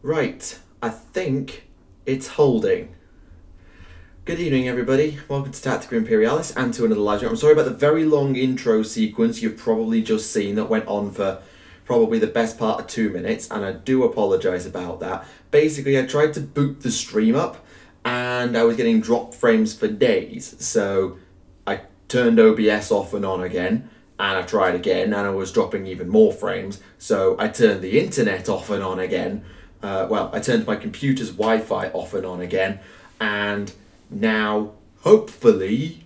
Right, I think it's holding. Good evening, everybody. Welcome to Tactica Imperialis and to another live stream. I'm sorry about the very long intro sequence you've probably just seen that went on for probably the best part of 2 minutes, and I do apologise about that. Basically, I tried to boot the stream up and I was getting drop frames for days, so I turned OBS off and on again, and I tried again and I was dropping even more frames, so I turned the internet off and on again. I turned my computer's Wi-Fi off and on again, and now, hopefully,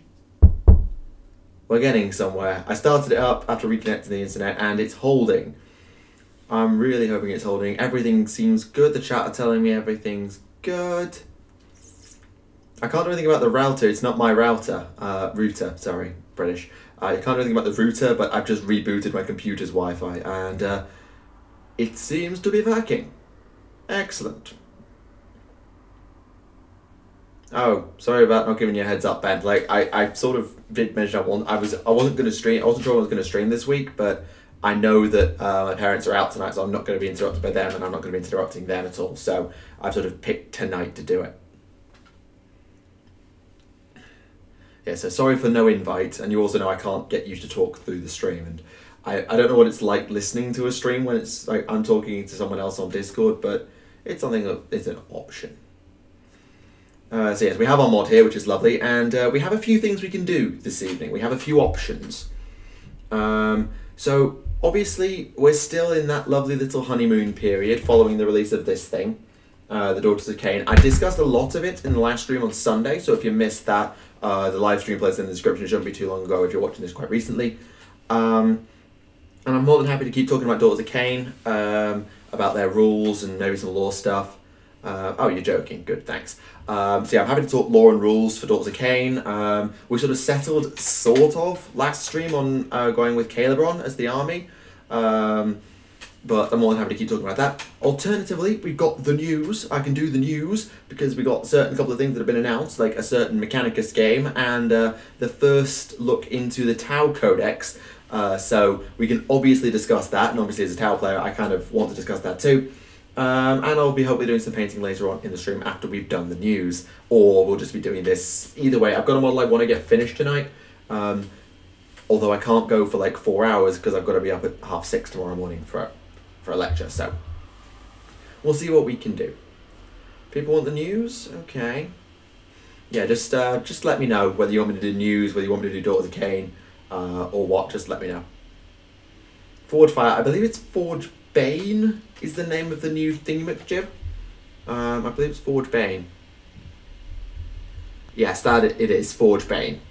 we're getting somewhere. I started it up after reconnecting the internet and it's holding. I'm really hoping it's holding. Everything seems good. The chat are telling me everything's good. I can't do anything about the router. It's not my router. Sorry, British. I can't do anything about the router, but I've just rebooted my computer's Wi-Fi and it seems to be working. Excellent. Oh, sorry about not giving you a heads up, Ben. Like I sort of did mention I wasn't going to stream. I wasn't sure I was going to stream this week, but I know that my parents are out tonight, so I'm not going to be interrupted by them, and I'm not going to be interrupting them at all. So I've sort of picked tonight to do it. Yeah, so sorry for no invite, and you also know I can't get you to talk through the stream, and I don't know what it's like listening to a stream when it's like I'm talking to someone else on Discord, but it's something that is an option. So yes, we have our mod here, which is lovely, and we have a few things we can do this evening. We have a few options. So obviously we're still in that lovely little honeymoon period following the release of this thing, the Daughters of Khaine. I discussed a lot of it in the live stream on Sunday, so if you missed that, the live stream plays in the description. It shouldn't be too long ago if you're watching this quite recently. And I'm more than happy to keep talking about Daughters of Khaine, about their rules and maybe some lore stuff. Oh, you're joking. Good, thanks. So yeah, I'm happy to talk lore and rules for Daughters of Khaine. We sort of settled, sort of, last stream on going with Calebron as the army. But I'm more than happy to keep talking about that. Alternatively, we've got the news. I can do the news because we got a certain couple of things that have been announced, like a certain Mechanicus game and the first look into the Tau Codex. So we can obviously discuss that, and obviously as a Tau player, I kind of want to discuss that too. And I'll be hopefully doing some painting later on in the stream after we've done the news, or we'll just be doing this either way. I've got a model I want to get finished tonight, although I can't go for like 4 hours because I've got to be up at 6:30 tomorrow morning for a lecture, so we'll see what we can do. People want the news? Okay. Yeah, just let me know whether you want me to do news, whether you want me to do Daughters of Khaine, or what, just let me know. Forge Fire, I believe it's Forge Bane is the name of the new thingamajig. I believe it's Forge Bane. Yes, that it is, Forge Bane.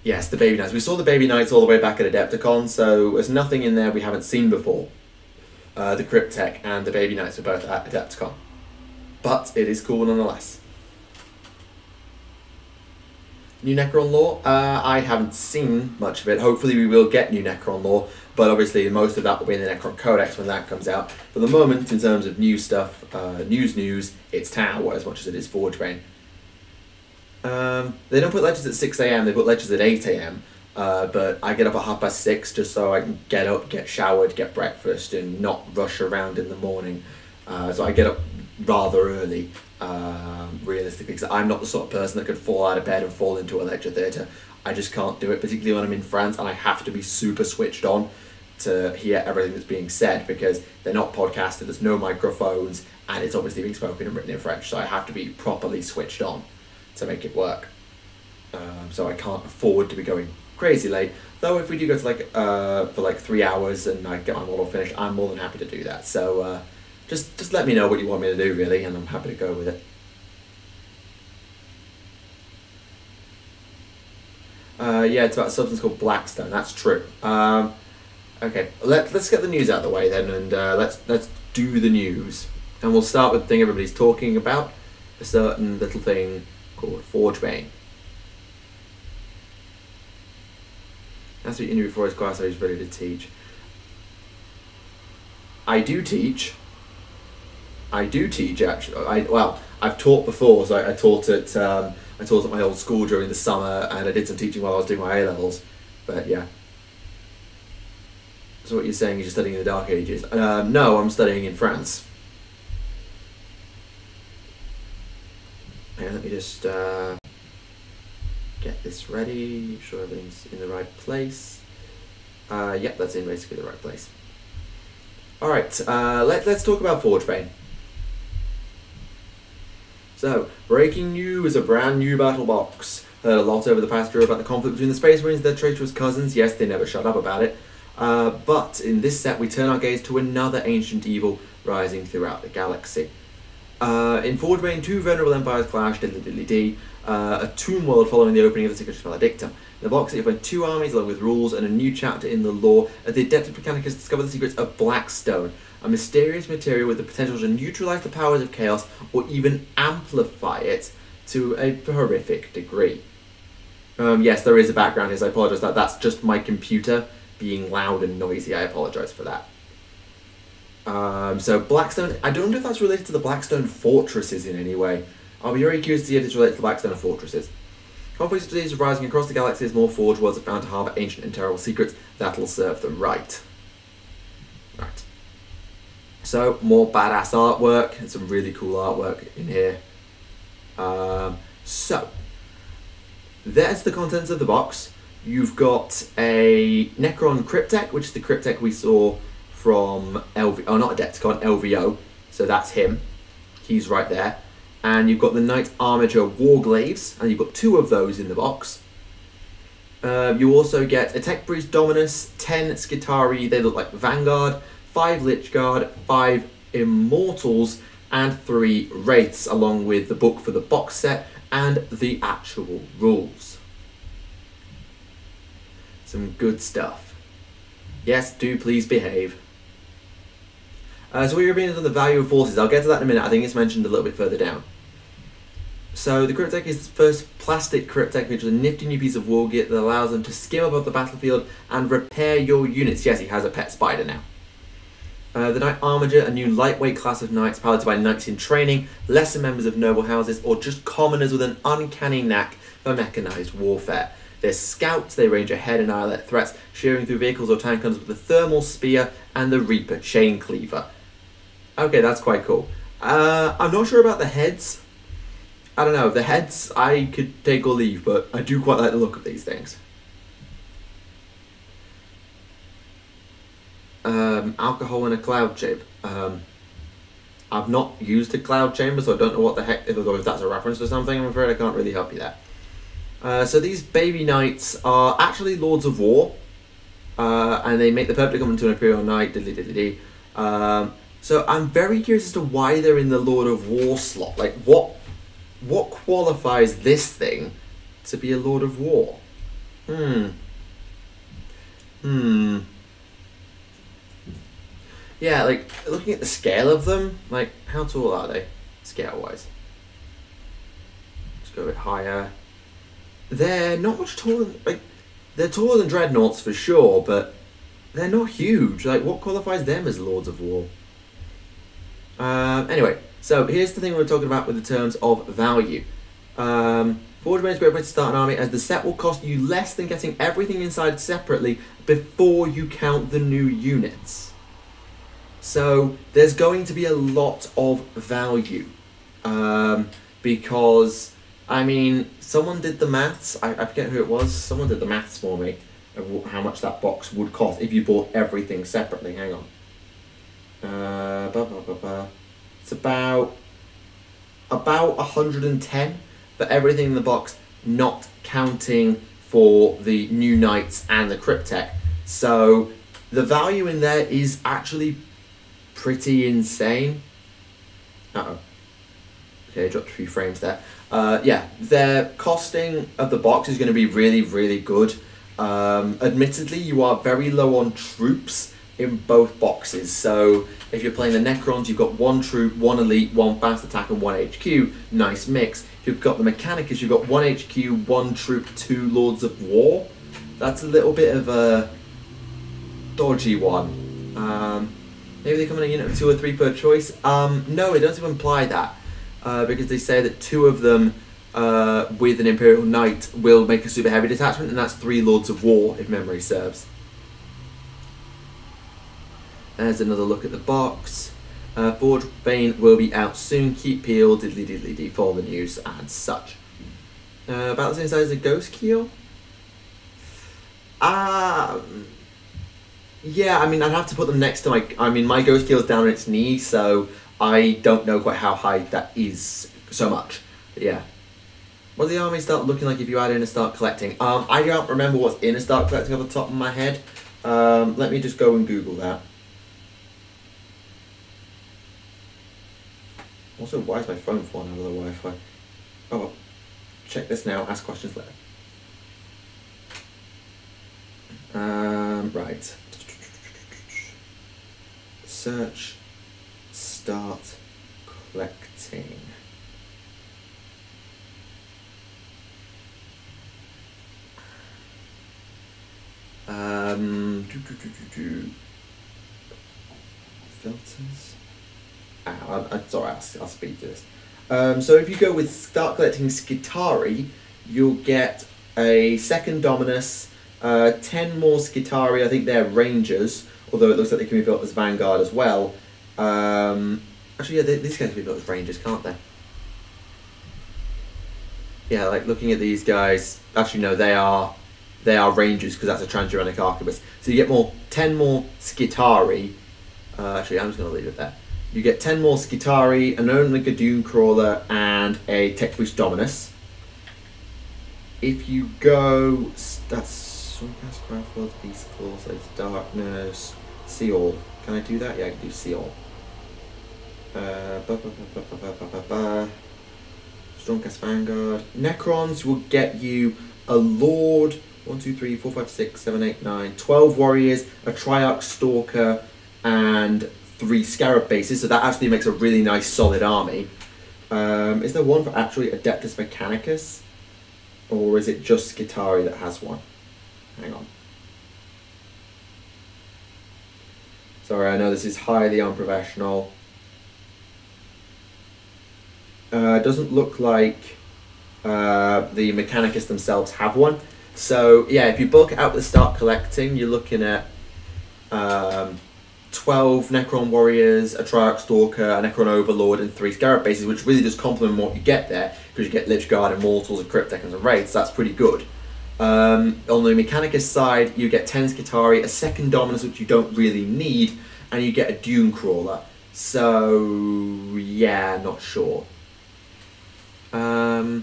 Yes, the Baby Knights. We saw the Baby Knights all the way back at Adepticon, so there's nothing in there we haven't seen before. The Cryptek and the Baby Knights were both at Adepticon. But it is cool nonetheless. New Necron lore? I haven't seen much of it. Hopefully we will get new Necron lore, but obviously most of that will be in the Necron Codex when that comes out. For the moment, in terms of new stuff, news, it's Tau as much as it is Forge Bane. They don't put lectures at 6 AM, they put lectures at 8 AM, but I get up at 6:30 just so I can get up, get showered, get breakfast, and not rush around in the morning. So I get up rather early. Realistically, because I'm not the sort of person that could fall out of bed and fall into a lecture theatre. I just can't do it, particularly when I'm in France and I have to be super switched on to hear everything that's being said because they're not podcasted, there's no microphones, and it's obviously being spoken and written in French, so I have to be properly switched on to make it work. So I can't afford to be going crazy late, though if we do go to for 3 hours and I get my model finished, I'm more than happy to do that. So just let me know what you want me to do, really, and I'm happy to go with it. Yeah, it's about a substance called Blackstone. That's true. Okay, let's get the news out of the way then, and let's do the news. And we'll start with the thing everybody's talking about, a certain little thing called Forge Bane. That's what you knew before his class, so he's ready to teach. I do teach, actually. Well, I've taught before, so I taught at my old school during the summer, and I did some teaching while I was doing my A-levels, but yeah. So what you're saying is you're studying in the Dark Ages. No, I'm studying in France. And let me just get this ready, make sure everything's in the right place. Yep, that's in basically the right place. Alright, let's talk about Forge Bane. So, breaking news, a brand new battle box. Heard a lot over the past year about the conflict between the Space Marines and their traitorous cousins. Yes, they never shut up about it. But in this set, we turn our gaze to another ancient evil rising throughout the galaxy. In Forge Bane, two venerable empires clash, diddly-diddly-dee. A tomb world following the opening of the Secret Maledictum. In the box, you find two armies along with rules and a new chapter in the lore as the Adeptus Mechanicus discover the secrets of Blackstone, a mysterious material with the potential to neutralize the powers of chaos or even amplify it to a horrific degree. Yes, there is a background here, so I apologise. That's just my computer being loud and noisy. I apologise for that. So Blackstone, I don't know if that's related to the Blackstone fortresses in any way. I'll be very curious to see if it's related to the Blackstone fortresses. Conflicts and diseases rising across the galaxy as more Forge worlds are found to harbour ancient and terrible secrets that'll serve them right. Right. So, more badass artwork, and some really cool artwork in here. So, there's the contents of the box. You've got a Necron Cryptek, which is the Cryptek we saw from not Adepticon, LVO. So that's him. He's right there. And you've got the Knight Armature Warglaves, and you've got two of those in the box. You also get a Tech Priest Dominus, 10 Skitari, they look like Vanguard, 5 Lichguard, 5 Immortals, and 3 Wraiths, along with the book for the box set and the actual rules. Some good stuff. Yes, do please behave. So we're being on the value of forces. I'll get to that in a minute. I think it's mentioned a little bit further down. So the Cryptek is the first plastic Cryptek, which is a nifty new piece of war gear that allows them to skim above the battlefield and repair your units. Yes, he has a pet spider now. The Knight Armature, a new lightweight class of knights piloted by knights in training, lesser members of noble houses, or just commoners with an uncanny knack for mechanized warfare. They're scouts, they range ahead and annihilate threats, shearing through vehicles or tank guns with the Thermal Spear and the Reaper Chain Cleaver. Okay, that's quite cool. I'm not sure about the heads. I don't know, the heads I could take or leave, but I do quite like the look of these things. Alcohol in a cloud chamber. I've not used a cloud chamber, so I don't know what the heck, if that's a reference to something. I'm afraid I can't really help you there. So these baby knights are actually Lords of War, and they make the perfect complement to an Imperial Knight, so I'm very curious as to why they're in the Lord of War slot. Like, what qualifies this thing to be a Lord of War? Yeah, like, looking at the scale of them, like, how tall are they, scale-wise? Let's go a bit higher. They're not much taller than, like, they're taller than Dreadnoughts for sure, but they're not huge. Like, what qualifies them as Lords of War? Anyway, so here's the thing we're talking about with the terms of value. Forge Bane is a great way to start an army, as the set will cost you less than getting everything inside separately before you count the new units. So there's going to be a lot of value, because, I mean, someone did the maths, I forget who it was, someone did the maths for me of how much that box would cost if you bought everything separately. Hang on. It's about 110 for everything in the box, not counting for the new knights and the Cryptek. So the value in there is actually pretty insane. Uh-oh. Okay, I dropped a few frames there. Yeah, their costing of the box is going to be really, really good. Admittedly, you are very low on troops in both boxes. So if you're playing the Necrons, you've got 1 troop, 1 elite, 1 fast attack, and 1 HQ. Nice mix. If you've got the Mechanicus, you've got 1 HQ, 1 troop, 2 Lords of War. That's a little bit of a dodgy one. Maybe they come in a unit of 2 or 3 per choice. No, it doesn't imply that, because they say that 2 of them with an Imperial Knight will make a super heavy detachment, and that's 3 Lords of War, if memory serves. There's another look at the box. Forge Bane will be out soon. Keep peeled, diddly diddly dee, follow the news and such. About the same size as a Ghost Keel? Yeah, I mean, I'd have to put them next to my Ghost Keel's down on its knee, so I don't know quite how high that is so much. But yeah. What do the armies start looking like if you add in a start collecting? I don't remember what's in a start collecting off the top of my head. Let me just go and Google that. Also, why is my phone falling over the Wi-Fi? Oh well. Check this now, ask questions later. Right. Search, start collecting. Filters. Sorry, I'll speed through this. So if you go with start collecting Skitari, you'll get a second Dominus, 10 more Skitari. I think they're Rangers, although it looks like they can be built as Vanguard as well. Actually, yeah, these guys can be built as Rangers, can't they? Yeah, like looking at these guys. Actually, no, they are Rangers because that's a Transuranic Arquebus. So you get 10 more Skitari. Actually, I'm just going to leave it there. You get 10 more Skitari, an Onlink Dune Crawler, and a Tech Boost Dominus. If you go, that's Stormcast, Craftworld, Beast Claw, Slaves of Darkness, See All. Can I do that? Yeah, I can do See All. Stormcast Vanguard. Necrons will get you a Lord, 1, 2, 3, 4, 5, 6, 7, 8, 9, 12 Warriors, a Triarch Stalker, and 3 Scarab bases, so that actually makes a really nice solid army. Is there one for actually Adeptus Mechanicus? Or is it just Skitari that has one? Hang on. Sorry, I know this is highly unprofessional. It doesn't look like the Mechanicus themselves have one. So yeah, if you bulk it out with start collecting, you're looking at 12 Necron Warriors, a Triarch Stalker, a Necron Overlord, and 3 Scarab bases, which really does complement what you get there, because you get Lich Guard, Immortals, and Cryptechns and Wraiths, so that's pretty good. On the Mechanicus side, you get 10 Skitari, a second Dominus, which you don't really need, and you get a Dune Crawler. So, yeah, not sure. Where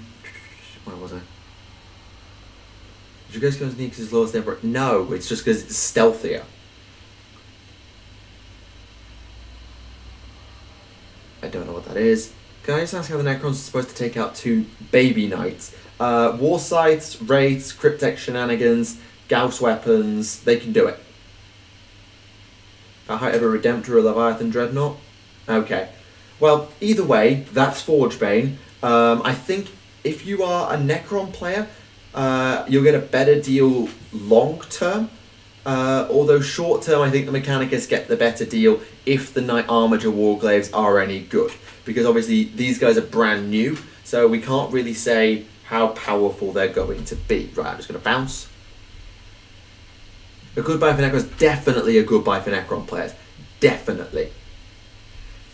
was I? Did you guys go sneak because it's lowest ever? No, it's just because it's stealthier. I don't know what that is. Can I just ask how the Necrons are supposed to take out 2 baby knights? War Scythes, Wraiths, Cryptech Shenanigans, Gauss Weapons, they can do it. At height of a Redemptor or Leviathan Dreadnought? Okay. Well, either way, that's Forge Bane. I think if you are a Necron player, you'll get a better deal long term. Although short term, I think the Mechanicus get the better deal if the Knight Armature Warglaives are any good. Because obviously these guys are brand new, so we can't really say how powerful they're going to be. Right, I'm just going to bounce. A good buy for Necrons, definitely a good buy for Necron players. Definitely.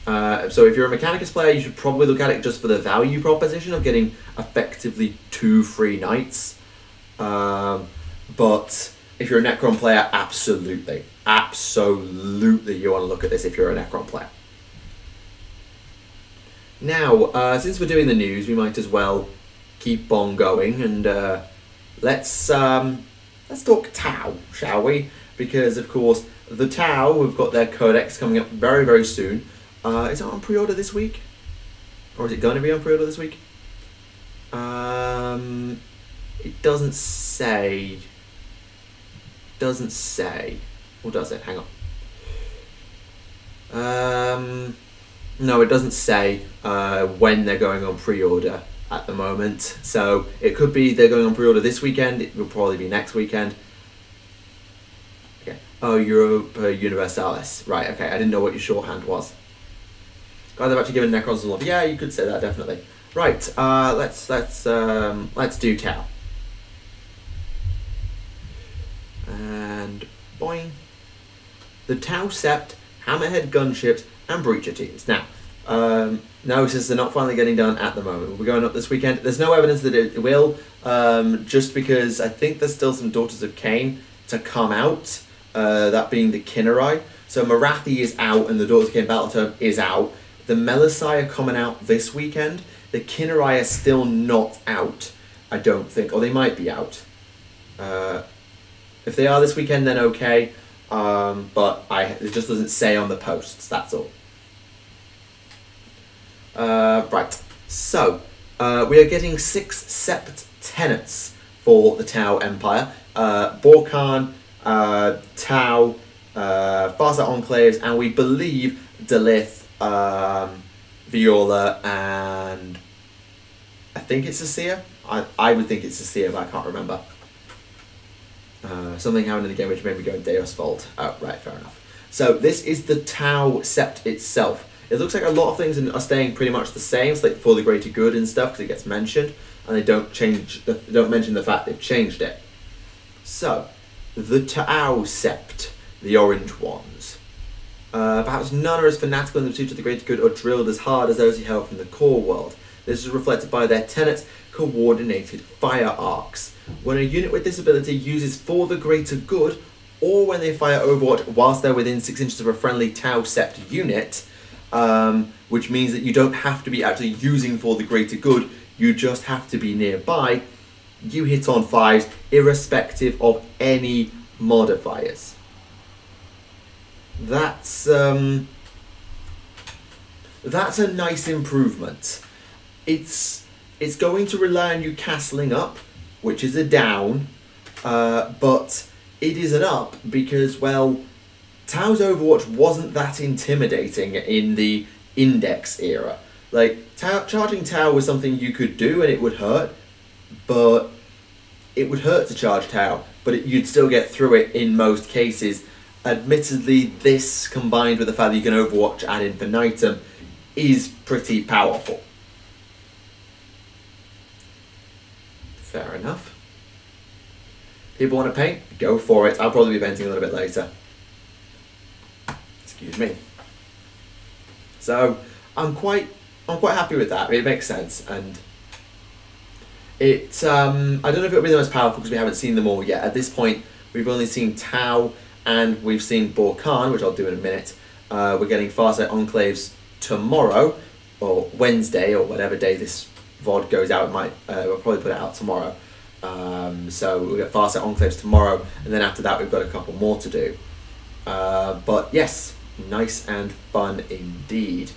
So if you're a Mechanicus player, you should probably look at it just for the value proposition of getting effectively 2 free knights. But if you're a Necron player, absolutely. Absolutely you want to look at this if you're a Necron player. Now, since we're doing the news, we might as well keep on going and let's talk Tau, shall we? Because of course the Tau, we've got their codex coming up very, very soon. Is it on pre-order this week? Or is it going to be on pre-order this week? It doesn't say. Doesn't say. Or does it? Hang on. No, it doesn't say when they're going on pre-order at the moment. So it could be they're going on pre-order this weekend. It will probably be next weekend. Okay. Oh, Europa Universalis. Right. Okay. I didn't know what your shorthand was. God, they've actually given Necrons some love. Yeah, you could say that definitely. Right. Let's do Tau. And boing. The Tau Sept Hammerhead gunships, and breacher teams. Now, no, since they're not finally getting done at the moment. We'll be going up this weekend. There's no evidence that it will, just because I think there's still some Daughters of Khaine to come out, that being the Kinnerai. So Marathi is out and the Daughters of Khaine Battle Tome is out. The Melisai are coming out this weekend. The Kinnerai are still not out, I don't think. Or they might be out. If they are this weekend, then okay. But it just doesn't say on the posts, that's all. Right, so we are getting 6 sept tenets for the Tau Empire. Bork'an, Tau, Farsight Enclaves, and we believe Delith, Viola, and I think it's a Seer. I would think it's a Seer, but I can't remember. Something happened in the game which made me go Deus Vault. Oh, right, fair enough. So this is the Tau Sept itself. It looks like a lot of things are staying pretty much the same. It's like for the greater good and stuff, because it gets mentioned, and they don't mention the fact they've changed it. So, the Tau Sept, the orange ones. Perhaps none are as fanatical in the pursuit of the greater good or drilled as hard as those he held from the core world. This is reflected by their tenets, coordinated fire arcs. When a unit with this ability uses for the greater good, or when they fire Overwatch whilst they're within 6 inches of a friendly Tau Sept unit, which means that you don't have to be actually using for the greater good, you just have to be nearby, you hit on 5s irrespective of any modifiers. That's a nice improvement. It's going to rely on you castling up, which is a down, but it is an up because, well, Tau's Overwatch wasn't that intimidating in the Index era. Like, charging Tau was something you could do and it would hurt, but it would hurt to charge Tau, but you'd still get through it in most cases. Admittedly, this combined with the fact that you can Overwatch ad infinitum is pretty powerful. Fair enough. People want to paint? Go for it. I'll probably be painting a little bit later. Excuse me. So I'm quite happy with that. It makes sense, and it I don't know if it'll be the most powerful because we haven't seen them all yet. At this point, we've only seen Tau and we've seen Bork'an, which I'll do in a minute. We're getting Farsight Enclaves tomorrow or Wednesday or whatever day this VOD goes out. It might we'll probably put it out tomorrow. So we'll get Farsight Enclaves tomorrow, and then after that we've got a couple more to do. But yes, nice and fun indeed.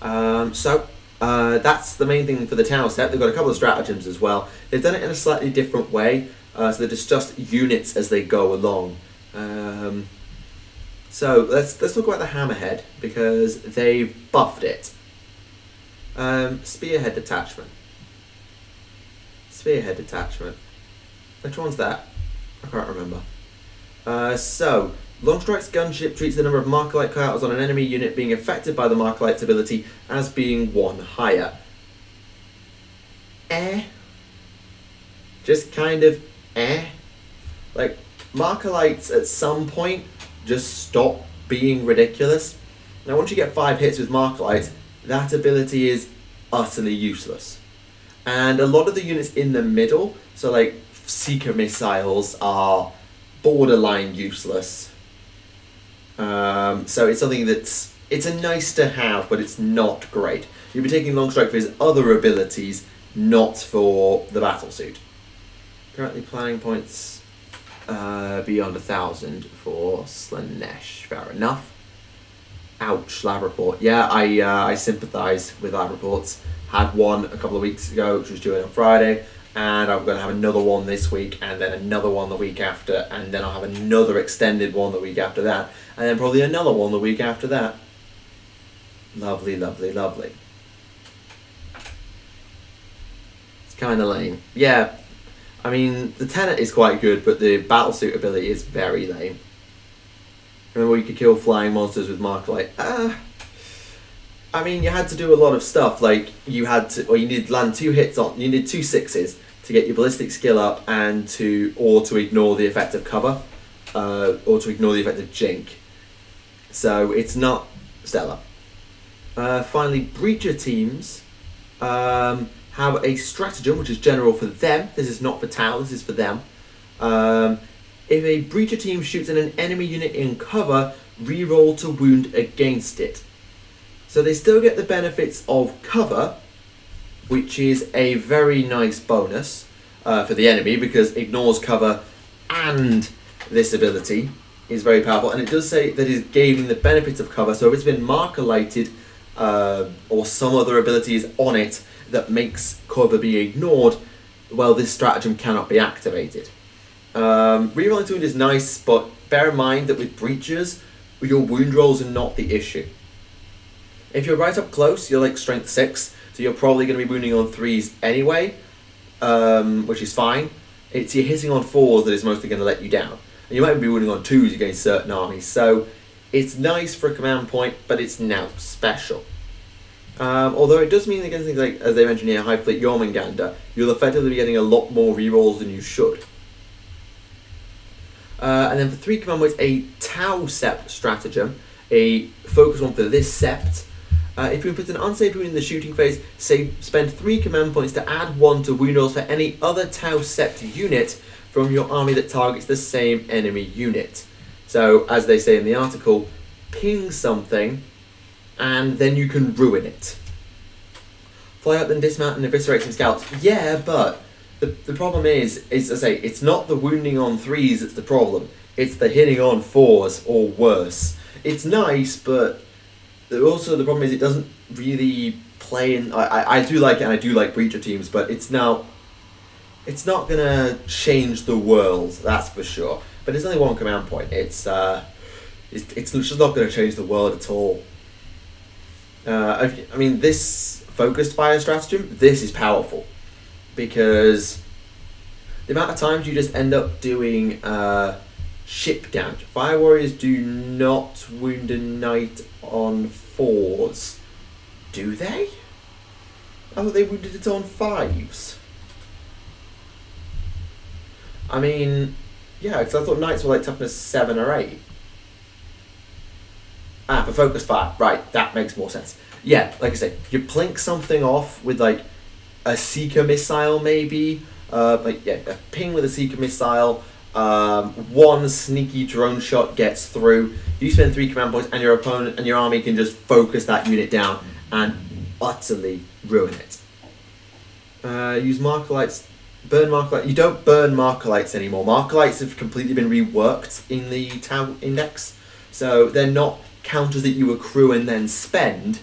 So that's the main thing for the Tau set. They've got a couple of stratagems as well. They've done it in a slightly different way, so they're just units as they go along. So let's talk about the Hammerhead because they've buffed it. Spearhead detachment. Spearhead detachment. Which one's that? I can't remember. So Longstrike's gunship treats the number of Markalite counters on an enemy unit being affected by the Markalite's ability as being 1 higher. Just kind of like, Markalites at some point just stop being ridiculous. Now once you get 5 hits with Markalites, that ability is utterly useless. And a lot of the units in the middle, so like Seeker missiles, are borderline useless. So it's something it's a nice to have, but it's not great. You'll be taking Longstrike for his other abilities, not for the battlesuit. Currently planning points beyond 1,000 for Slanesh. Fair enough. Ouch, lab report. Yeah, I sympathise with lab reports. Had one a couple of weeks ago, which was due on Friday, and I'm going to have another one this week, and then another one the week after, and then I'll have another extended one the week after that, and then probably another one the week after that. Lovely, lovely, lovely. It's kind of lame. Yeah, I mean, the Tenet is quite good, but the battlesuit ability is very lame. Remember you could kill flying monsters with Markalite? I mean, you had to do a lot of stuff, like you had to, or you needed to land 2 hits on, you needed 2 6s to get your ballistic skill up and to ignore the effect of cover, or to ignore the effect of jink. So it's not stellar. Finally, breacher teams have a stratagem, which is general for them. This is not for Tau, this is for them. If a breacher team shoots at an enemy unit in cover, reroll to wound against it. So they still get the benefits of cover, which is a very nice bonus for the enemy, because ignores cover and this ability is very powerful. And it does say that it's gaining the benefits of cover, so if it's been marker lighted or some other ability is on it that makes cover be ignored, well, this stratagem cannot be activated. Rerolling to wound is nice, but bear in mind that with breachers, your wound rolls are not the issue. If you're right up close, you're like strength 6, so you're probably going to be wounding on 3s anyway, which is fine. It's your hitting on 4s that is mostly going to let you down. And you might be wounding on 2s against certain armies, so it's nice for a command point, but it's now special. Although it does mean against things like, as they mentioned here, High Fleet Jormungandr, you'll effectively be getting a lot more rerolls than you should. And then for 3 command points, a Tau Sept stratagem, a focus one for this Sept. If you put an unsaved wound in the shooting phase, spend 3 command points to add 1 to wound rolls for any other Tau Sept unit from your army that targets the same enemy unit. So, as they say in the article, ping something, and then you can ruin it. Fly up, then dismount and eviscerate some scouts. Yeah, but the problem is, as I say, it's not the wounding on 3s that's the problem. It's the hitting on 4s or worse. It's nice, but also the problem is it doesn't really play in. I do like it, and I do like breacher teams, but it's not gonna change the world, that's for sure. But it's only 1 command point. It's just not gonna change the world at all. I mean, this focused fire stratagem, this is powerful, because the amount of times you just end up doing ship damage. Fire warriors do not wound a knight on 4s, do they? I thought they wounded it on 5s. I mean, yeah, because I thought knights were like toughness 7 or 8. Ah, for focus fire, right, that makes more sense. Yeah, like I say, you plink something off with like a Seeker missile maybe, a ping with a Seeker missile, 1 sneaky drone shot gets through, you spend 3 command points and your opponent and your army can just focus that unit down and utterly ruin it. Use marker lights, burn marker lights. You don't burn marker lights anymore. Marker lights have completely been reworked in the Tau Index, so they're not counters that you accrue and then spend.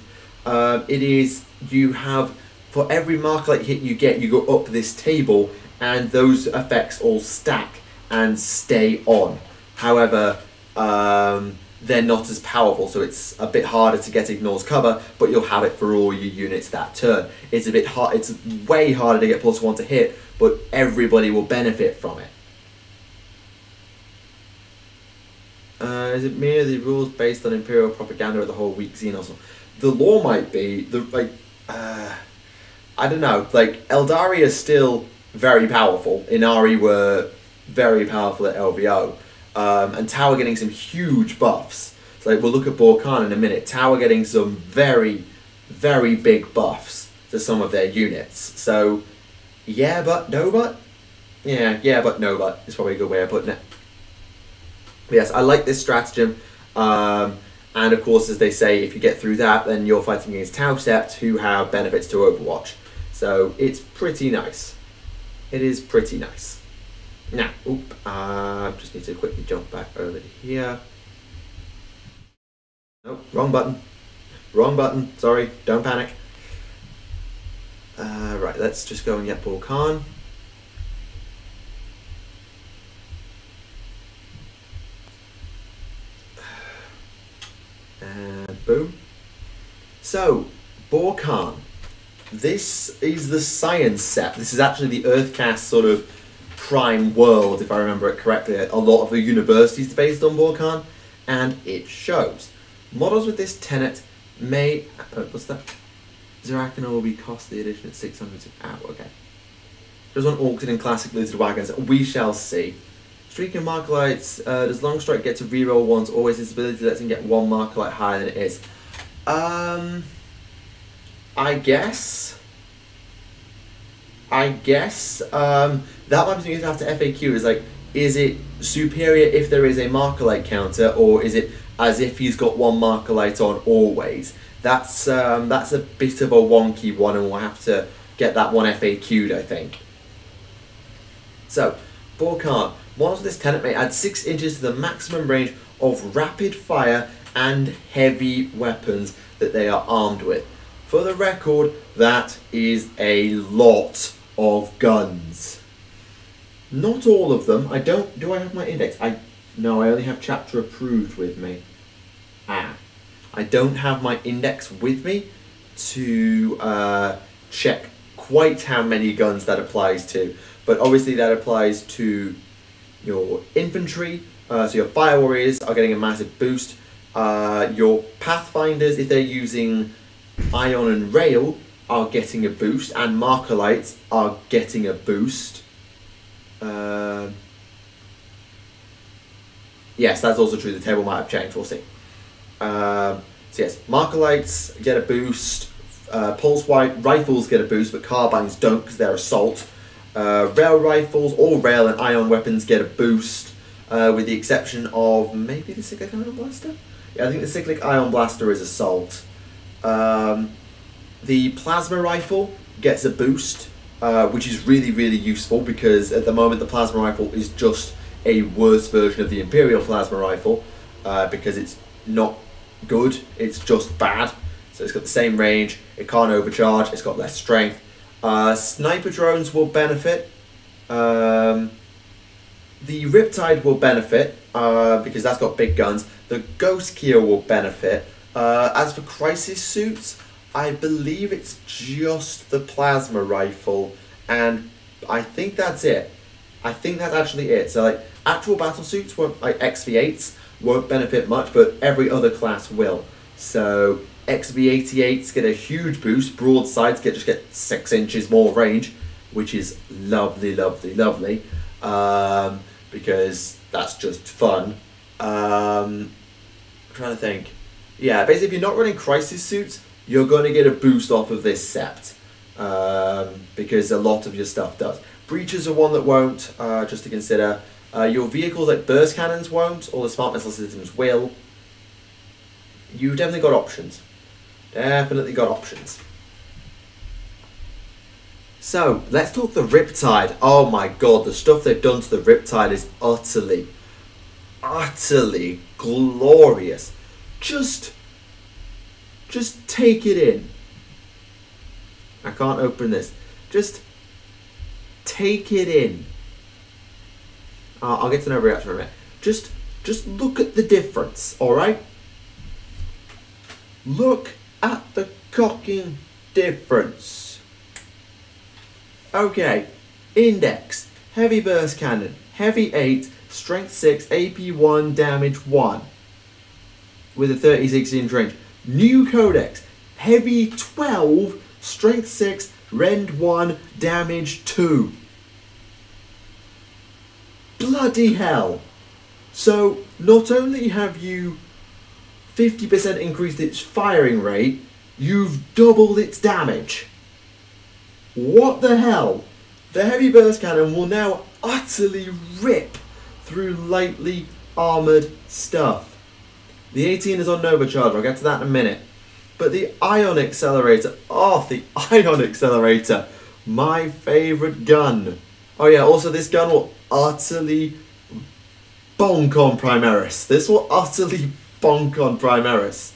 It is, you have, for every marker light hit you get, you go up this table and those effects all stack and stay on. However, they're not as powerful, so it's a bit harder to get ignores cover, but you'll have it for all your units that turn. It's a bit hard, it's way harder to get +1 to hit, but everybody will benefit from it. Is it mere the rules based on Imperial propaganda or the whole weak Xenos? The law might be, I don't know, like, Eldari is still very powerful. Inari were very powerful at LVO. And Tau are getting some huge buffs. So like, we'll look at Bork'an in a minute. Tau are getting some very, very big buffs to some of their units. So, yeah, but no but? Yeah, but no but is probably a good way of putting it. But yes, I like this stratagem. And of course, as they say, if you get through that, then you're fighting against Tau Sept, who have benefits to Overwatch. So it's pretty nice. It is pretty nice. Now, just need to quickly jump back over to here. Nope, wrong button. Wrong button, sorry, don't panic. Right, let's just go and get Bork'an. And boom. So, Bork'an. This is the science set. This is actually the Earthcast sort of prime world, if I remember it correctly. A lot of the universities are based on Bork'an, and it shows. Models with this tenet may... what's that? Zeracana will be costly edition at 600. Oh, okay. There's one auctioned in classic looted wagons. We shall see. Streaking Markalites, does Long Strike get to reroll once? Always his ability lets him get one Markalite higher than it is. I guess. That might be something you have to FAQ. Is like, is it superior if there is a Markalite counter, or is it as if he's got one Markalite on always? That's a bit of a wonky one, and we'll have to get that one FAQ'd, I think. So, Bork'an. Models with this tenet may add 6 inches to the maximum range of rapid fire and heavy weapons that they are armed with. For the record, that is a lot of guns. Not all of them. Do I have my index? No, I only have chapter approved with me. I don't have my index with me to check quite how many guns that applies to. But obviously that applies to your infantry, so your fire warriors are getting a massive boost. Your pathfinders, if they're using ion and rail, are getting a boost, and Markalites are getting a boost. Yes, that's also true. The table might have changed. We'll see. So yes, Markalites get a boost. Pulse rifles get a boost, but carbines don't because they're assault. Rail rifles, all rail and ion weapons get a boost, with the exception of maybe the cyclic ion blaster? Yeah, I think the cyclic ion blaster is assault. The plasma rifle gets a boost, which is really, really useful because at the moment the plasma rifle is just a worse version of the Imperial plasma rifle, because it's not good, it's just bad. So it's got the same range, it can't overcharge, it's got less strength. Sniper drones will benefit. The Riptide will benefit because that's got big guns. The Ghost Gear will benefit. As for crisis suits, I believe it's just the plasma rifle, and I think that's it. I think that's actually it. So like actual battle suits won't, like XV8s won't benefit much, but every other class will. So XV88s get a huge boost. Broadsides just get 6 inches more range, which is lovely, lovely, lovely. Because that's just fun. I'm trying to think. Yeah, basically if you're not running crisis suits, you're going to get a boost off of this sept. Because a lot of your stuff does. Breaches are one that won't, just to consider. Your vehicles like burst cannons won't, or the smart missile systems will. You've definitely got options. Definitely got options. So, let's talk the Riptide. Oh my god, the stuff they've done to the Riptide is utterly, utterly glorious. Just take it in. I can't open this. Just take it in. I'll get to no reaction in a minute. Just look at the difference, alright? Look at the cocking difference. Okay, index, heavy burst cannon, heavy 8, strength 6, AP 1, damage 1. With a 36 inch range. New codex, heavy 12, strength 6, rend 1, damage 2. Bloody hell. So, not only have you 50% increased its firing rate, you've doubled its damage. What the hell? The heavy burst cannon will now utterly rip through lightly armoured stuff. The 18 is on Nova Charge, I'll get to that in a minute. But the Ion Accelerator, oh, the Ion Accelerator, my favourite gun. Oh yeah, also this gun will utterly bonk on Primaris. This will utterly bonk on Primaris.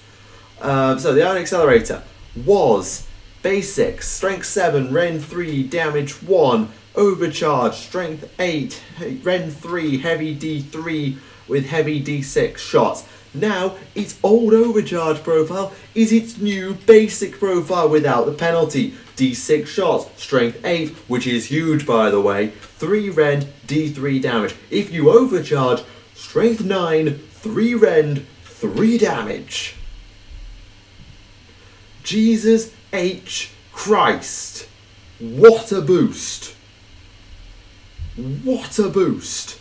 So the Ion Accelerator was basic, strength 7, rend 3, damage 1, overcharge, strength 8, rend 3, heavy D3 with heavy D6 shots. Now, its old overcharge profile is its new basic profile without the penalty. D6 shots, strength 8, which is huge by the way, 3 rend, D3 damage. If you overcharge, strength 9, 3 rend, 3 damage. Jesus H. Christ. What a boost. What a boost.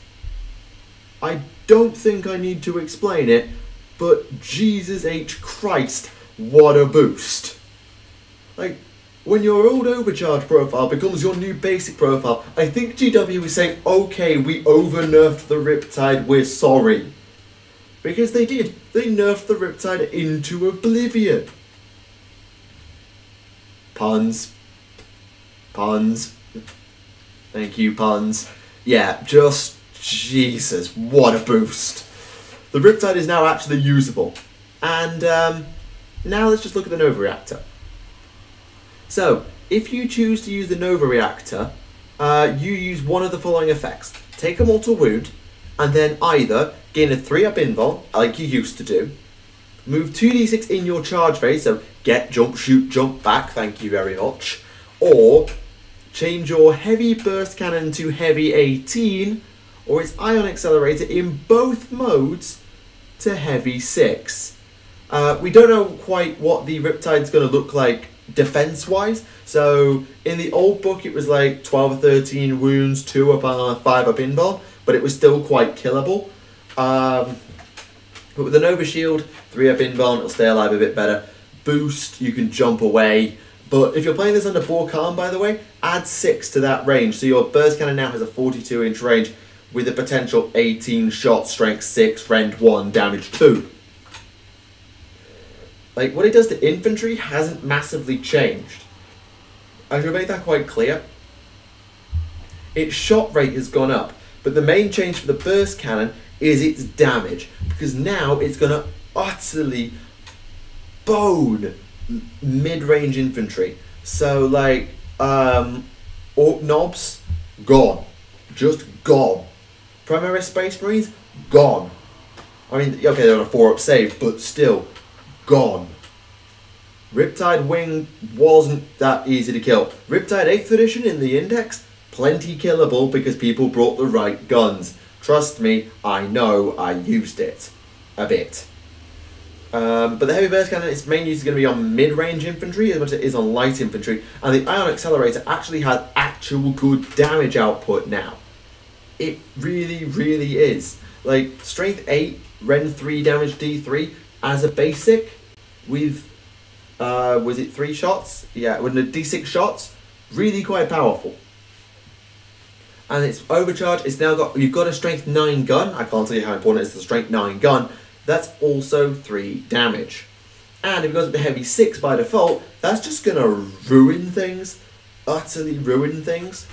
I don't think I need to explain it, but Jesus H. Christ, what a boost. Like, when your old overcharge profile becomes your new basic profile, I think GW is saying, okay, we over-nerfed the Riptide, we're sorry. Because they did. They nerfed the Riptide into oblivion. Puns. Puns. Thank you, puns. Yeah, just... Jesus, what a boost. The Riptide is now actually usable. And now let's just look at the Nova Reactor. So, if you choose to use the Nova Reactor, you use one of the following effects. Take a mortal wound, and then either gain a 3-up invul, like you used to do, move 2d6 in your charge phase, so get, jump, shoot, jump back, thank you very much, or change your heavy burst cannon to heavy 18, or its ion accelerator in both modes to heavy 6. We don't know quite what the Riptide's going to look like defense-wise, so in the old book it was like 12 or 13 wounds, 2-up armor, 5-up invul, but it was still quite killable. But with the Nova Shield, 3-up invul, it'll stay alive a bit better. Boost, you can jump away. But if you're playing this under Bork'an, by the way, add 6 to that range. So your burst cannon now has a 42-inch range with a potential 18 shot, strength 6, rend 1, damage 2. Like, what it does to infantry hasn't massively changed. I should make that quite clear. Its shot rate has gone up, but the main change for the burst cannon is its damage, because now it's going to utterly bone mid-range infantry. So, like, Orc Knobs, gone. Just gone. Primaris Space Marines, gone. I mean, okay, they're on a 4-up save, but still, gone. Riptide Wing wasn't that easy to kill. Riptide 8th edition in the Index, plenty killable because people brought the right guns. Trust me, I know, I used it a bit. But the heavy burst cannon, its main use is going to be on mid-range infantry as much as it is on light infantry, and the ion accelerator actually has actual good damage output now. It really, really is. Like, strength 8, rend 3, damage D3 as a basic with, was it 3 shots? Yeah, with the D6 shots, really quite powerful. And its overcharge, it's now got, you've got a strength 9 gun. I can't tell you how important it is, the strength 9 gun. That's also 3 damage. And if it goes with the heavy 6 by default, that's just going to ruin things. Utterly ruin things.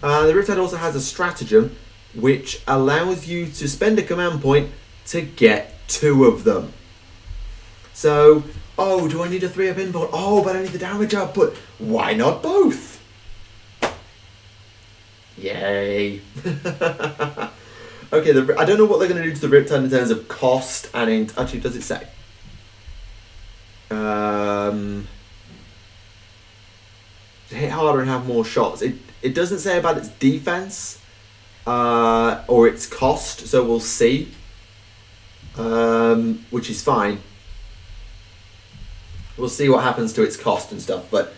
The Riptide also has a stratagem which allows you to spend a command point to get 2 of them. So, oh, do I need a 3-up invul? Oh, but I need the damage output. Why not both? Yay. Okay, I don't know what they're going to do to the Riptide in terms of cost and in... Actually, does it say? Hit harder and have more shots. It doesn't say about its defense or its cost, so we'll see. Which is fine. We'll see what happens to its cost and stuff, but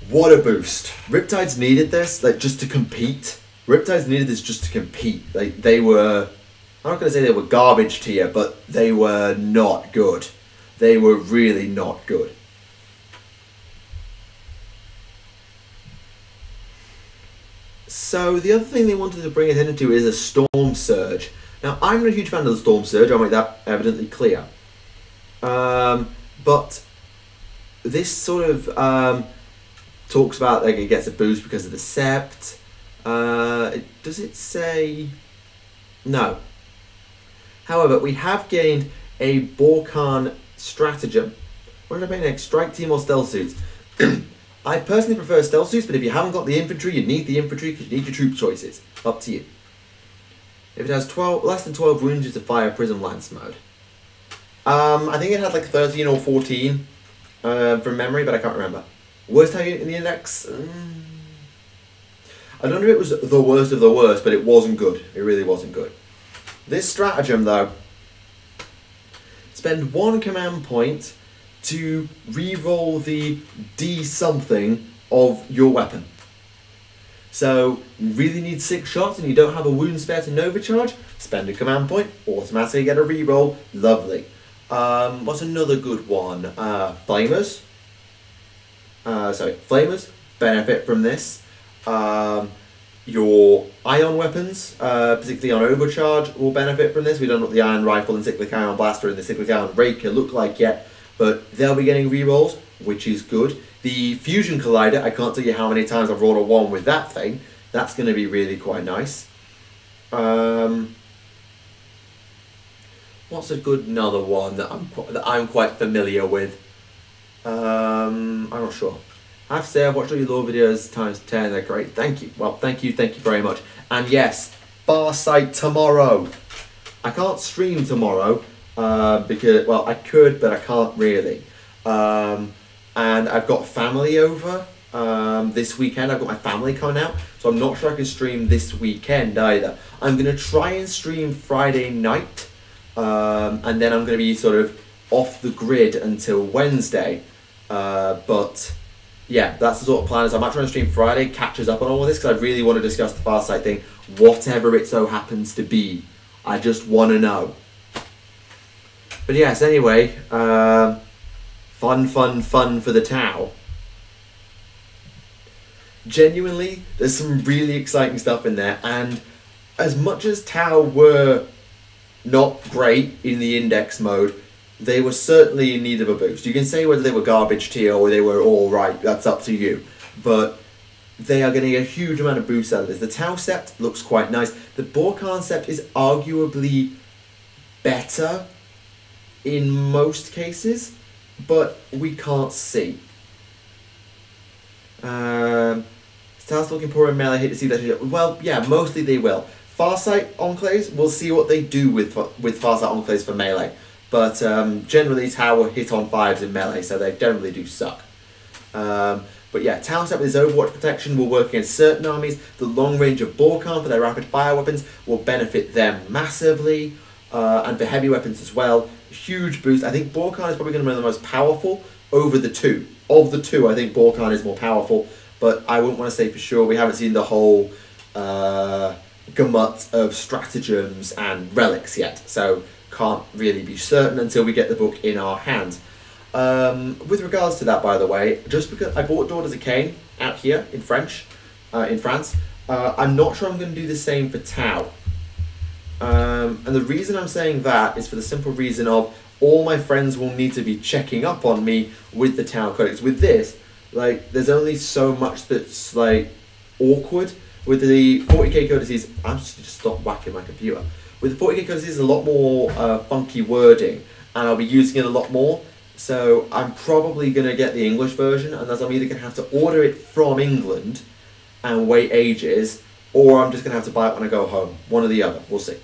what a boost. Riptides needed this, like, just to compete. Riptides needed this just to compete. Like, they were, I'm not going to say they were garbage tier, but they were not good. They were really not good. So the other thing they wanted to bring attention to is a Storm Surge. Now, I'm not a huge fan of the Storm Surge, I'll make that evidently clear. But this sort of talks about, like, it gets a boost because of the Sept. Does it say? No. However, we have gained a Bork'an stratagem. What did I make next? Strike team or stealth suits? I personally prefer stealth suits, but if you haven't got the infantry, you need the infantry because you need your troop choices. Up to you. If it has less than 12 wounds, it's a fire prism lance mode. I think it had like 13 or 14 from memory, but I can't remember. Worst target in the Index? I don't know if it was the worst of the worst, but it wasn't good. It really wasn't good. This stratagem, though, spend 1 command point to re-roll the D something of your weapon. So, you really need 6 shots and you don't have a wound spare to Nova Charge, spend a command point, automatically get a reroll, lovely. What's another good one? Flamers. Flamers benefit from this. Your ion weapons, particularly on overcharge, will benefit from this. We don't know what the iron rifle and cyclic ion blaster and the cyclic ion raker look like yet, but they'll be getting rerolls, which is good. The fusion collider, I can't tell you how many times I've rolled a 1 with that thing. That's going to be really quite nice. What's a good another one that I'm quite familiar with? I'm not sure. I have to say I've watched all your lore videos times 10. They're great. Thank you. Well, thank you very much. And yes, Farsight tomorrow. I can't stream tomorrow because, well, I could, but I can't really. And I've got family over this weekend. I've got my family coming out, so I'm not sure I can stream this weekend either. I'm going to try and stream Friday night, and then I'm going to be sort of off the grid until Wednesday. But yeah, that's the sort of plan. Is I might try and stream Friday, catches up on all of this, because I really want to discuss the Farsight thing, whatever it so happens to be. I just want to know. But yes, anyway, fun for the Tau. Genuinely, there's some really exciting stuff in there, and as much as Tau were not great in the index mode, they were certainly in need of a boost. You can say whether they were garbage tier or they were alright, that's up to you. But they are getting a huge amount of boost out of this. The Tau Sept looks quite nice. The Bork'an Sept is arguably better in most cases, but we can't see. Starts looking poor in melee, hate to see that. Well, yeah, mostly they will. Farsight Enclaves, we'll see what they do with Farsight Enclaves for melee. But generally Tau will hit on 5s in melee, so they generally do suck. But yeah, Tau Sept with his Overwatch protection will work against certain armies. The long range of Bork'an for their rapid fire weapons will benefit them massively. And for heavy weapons as well, huge boost. I think Bork'an is probably going to be the most powerful over the two. Of the two, I think Bork'an is more powerful, but I wouldn't want to say for sure. We haven't seen the whole gamut of stratagems and relics yet, so can't really be certain until we get the book in our hands. With regards to that, by the way, just because I bought Daughters of Khaine out here in France, I'm not sure I'm going to do the same for Tau. And the reason I'm saying that is for the simple reason of all my friends will need to be checking up on me with the Tau Codex. With this, like, there's only so much that's like awkward. With the 40k codices, I'm just stop whacking my computer. With the 40k codices, a lot more funky wording, and I'll be using it a lot more. So I'm probably going to get the English version, and thus I'm either going to have to order it from England and wait ages, or I'm just going to have to buy it when I go home. One or the other, we'll see.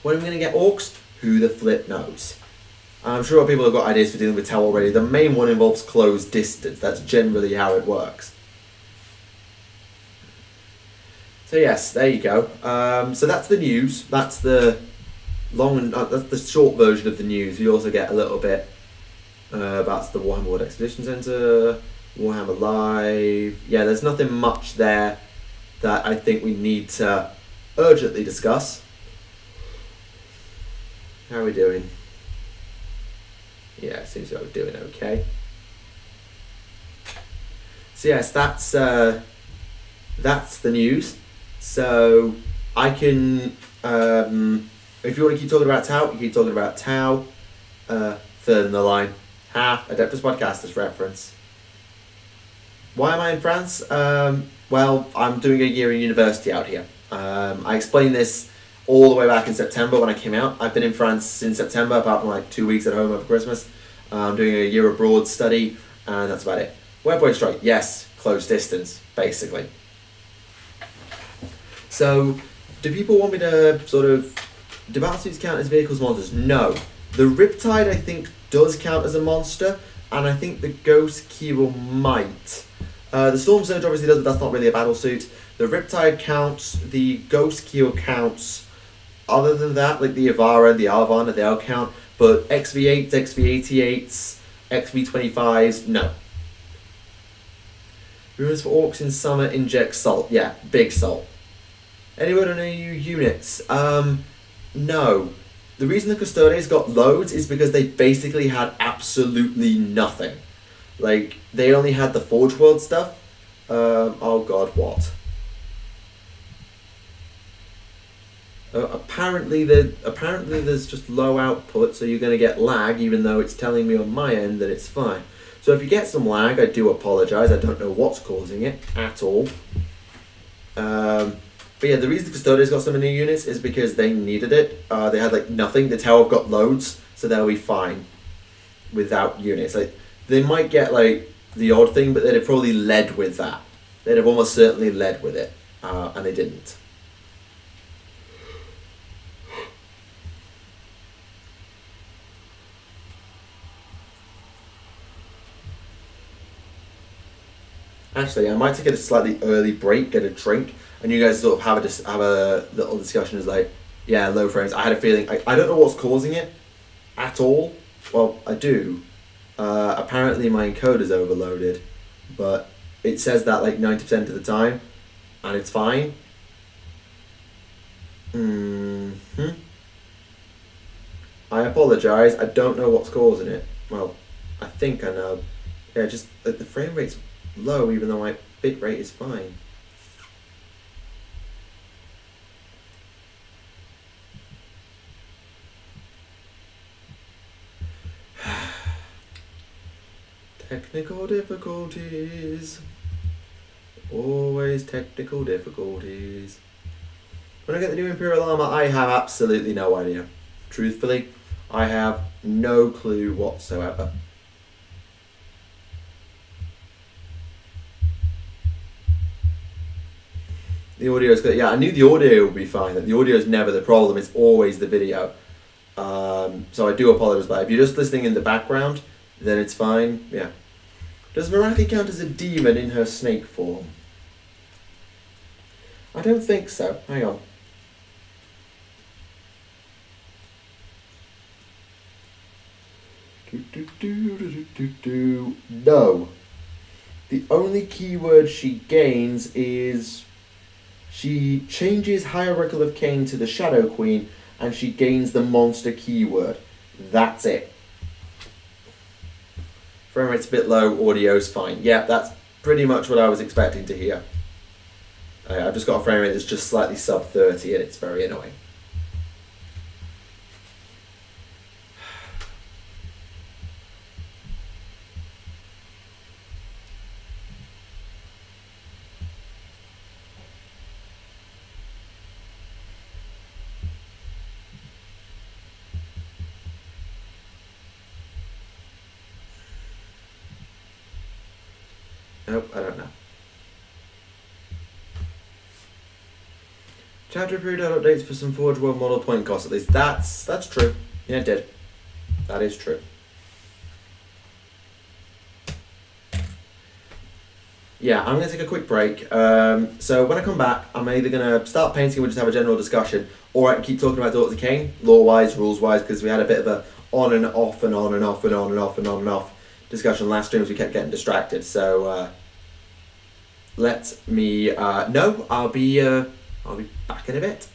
When are we going to get orcs? Who the flip knows? I'm sure people have got ideas for dealing with Tau already. The main one involves close distance. That's generally how it works. So yes, there you go. So that's the news. That's the that's the short version of the news. We also get a little bit about the Warhammer World Expedition Centre, Warhammer Live. Yeah, there's nothing much there that I think we need to urgently discuss. How are we doing? Yeah, seems like we're doing okay. So yes, that's the news. So I can, if you want to keep talking about Tau, you keep talking about Tau. Third in the line, Adeptus Podcasters reference. Why am I in France? Well, I'm doing a year in university out here. I explained this all the way back in September when I came out. I've been in France since September, apart from like 2 weeks at home over Christmas. I'm doing a year abroad study, and that's about it. Webway strike, yes, close distance, basically. So, do people want me to sort of... Do battlesuits count as vehicles monsters? No. The Riptide, I think, does count as a monster, and I think the Ghost Keel might. The Storm Surge obviously does, but that's not really a battlesuit. The Riptide counts, the Ghost Keel counts. Other than that, like the Ivara and the Arvana, they all count. But XV8s, XV88s, XV25s, no. Runes for orcs in summer inject salt. Yeah, big salt. Anyone on new units? No. The reason the Custodes got loads is because they basically had absolutely nothing. Like, they only had the Forge World stuff. Oh god, what? Apparently there's just low output, so you're going to get lag, even though it's telling me on my end that it's fine. So if you get some lag, I do apologise. I don't know what's causing it at all. But yeah, the reason the Custodes got some new units is because they needed it. They had like nothing. The tower got loads, so they'll be fine without units. Like, they might get like the odd thing, but they'd have probably led with that. They'd have almost certainly led with it, and they didn't. Actually, I might take a slightly early break, get a drink, and you guys sort of have a little discussion. As like, yeah, low frames. I had a feeling. I don't know what's causing it at all. Well, I do. Apparently, my encoder's overloaded, but it says that like 90% of the time, and it's fine. I apologise. I don't know what's causing it. Well, I think I know. Yeah, just the frame rate's low, even though my bit rate is fine. Technical difficulties. Always technical difficulties. When I get the new Imperial armor, I have absolutely no idea. Truthfully, I have no clue whatsoever. The audio is good. Yeah, I knew the audio would be fine. That the audio is never the problem. It's always the video. So I do apologize. But if you're just listening in the background, then it's fine. Yeah. Does Meraki count as a demon in her snake form? I don't think so. Hang on. No. The only keyword she gains is she changes Hierarchical of Khaine to the Shadow Queen, and she gains the monster keyword. That's it. Frame rate's a bit low, audio's fine. Yeah, that's pretty much what I was expecting to hear. I've just got a frame rate that's just slightly sub 30 and it's very annoying. Nope, I don't know. Chapter period updates for some Forge World model point cost at least. That's true. Yeah, it did. That is true. Yeah, I'm going to take a quick break. So when I come back, I'm either going to start painting and we'll just have a general discussion, or I can keep talking about Daughters of Khaine, lore-wise, rules-wise, because we had a bit of a on and off and on and off and on and off and on and off discussion last stream, as we kept getting distracted. So let me know. I'll be back in a bit.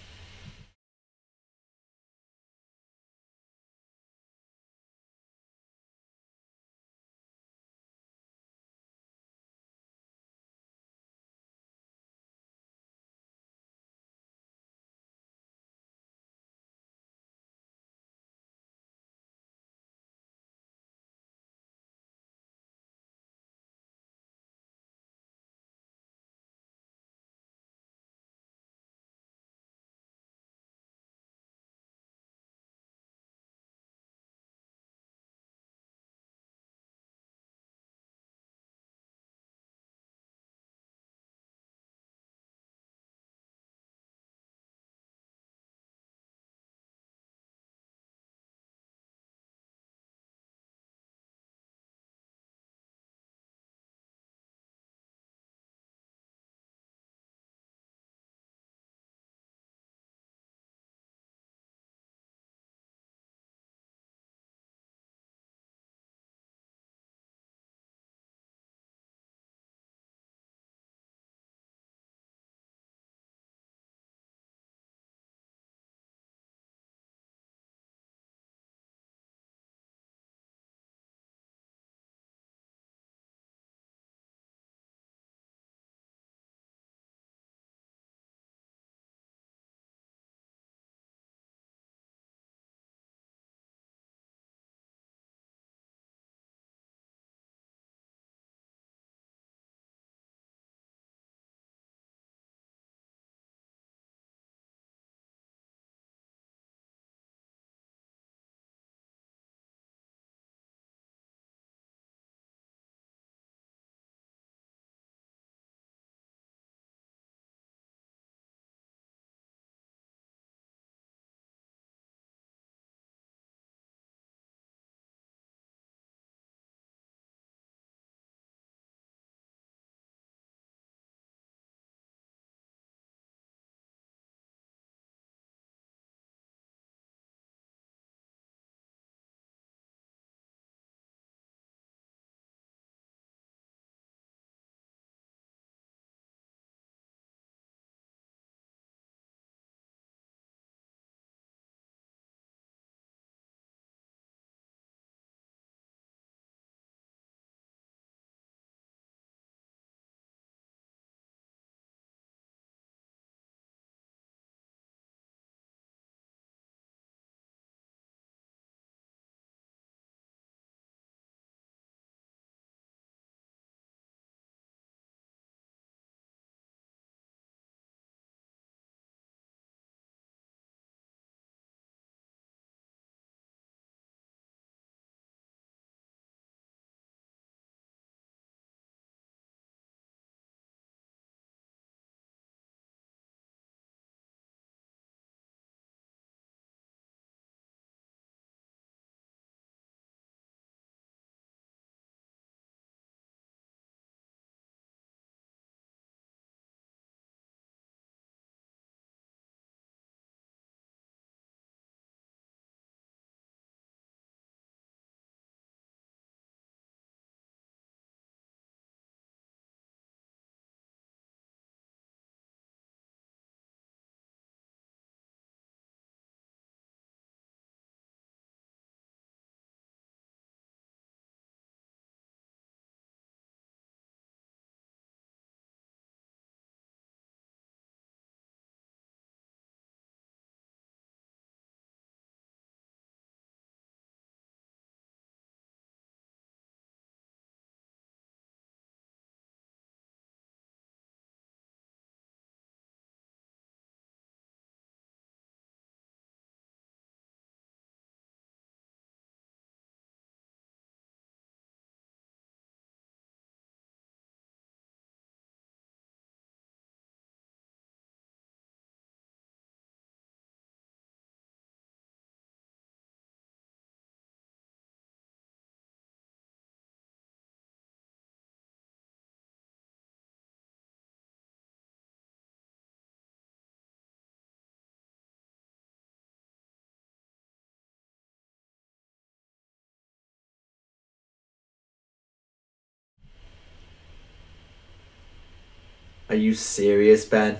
Are you serious, Ben?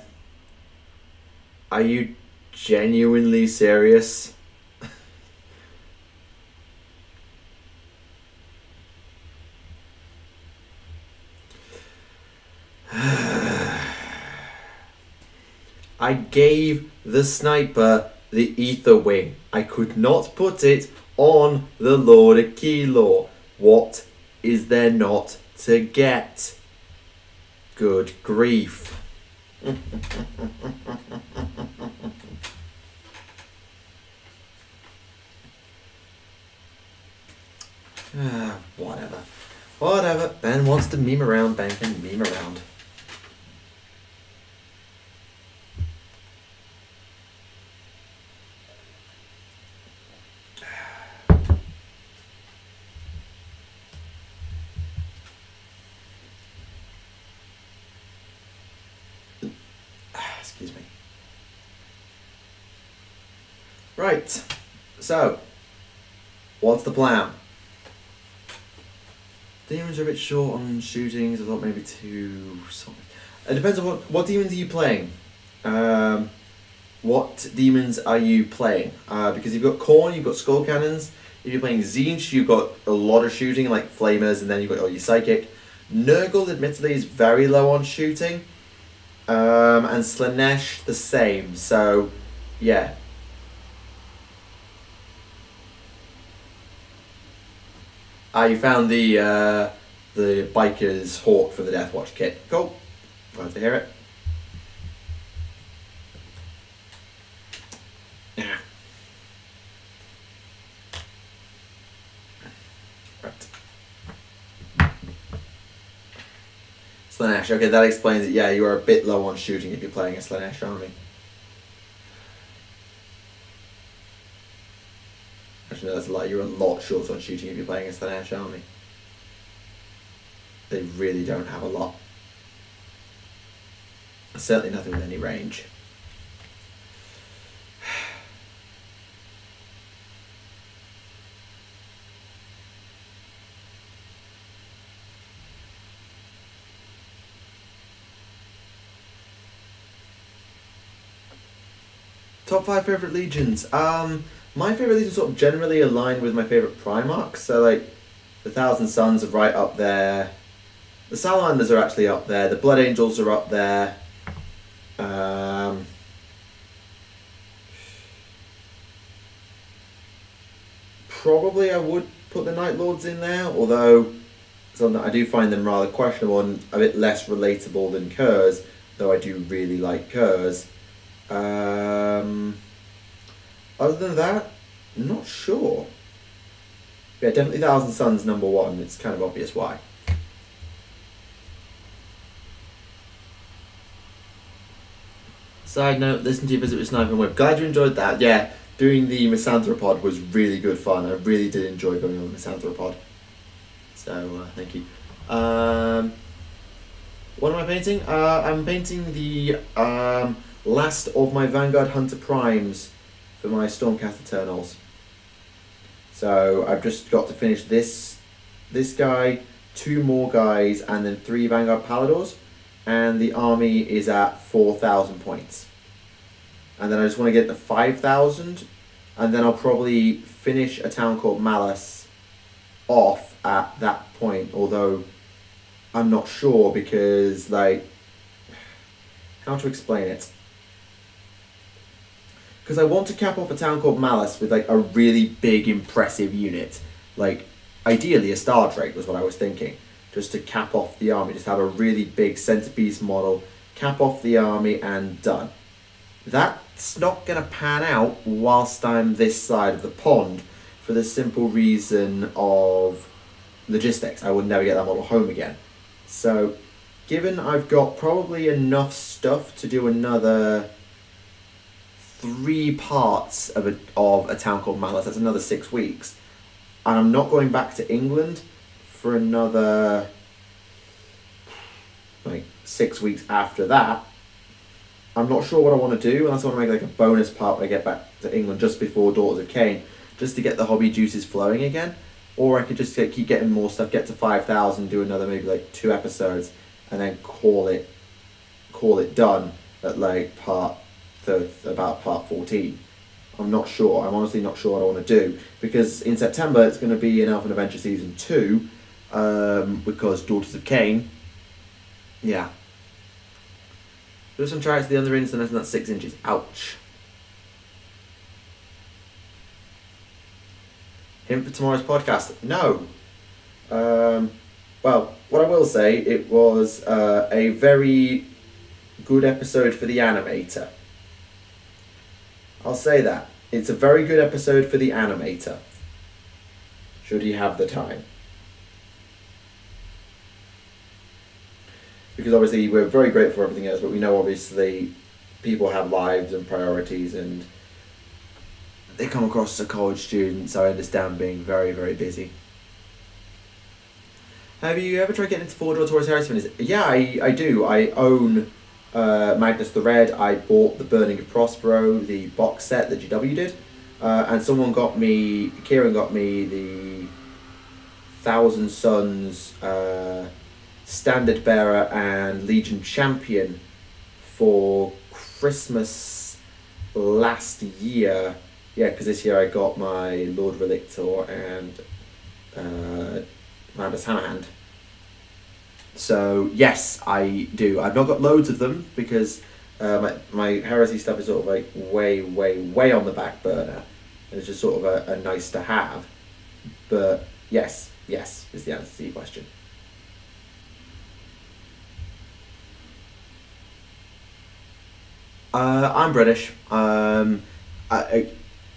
Are you genuinely serious? I gave the sniper the ether wing. I could not put it on the Lord of Keylor. What is there not to get? Good grief. Whatever. Whatever. Ben wants to meme around. Ben can meme around. Excuse me. Right. So, what's the plan? Demons are a bit short on shootings. I thought maybe two. It depends on what demons are you playing. What demons are you playing? Because you've got Khorne, you've got skull cannons. If you're playing Tzeentch, you've got a lot of shooting, like flamers, and then you've got all your psychic. Nurgle, admittedly, is very low on shooting. And Slaanesh the same. So, yeah. You found the biker's hawk for the Deathwatch kit. Cool. Glad to hear it. Yeah. Right. Slaanesh. Okay, that explains it. Yeah, you are a bit low on shooting if you're playing a Slaanesh army. Actually, no, that's a lie. You're a lot short on shooting if you're playing a Slaanesh army. They really don't have a lot. Certainly nothing with any range. Top 5 favourite legions. My favourite legions sort of generally align with my favourite Primarchs. So like, the Thousand Sons are right up there. The Salamanders are actually up there. The Blood Angels are up there. Probably I would put the Night Lords in there, although I do find them rather questionable and a bit less relatable than Kurz, though I do really like Kurz. Other than that, I'm not sure. Yeah, definitely Thousand Sons number 1. It's kind of obvious why. Side note, listen to your visit with Sniper and Whip. Glad you enjoyed that. Yeah, doing the Misanthropod was really good fun. I really did enjoy going on the Misanthropod. So, thank you. What am I painting? I'm painting the last of my Vanguard Hunter Primes for my Stormcast Eternals. So I've just got to finish this guy, 2 more guys, and then 3 Vanguard Paladors, and the army is at 4,000 points. And then I just want to get to 5,000, and then I'll probably finish a town called Malice off at that point, although I'm not sure because, like, how to explain it? Because I want to cap off a town called Malice with like a really big, impressive unit. Like, ideally a Star Drake was what I was thinking. Just to cap off the army, just have a really big centerpiece model, cap off the army and done. That's not going to pan out whilst I'm this side of the pond for the simple reason of logistics. I would never get that model home again. So, given I've got probably enough stuff to do another 3 parts of a town called Malice, that's another 6 weeks, and I'm not going back to England for another like 6 weeks after that. I'm not sure what I want to do, unless I want to make like a bonus part when I get back to England just before Daughters of Khaine, just to get the hobby juices flowing again. Or I could just keep getting more stuff, get to 5,000, do another maybe like 2 episodes, and then call it call it done at like about part 14. I'm not sure. I'm honestly not sure what I want to do, because in September it's going to be an Elfen Adventure Season 2, because Daughters of Khaine. Yeah. Do some tries to the under-ins and that's 6 inches. Ouch. Hint for tomorrow's podcast? No. Well, what I will say, it was a very good episode for the animator. I'll say that. It's a very good episode for the animator, should he have the time. Because obviously we're very grateful for everything else, but we know obviously people have lives and priorities, and they come across as a college student, so I understand being very, very busy. Have you ever tried getting into Forge or Taurus Heresy? Yeah, I do. I own Magnus the Red. I bought the Burning of Prospero, the box set that GW did, and someone got me, Kieran got me the Thousand Suns Standard Bearer and Legion Champion for Christmas last year. Yeah, because this year I got my Lord Relictor and Randus Hammerhand. So yes, I do. I've not got loads of them because my heresy stuff is sort of like way on the back burner. And it's just sort of a nice to have. But yes is the answer to your question. I'm British.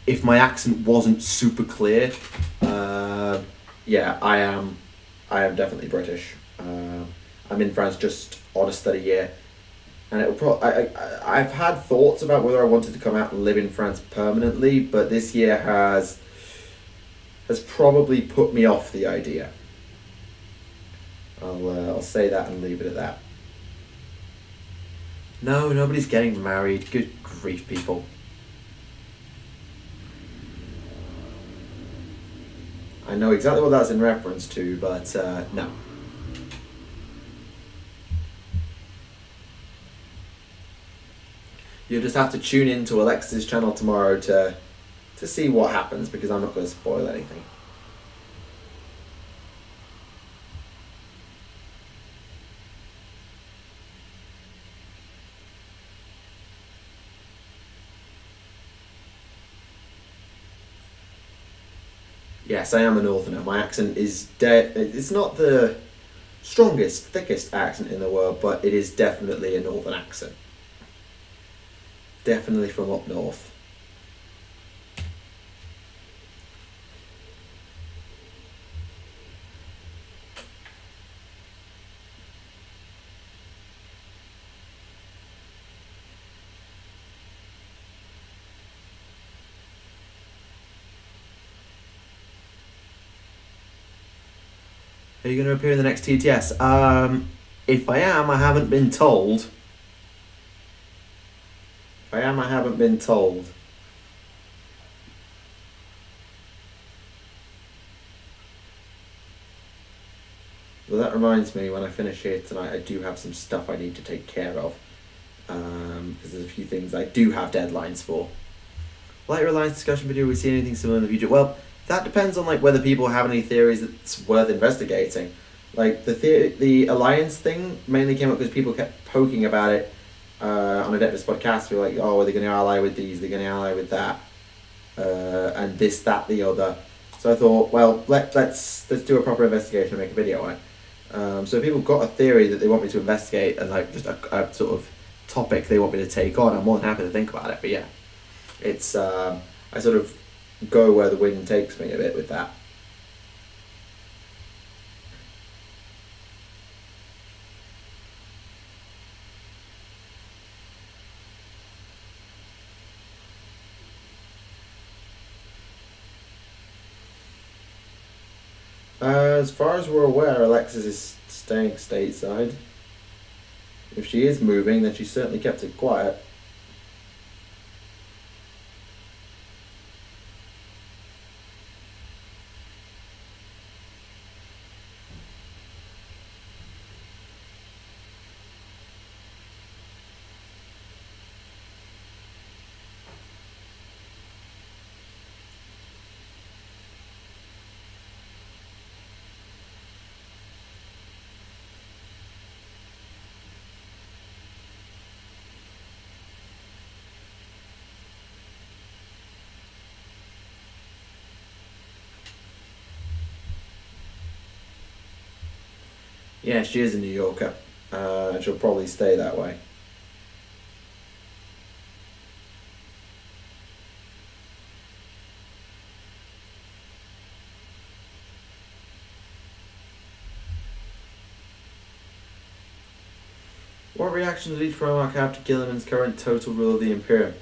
If my accent wasn't super clear, yeah, I am definitely British. I'm in France just on a study year, and it will I've had thoughts about whether I wanted to come out and live in France permanently, but this year has probably put me off the idea. I'll say that and leave it at that. No, nobody's getting married. Good grief, people. I know exactly what that's in reference to, but no. You'll just have to tune in to Alexis's channel tomorrow to see what happens, because I'm not going to spoil anything. Yes, I am a northerner. My accent is it's not the strongest, thickest accent in the world, but it is definitely a northern accent. Definitely from up north. Are you going to appear in the next TTS? If I am, I haven't been told. If I am, I haven't been told. Well, that reminds me, when I finish here tonight, I do have some stuff I need to take care of. Because there's a few things I do have deadlines for. Light Reliance discussion video, we see anything similar in the future? Well, that depends on like whether people have any theories that's worth investigating. Like the Alliance thing mainly came up because people kept poking about it on Adeptus podcast. We were like, oh, are they going to ally with these? They're going to ally with that, and this, that, the other. So I thought, well, let's do a proper investigation and make a video on it. So if people have got a theory that they want me to investigate and like just a sort of topic they want me to take on, I'm more than happy to think about it. But yeah, it's I sort of go where the wind takes me a bit with that. As far as we're aware, Alexis is staying stateside. If she is moving, then she's certainly kept it quiet. Yeah, she is a New Yorker. And she'll probably stay that way. What reactions would each Primarch have to Gilliman's current total rule of the Imperium?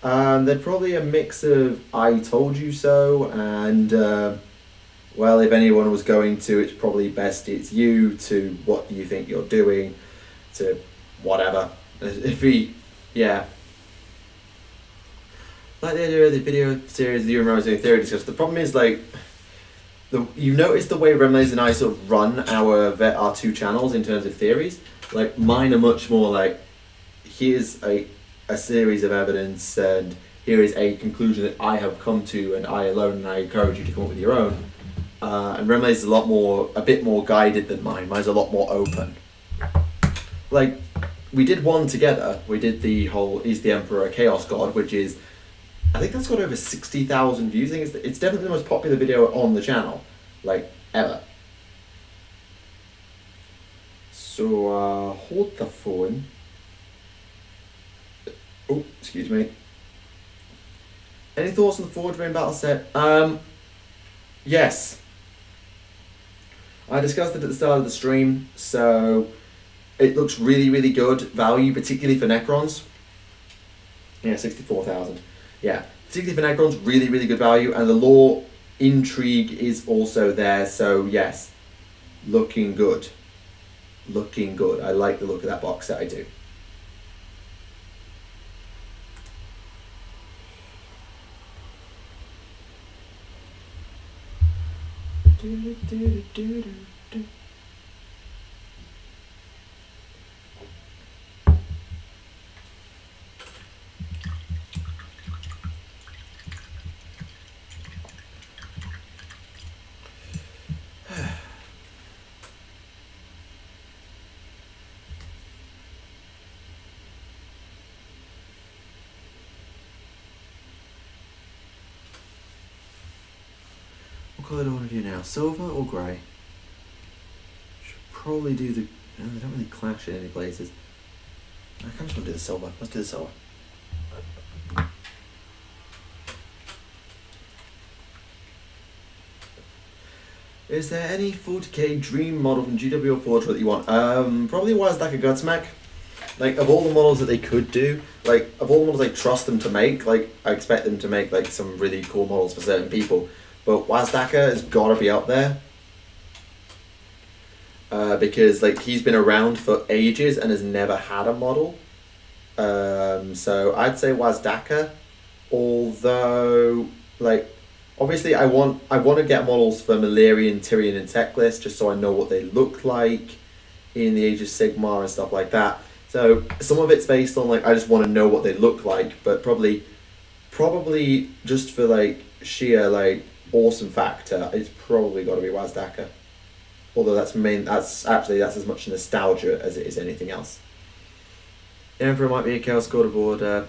They're probably a mix of I told you so and well, if anyone was going to, it's probably best it's you, to what do you think you're doing, to whatever. If he, yeah. Like the idea of the video series of you and Rose doing theory discussion. The problem is, like, you notice the way Remlaze and I sort of run our two channels in terms of theories. Like, mine are much more like, here's a series of evidence and here is a conclusion that I have come to and I alone, and I encourage you to come up with your own. And Remlaze is a bit more guided than mine. Mine's a lot more open. Like, we did one together. We did the whole Is the Emperor a Chaos God, which is, I think that's got over 60,000 views. I think it's definitely the most popular video on the channel, like, ever. So, hold the phone. Oh, excuse me. Any thoughts on the Forge Bane battle set? Yes. I discussed it at the start of the stream, so it looks really, really good value, particularly for Necrons. Yeah, 64,000. Yeah, particularly for Necrons, really, really good value, and the lore intrigue is also there, so yes, looking good. Looking good. I like the look of that box set, I do. What colour do I want to do now? Silver or grey? Should probably do the... No, they don't really clash in any places. I kind of just want to do the silver. Let's do the silver. Is there any 40k dream model from GW or Forge that you want? Probably Wazdaka Godsmack. Like, of all the models that they could do, like, of all the models I trust them to make, like, I expect them to make, like, some really cool models for certain people. But Wazdaka has got to be up there. Because, like, he's been around for ages and has never had a model. So I'd say Wazdaka. Although, like, obviously I want to get models for Malerian, Tyrion and Teclis, just so I know what they look like in the Age of Sigmar and stuff like that. So some of it's based on, like, I just want to know what they look like, but probably just for, like, sheer, like, awesome factor, it's probably got to be Wazdaka. Although that's as much nostalgia as it is anything else. The Emperor might be a Chaos God of Order.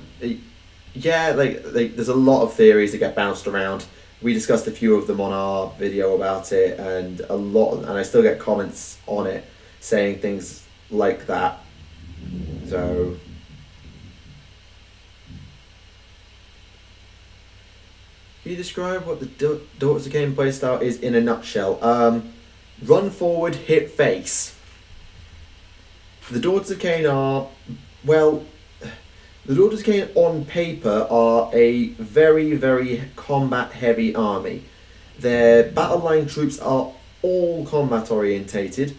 Yeah, like there's a lot of theories that get bounced around. We discussed a few of them on our video about it, and I still get comments on it saying things like that. So can you describe what the Daughters of Khaine playstyle is in a nutshell? Run forward, hit face. The Daughters of Khaine are, well, the Daughters of Khaine on paper are a very, very combat heavy army. Their battle line troops are all combat orientated,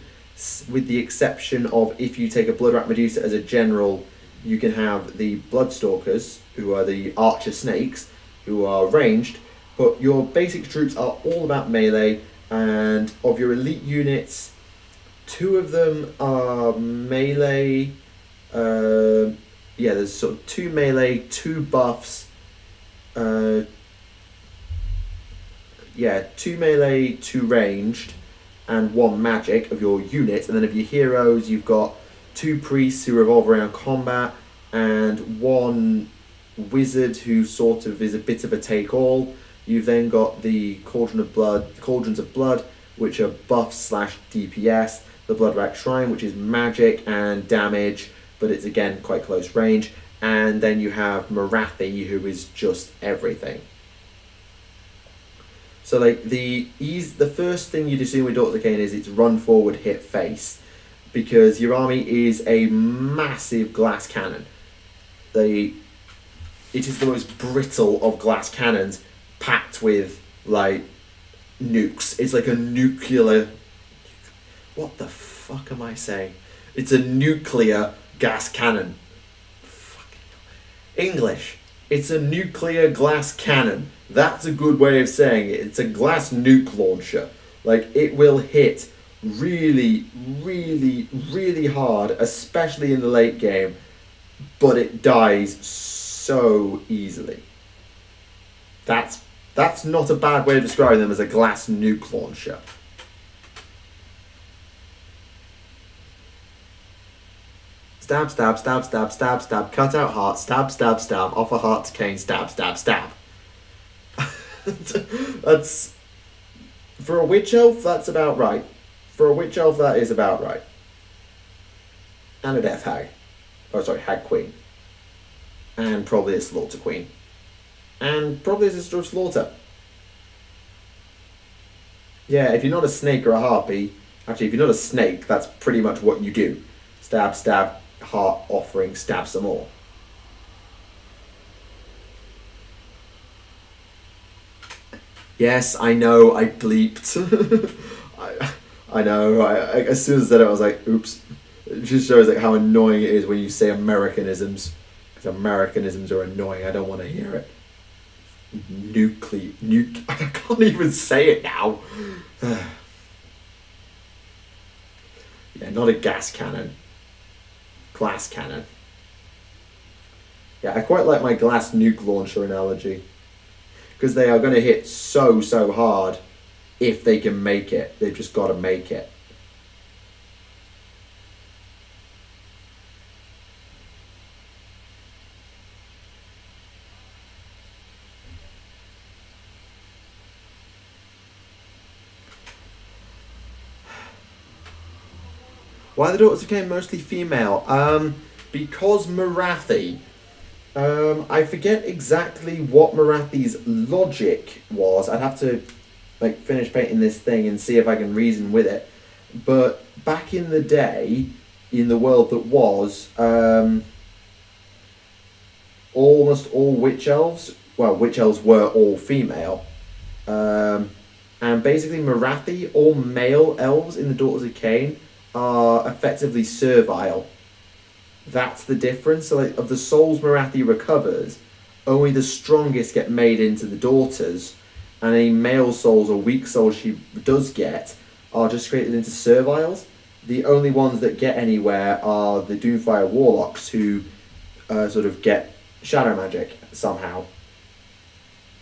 with the exception of if you take a Bloodrat Medusa as a general, you can have the Bloodstalkers, who are the Archer Snakes, who are ranged, but your basic troops are all about melee, and of your elite units, 2 of them are melee. Yeah, there's sort of 2 melee, 2 buffs. Yeah, 2 melee, 2 ranged, and 1 magic of your units. And then of your heroes, you've got 2 priests who revolve around combat, and 1 wizard who sort of is a bit of a take-all. You've then got the Cauldrons of Blood, which are buffs / DPS. the Blood-Racked Shrine, which is magic and damage, but it's again quite close range. And then you have Morathi, who is just everything. So like the first thing you do with Daughters of Khaine is it's run forward, hit face, because your army is a massive glass cannon. It is the most brittle of glass cannons, packed with like nukes. It's like a nuclear. What the fuck am I saying? It's a nuclear gas cannon. Fucking English. It's a nuclear glass cannon. That's a good way of saying it. It's a glass nuke launcher. Like, it will hit really, really, really hard, especially in the late game, but it dies so easily. That's not a bad way of describing them, as a glass nuke launcher. Stab, stab, stab, stab, stab, stab, cut out heart, stab, stab, stab, offer heart to Khaine, stab, stab, stab. That's, for a witch elf, that's about right. For a witch elf, that is about right. And a death hag. Oh, sorry, hag queen. And probably a slaughter queen. And probably a sister of slaughter. Yeah, if you're not a snake or a harpy, actually, if you're not a snake, that's pretty much what you do. Stab, stab, heart offering, stab some more. Yes, I know, I bleeped. I know, as soon as I said it, I was like, oops. It just shows like how annoying it is when you say Americanisms. Because Americanisms are annoying, I don't want to hear it. I can't even say it now. Yeah, not a gas cannon. Glass cannon. Yeah, I quite like my glass nuke launcher analogy. Because they are going to hit so hard if they can make it. They've just got to make it. Why the Daughters of Khaine mostly female? Because Morathi. I forget exactly what Morathi's logic was. I'd have to like finish painting this thing and see if I can reason with it. But back in the day, in the world that was, almost all witch elves, well, witch elves were all female. And basically Morathi, all male elves in the Daughters of Khaine, are effectively servile. That's the difference. So like, of the souls Morathi recovers, only the strongest get made into the daughters, and any male souls or weak souls she does get are just created into serviles. The only ones that get anywhere are the Doomfire Warlocks, who sort of get shadow magic somehow,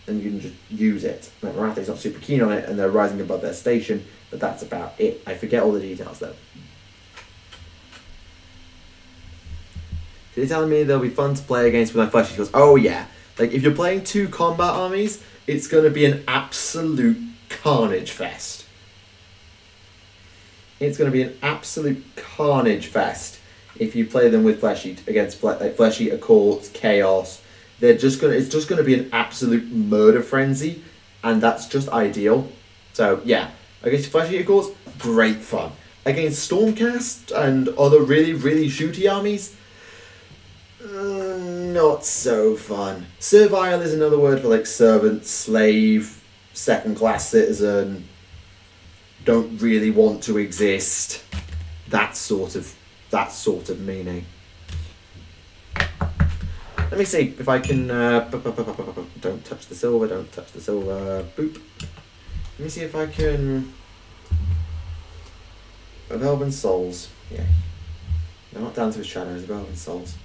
and you can just use it. Like, Morathi's not super keen on it, and they're rising above their station, but that's about it. I forget all the details though. You're telling me they'll be fun to play against with my flesh? She goes, oh yeah. Like, if you're playing two combat armies, it's going to be an absolute carnage fest. It's going to be an absolute carnage fest if you play them with Flesh Eater, against like Flesh Eater Courts, Chaos. It's just going to be an absolute murder frenzy, and that's just ideal. So yeah, against Flesh Eater Courts, great fun. Against Stormcast and other really, really shooty armies, not so fun. Servile is another word for like servant, slave, second-class citizen, don't really want to exist. That sort of meaning. Let me see if I can. Don't touch the silver. Don't touch the silver. Boop. Let me see if I can. Elven Souls. Yeah. They're not down to his shadows. Elven Souls.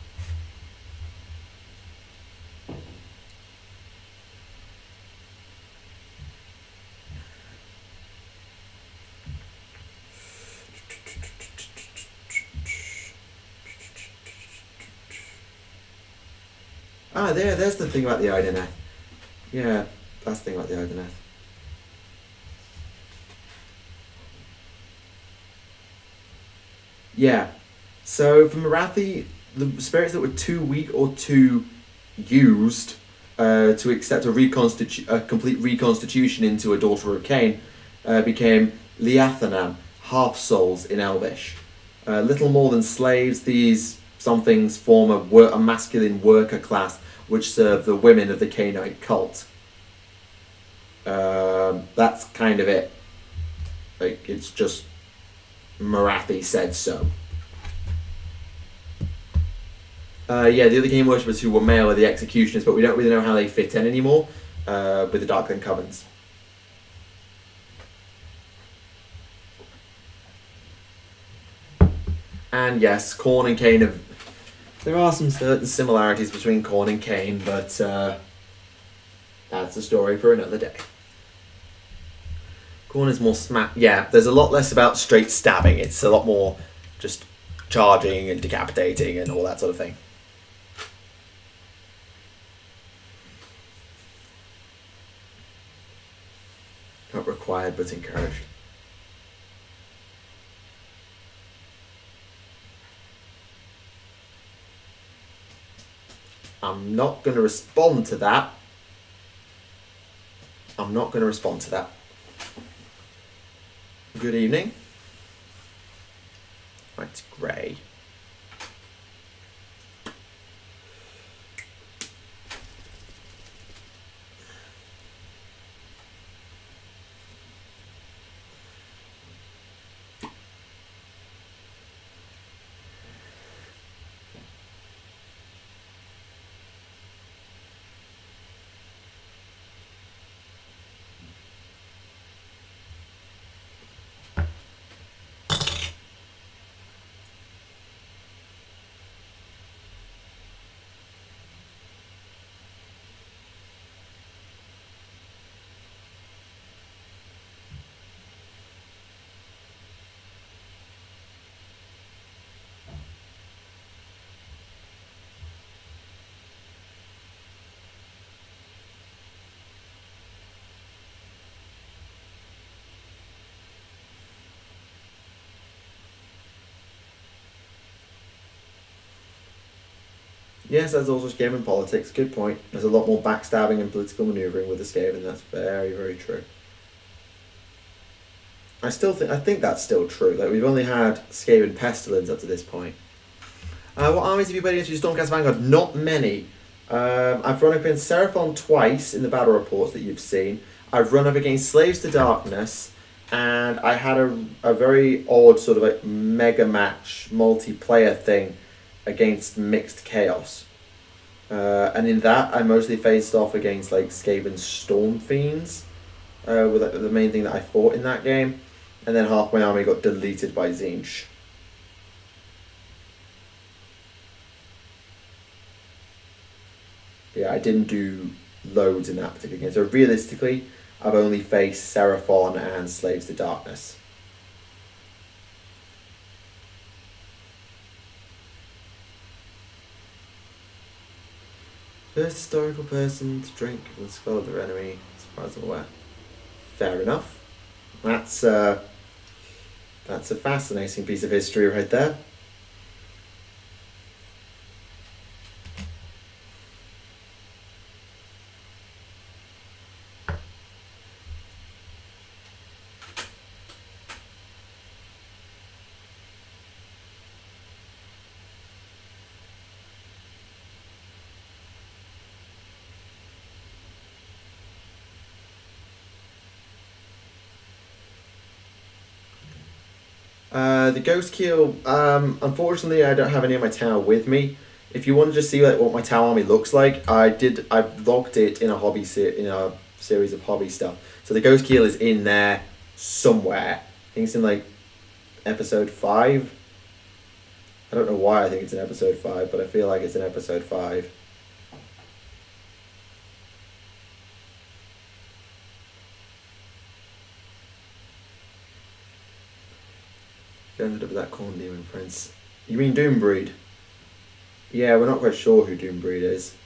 Ah, there's the thing about the Ideneth. Yeah, that's the thing about the Ideneth. Yeah. So for Marathi, the spirits that were too weak or too used to accept a complete reconstitution into a daughter of Khaine became Liathanan, half souls in Elvish. Little more than slaves, these somethings form a masculine worker class which serve the women of the Khainite cult. That's kind of it. Like, it's just Marathi said so. Yeah, the other Khaine worshippers who were male are the executioners, but we don't really know how they fit in anymore with the Darkling Covens. And yes, Khorne and Khaine have... There are some certain similarities between Khorne and Khaine, but that's a story for another day. Khorne is more yeah, there's a lot less about straight stabbing. It's a lot more just charging and decapitating and all that sort of thing. Not required, but encouraged. I'm not going to respond to that. I'm not going to respond to that. Good evening. Right, grey. Yes, there's also Skaven in politics. Good point. There's a lot more backstabbing and political manoeuvring with the Skaven. That's very, very true. I think that's still true. Like, we've only had Skaven Pestilence up to this point. What armies have you played against your Stormcast Vanguard? Not many. I've run up against Seraphon twice in the battle reports that you've seen. I've run up against Slaves to Darkness, and I had a very odd sort of like mega match multiplayer thing against Mixed Chaos. And in that, I mostly faced off against like Skaven Storm Fiends, was like the main thing that I fought in that game. And then half my army got deleted by Tzeentch. Yeah, I didn't do loads in that particular game. So realistically, I've only faced Seraphon and Slaves to Darkness. First historical person to drink from the skull of their enemy, as far as I'm aware. Fair enough. That's a fascinating piece of history right there. The Ghost Keel, unfortunately I don't have any of my tower with me. If you want to just see like what my tower army looks like, I've logged it in a series of hobby stuff. So the Ghost Keel is in there somewhere. I think it's in like episode 5. I don't know why I think it's in episode 5, but I feel like it's in episode 5. Ended up with that Khorne Demon Prince. You mean Doombreed? Yeah, we're not quite sure who Doombreed is.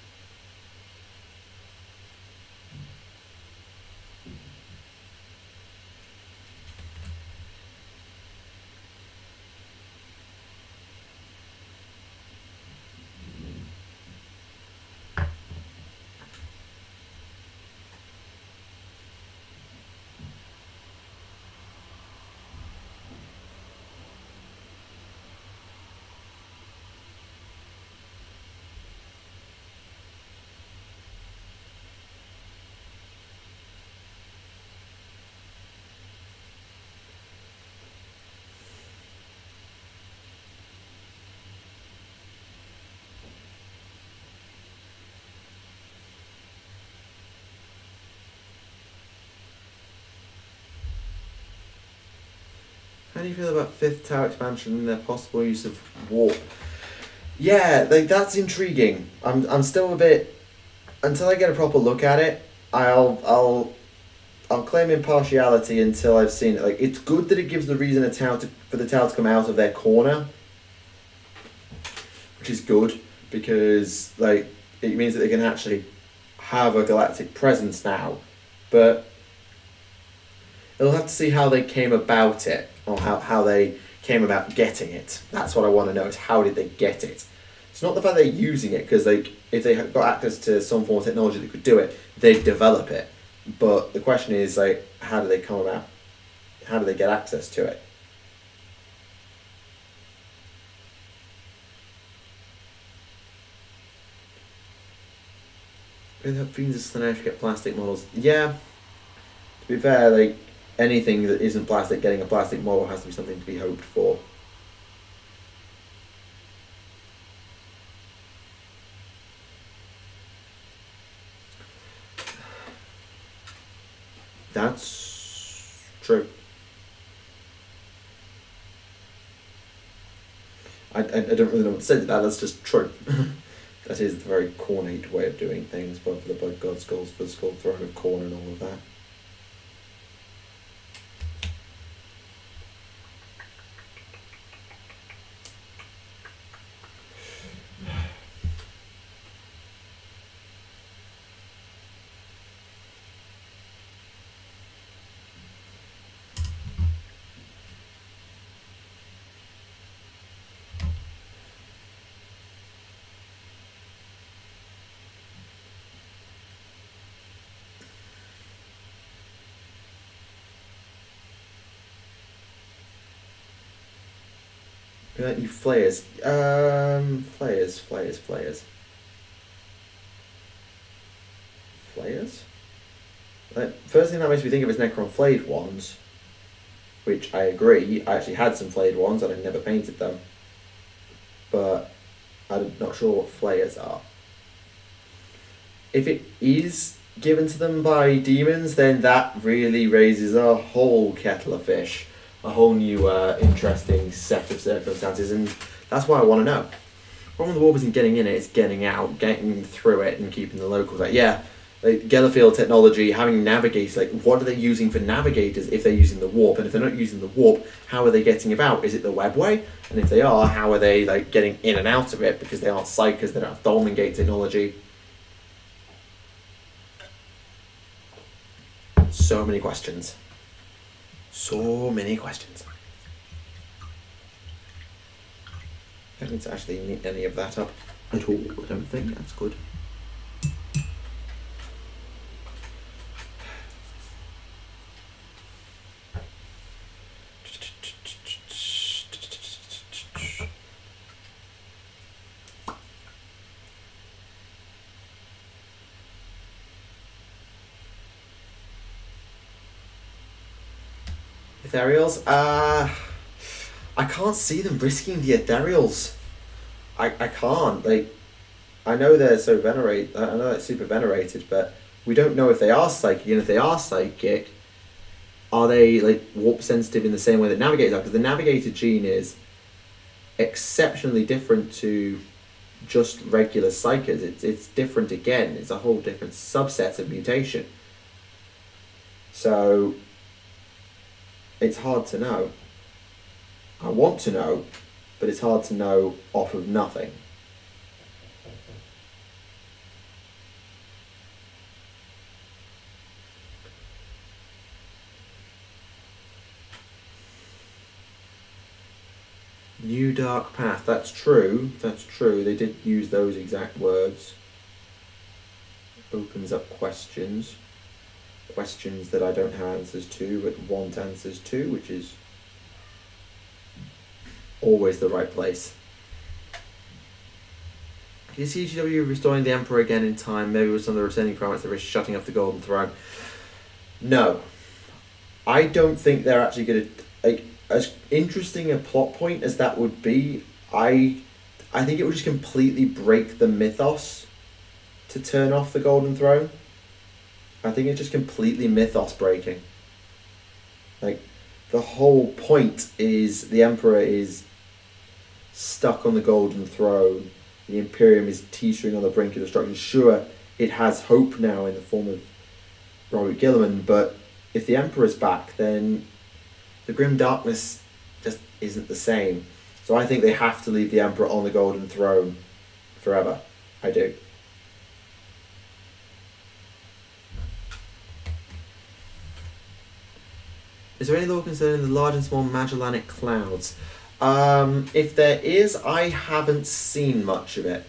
How do you feel about 5th tower expansion and their possible use of warp? Yeah, like that's intriguing. I'm still a bit, until I get a proper look at it. I'll claim impartiality until I've seen it. Like, it's good that it gives the reason for the tower to come out of their corner, which is good because like it means that they can actually have a galactic presence now. But they'll have to see how they came about it, or how they came about getting it. That's what I want to know, is how did they get it? It's not the fact they're using it, because like, if they got access to some form of technology that could do it, they'd develop it. But the question is, like, how do they come about? How do they get access to it? With Fiends of Slaanesh get plastic models. Yeah. To be fair, like, anything that isn't plastic, getting a plastic model has to be something to be hoped for. That's true. I don't really know what to say to that. That's just true. That is a very cornate way of doing things, both for the Blood God skulls, for the Skull Throne of Khorne and all of that. You flayers. Flayers. First thing that makes me think of is Necron flayed ones, which I agree. I actually had some flayed ones and I never painted them, but I'm not sure what flayers are. If it is given to them by demons, then that really raises a whole kettle of fish. A whole new interesting set of circumstances, and that's why I want to know. The problem with the warp isn't getting in it, it's getting out, getting through it and keeping the locals out. Yeah, like Gellerfield technology, having navigators, like what are they using for navigators if they're using the warp? And if they're not using the warp, how are they getting about? Is it the webway? And if they are, how are they like getting in and out of it? Because they aren't psychers, they don't have Dolmen Gate technology. So many questions. So many questions. I don't need to actually neat any of that up at all, I don't think. That's good. Ethereals? I can't see them risking the Ethereals. I can't. Like, I know they're so venerated. I know they're super venerated, but we don't know if they are psychic. And if they are psychic, are they like warp sensitive in the same way that navigators are? Because the navigator gene is exceptionally different to just regular psychers. It's different again. It's a whole different subset of mutation. So it's hard to know. I want to know, but it's hard to know off of nothing. New dark path. That's true. That's true. They did use those exact words. Opens up questions. Questions that I don't have answers to, but want answers to, which is always the right place. Can you see GW restoring the Emperor again in time, maybe with some of the returning primates that are shutting off the Golden Throne? No. I don't think they're actually going to... like, as interesting a plot point as that would be, I think it would just completely break the mythos to turn off the Golden Throne. I think it's just completely mythos breaking. Like, the whole point is the Emperor is stuck on the Golden Throne. The Imperium is teetering on the brink of destruction. Sure, it has hope now in the form of Robert Gilliman, but if the Emperor's back, then the Grim Darkness just isn't the same. So I think they have to leave the Emperor on the Golden Throne forever. I do. Is there any lore concerning the large and small Magellanic clouds? If there is, I haven't seen much of it.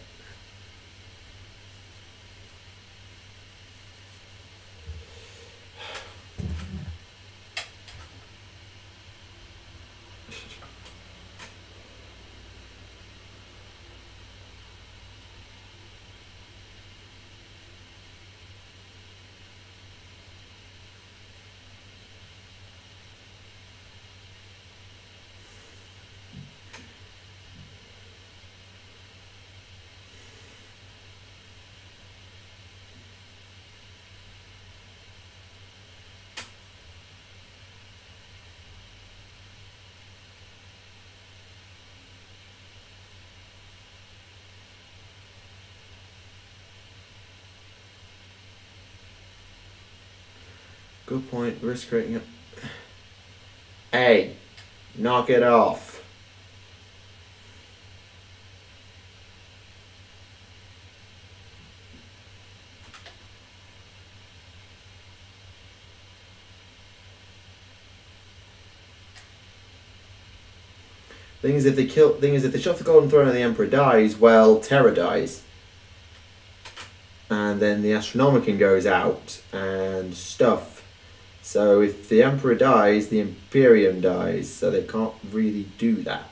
Good point. Risk creating it. Hey, knock it off. Thing is, if they shut the Golden Throne and the Emperor dies, well, Terra dies. And then the Astronomicon goes out and stuff. So if the Emperor dies, the Imperium dies, so they can't really do that.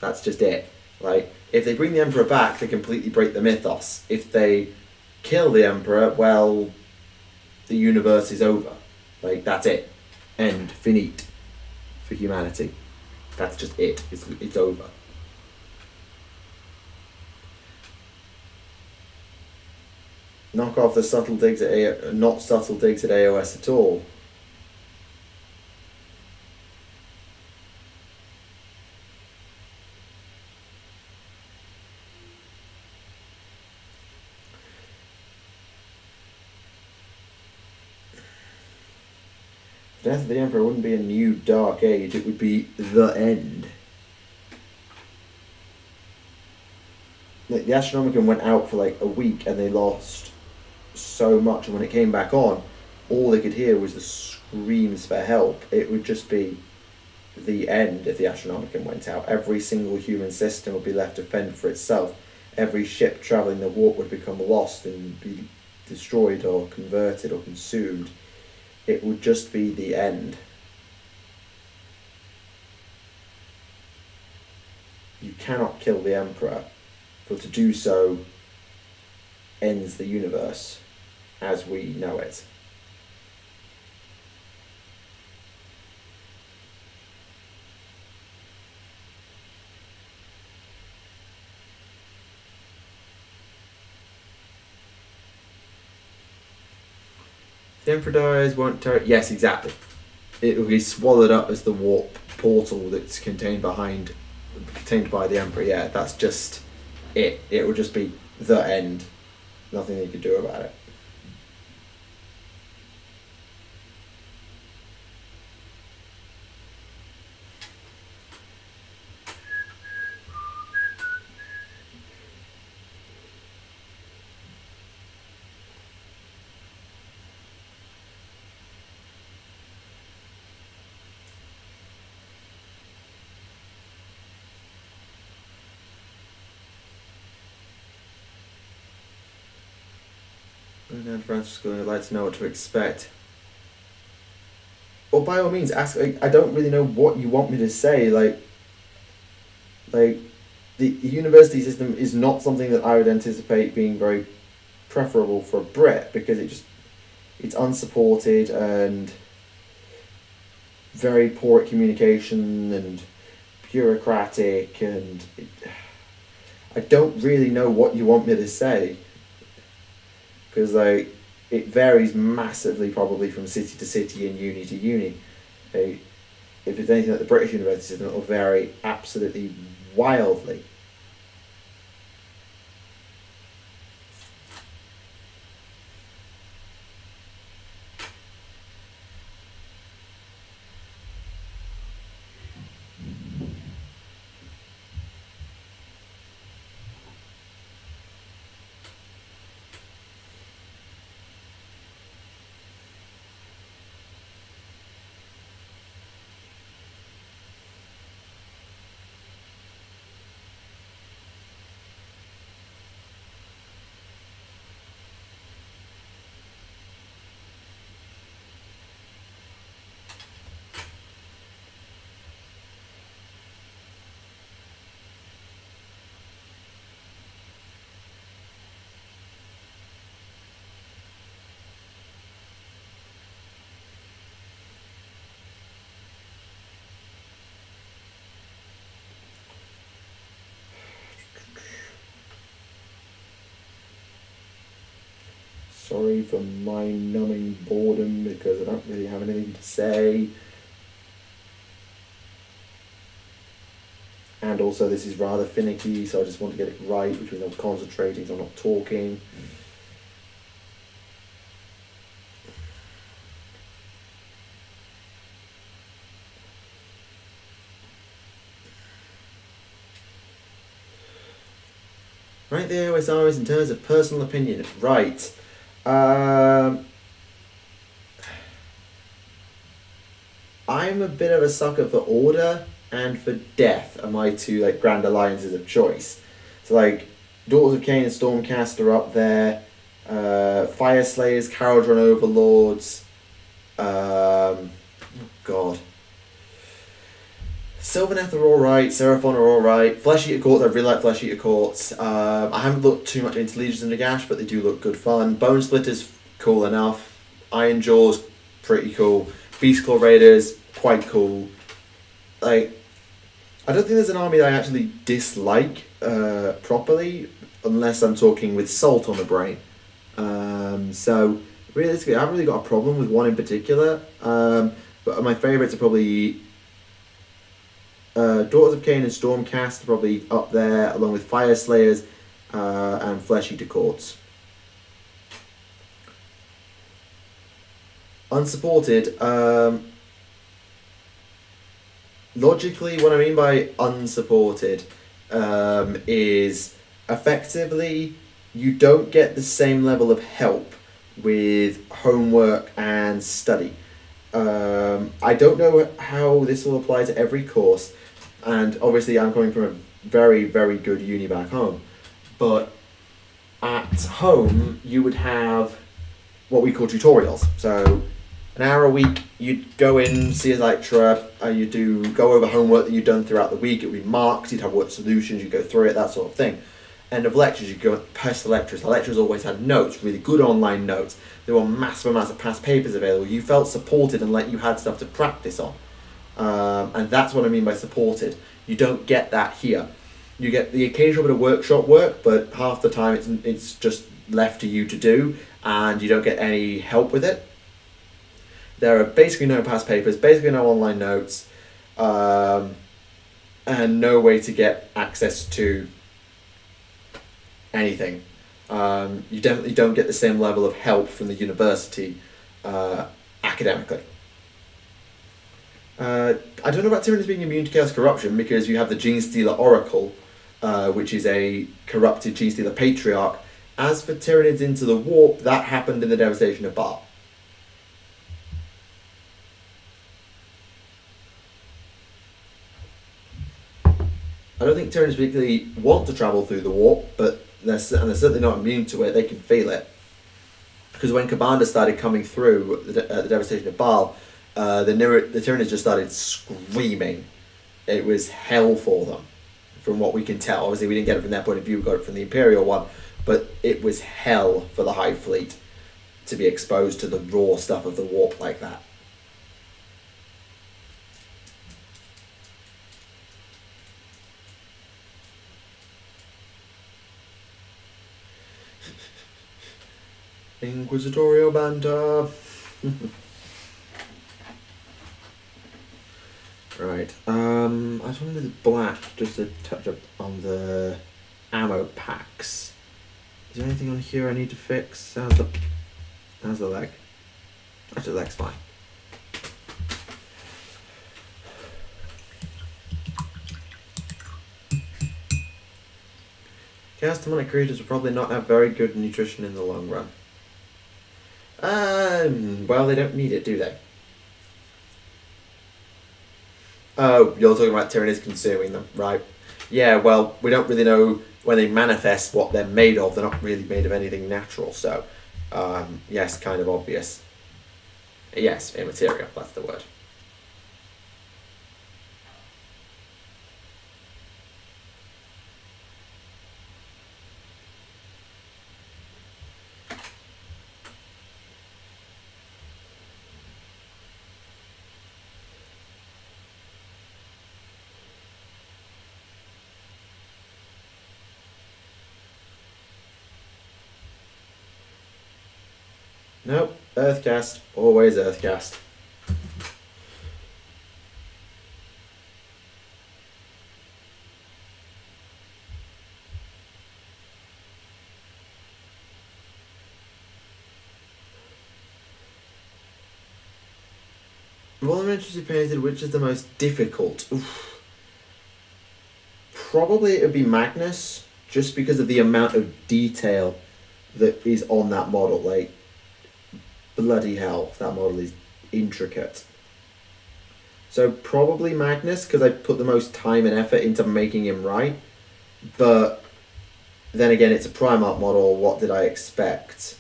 That's just it. Like, if they bring the Emperor back, they completely break the mythos. If they kill the Emperor, well, the universe is over. Like, that's it. End. Finite. For humanity. That's just it. It's over. Knock off the subtle digs at not subtle digs at AOS at all. The death of the Emperor wouldn't be a new dark age, it would be the end. Like, the Astronomicon went out for like a week and they lost so much, and when it came back on, all they could hear was the screams for help. It would just be the end if the Astronomicon went out. Every single human system would be left to fend for itself. Every ship travelling the warp would become lost and be destroyed or converted or consumed. It would just be the end. You cannot kill the Emperor, for to do so ends the universe as we know it. The Emperor dies, won't Terra... Yes, exactly. It will be swallowed up as the warp portal that's contained by the Emperor. Yeah, that's just it. It will just be the end. Nothing they could do about it. And Francisco, I'd like to know what to expect. Well, by all means, ask. I don't really know what you want me to say. Like the university system is not something that I would anticipate being very preferable for a Brit, because it's unsupported and very poor at communication and bureaucratic, and I don't really know what you want me to say. Because it varies massively, probably from city to city and uni to uni. if it's anything like the British university system, it will vary absolutely wildly. Sorry for mind-numbing boredom because I don't really have anything to say. And also this is rather finicky, so I just want to get it right, which means I'm concentrating, so I'm not talking. Right, the OSR is in terms of personal opinion. Right. I'm a bit of a sucker for order and for death are my two like grand alliances of choice. So like Daughters of Khaine and Stormcast are up there. Fire Slayers, Caradron Overlords. Oh God. Sylvaneth are alright, Seraphon are alright. Flesh Eater Courts, I really like Flesh Eater Courts. I haven't looked too much into Legions of Nagash, but they do look good fun. Bone Splitters, cool enough. Iron Jaws, pretty cool. Beastclaw Raiders, quite cool. Like, I don't think there's an army that I actually dislike properly, unless I'm talking with salt on the brain. So, realistically, I haven't really got a problem with one in particular. But my favourites are probably Daughters of Khaine and Stormcast are probably up there, along with Fire Slayers and Flesh Eater Courts. Unsupported. Logically, what I mean by unsupported is effectively you don't get the same level of help with homework and study. I don't know how this will apply to every course, and obviously I'm coming from a very, very good uni back home, but at home you would have what we call tutorials. So an hour a week, you'd go in, see a lecturer, you do go over homework that you've done throughout the week. It would be marked, you'd have work solutions, you'd go through it, that sort of thing. End of lectures, you'd go and pest the lecturers. The lecturers always had notes, really good online notes. There were massive amounts of past papers available. You felt supported and like you had stuff to practice on. And that's what I mean by supported. You don't get that here. You get the occasional bit of workshop work, but half the time it's just left to you to do, and you don't get any help with it. There are basically no past papers, basically no online notes, and no way to get access to anything. You definitely don't get the same level of help from the university academically. I don't know about Tyranids being immune to Chaos Corruption, because you have the Genestealer Oracle, which is a corrupted Genestealer Patriarch. As for Tyranids into the Warp, that happened in the Devastation of Baal. I don't think Tyranids particularly want to travel through the Warp, but they're certainly not immune to it. They can feel it. Because when Kabanda started coming through the Devastation of Baal, the Tyranids just started screaming. It was hell for them, from what we can tell. Obviously, we didn't get it from their point of view, we got it from the Imperial one, but it was hell for the Hive Fleet to be exposed to the raw stuff of the Warp like that. Inquisitorial banter. Right. I just want to do the black just to touch up on the ammo packs. Is there anything on here I need to fix? How's the leg? Actually, the leg's fine. Chaos demonic creatures will probably not have very good nutrition in the long run. Well, they don't need it, do they? Oh, you're talking about Tyrannus consuming them, right? Yeah, well, we don't really know when they manifest what they're made of. They're not really made of anything natural, so yes, kind of obvious. Yes, immaterial, that's the word. Nope, Earthcast, always Earthcast. Volumetrically painted, which is the most difficult? Oof. Probably it would be Magnus, just because of the amount of detail that is on that model. Like, bloody hell, that model is intricate. So probably Magnus, because I put the most time and effort into making him right. But then again, it's a Primarch model, what did I expect?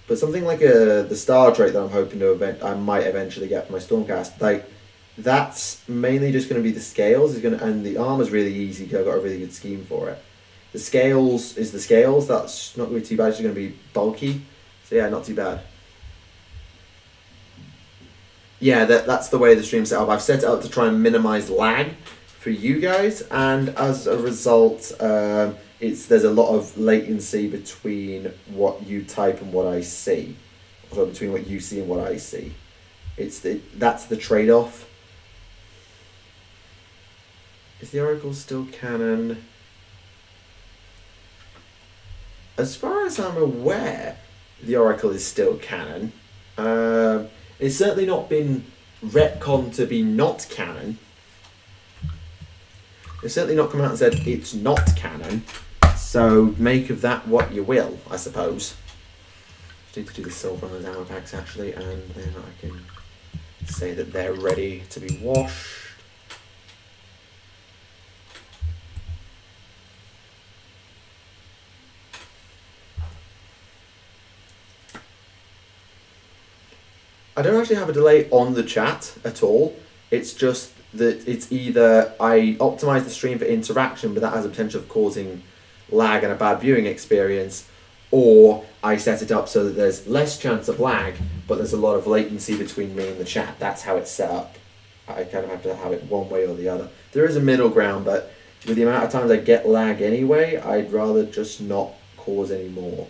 But something like the Star trait that I'm hoping to I might eventually get for my Stormcast, like, that's mainly just going to be the scales, and the armor's really easy because I've got a really good scheme for it. The scales is the scales, that's not going to be too bad, it's going to be bulky. So yeah, not too bad. Yeah, that's the way the stream's set up. I've set it up to try and minimize lag for you guys, and as a result, there's a lot of latency between what you type and what I see. So between what you see and what I see. That's the trade-off. Is the Oracle still canon? As far as I'm aware, the Oracle is still canon. It's certainly not been retconned to be not canon. It's certainly not come out and said it's not canon. So make of that what you will, I suppose. Just need to do the silver on those ammo packs actually, and then I can say that they're ready to be washed. I don't actually have a delay on the chat at all. It's just that it's either I optimize the stream for interaction, but that has a potential of causing lag and a bad viewing experience, or I set it up so that there's less chance of lag, but there's a lot of latency between me and the chat. That's how it's set up. I kind of have to have it one way or the other. There is a middle ground, but with the amount of times I get lag anyway, I'd rather just not cause any more.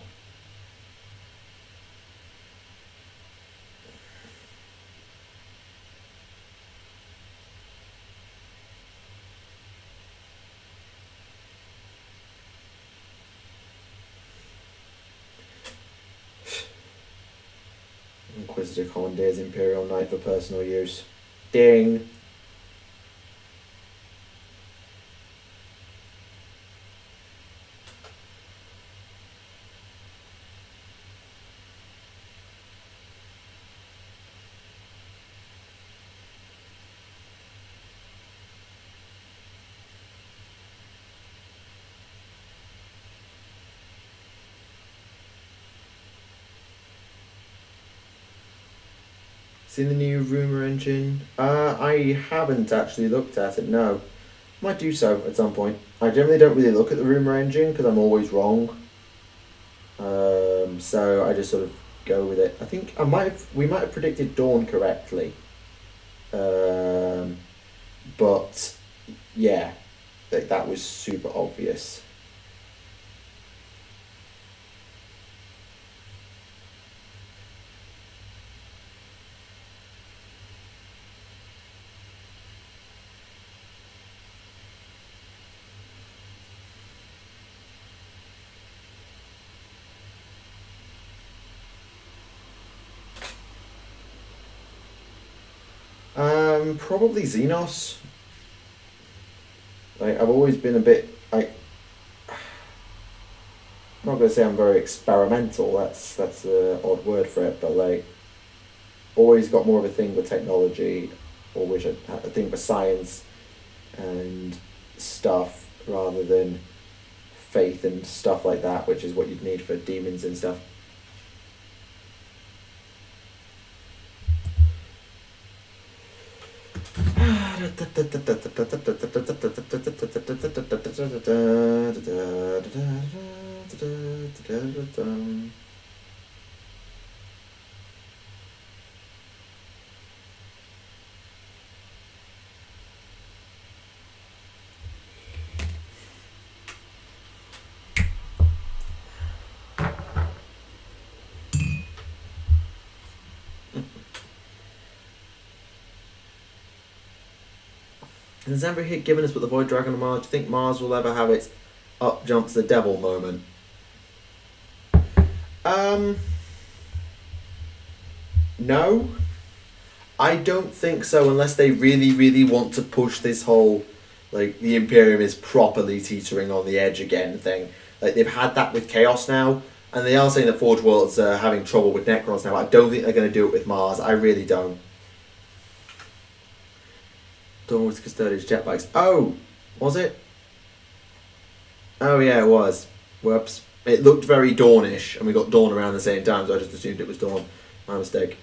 Inquisitor Commandeer's Imperial Knight for personal use. Ding! Seen the new rumour engine? I haven't actually looked at it, no. Might do so at some point. I generally don't really look at the rumour engine because I'm always wrong. So I just sort of go with it. I think we might have predicted Dawn correctly. But yeah, that was super obvious. Probably Xenos. Like, I've always been a bit, like, I'm not going to say I'm very experimental, that's an odd word for it, but like, always got more of a thing with technology, always a thing for science and stuff, rather than faith and stuff like that, which is what you'd need for demons and stuff. Has ever hit given us with the Void Dragon on Mars? Do you think Mars will ever have its up jumps the devil moment? No. I don't think so, unless they really, really want to push this whole, like, the Imperium is properly teetering on the edge again thing. Like, they've had that with Chaos now, and they are saying that Forge Worlds are having trouble with Necrons now. I don't think they're going to do it with Mars. I really don't. Dawn with Custodians jetbikes. Oh, was it? Oh yeah, it was. Whoops. It looked very Dawnish, and we got Dawn around the same time, so I just assumed it was Dawn. My mistake.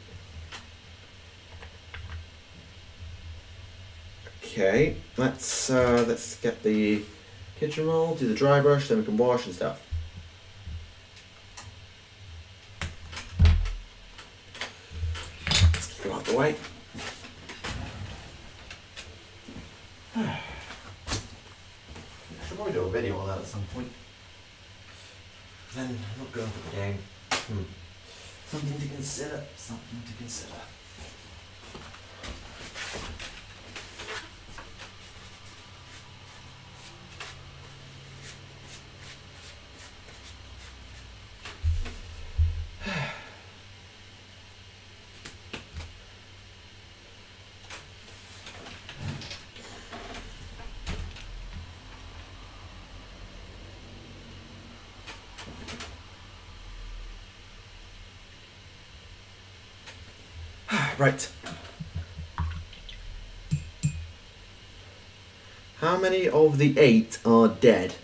Okay, let's get the kitchen roll, do the dry brush, then we can wash and stuff. Let's get you out the way. I should probably do a video on that at some point. Then I'm not going for the game. Something to consider. Something to consider. Right. How many of the 8 are dead?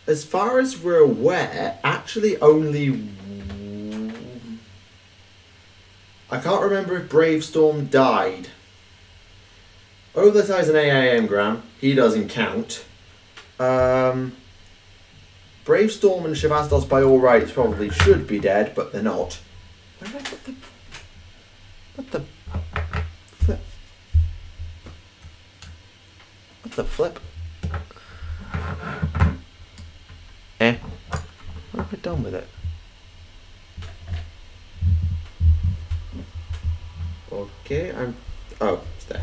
As far as we're aware, actually only... I can't remember if Bravestorm died. Overthide's an AIM gram. He doesn't count. Bravestorm and Shavastos by all rights probably should be dead, but they're not. Where did I put the... What the flip? What the flip? Eh? What have I done with it? Okay, oh, it's there.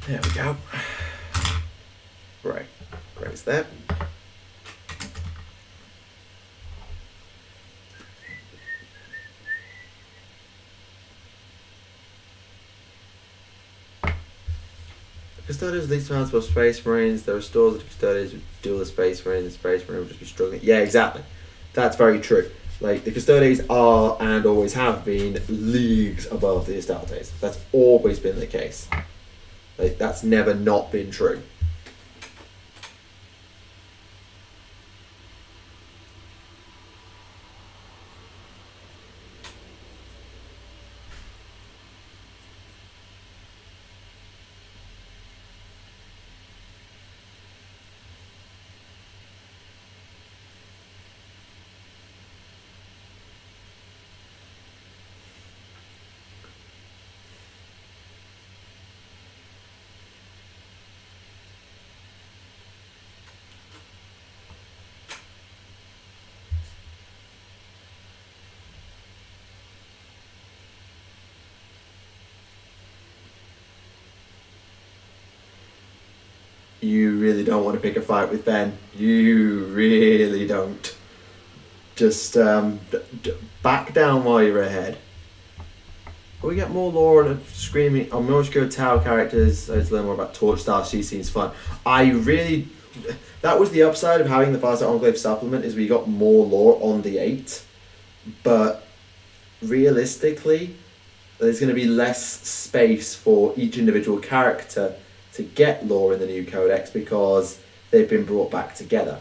There we go. Right, raise that. Custodians least amounts of Space Marines. There are stores of Custodians who duel the Space Marines. The Space Marine will just be struggling. Yeah, exactly. That's very true. Like, the Custodians are and always have been leagues above the Astartes. That's always been the case. Like, that's never not been true. You really don't want to pick a fight with Bane. You really don't. Just back down while you're ahead. We get more lore and screaming on more obscure Tau characters. I had to learn more about Torch Star. She seems fun. That was the upside of having the Farsight Enclave supplement, is we got more lore on the 8. But realistically, there's going to be less space for each individual character to get lore in the new codex because they've been brought back together.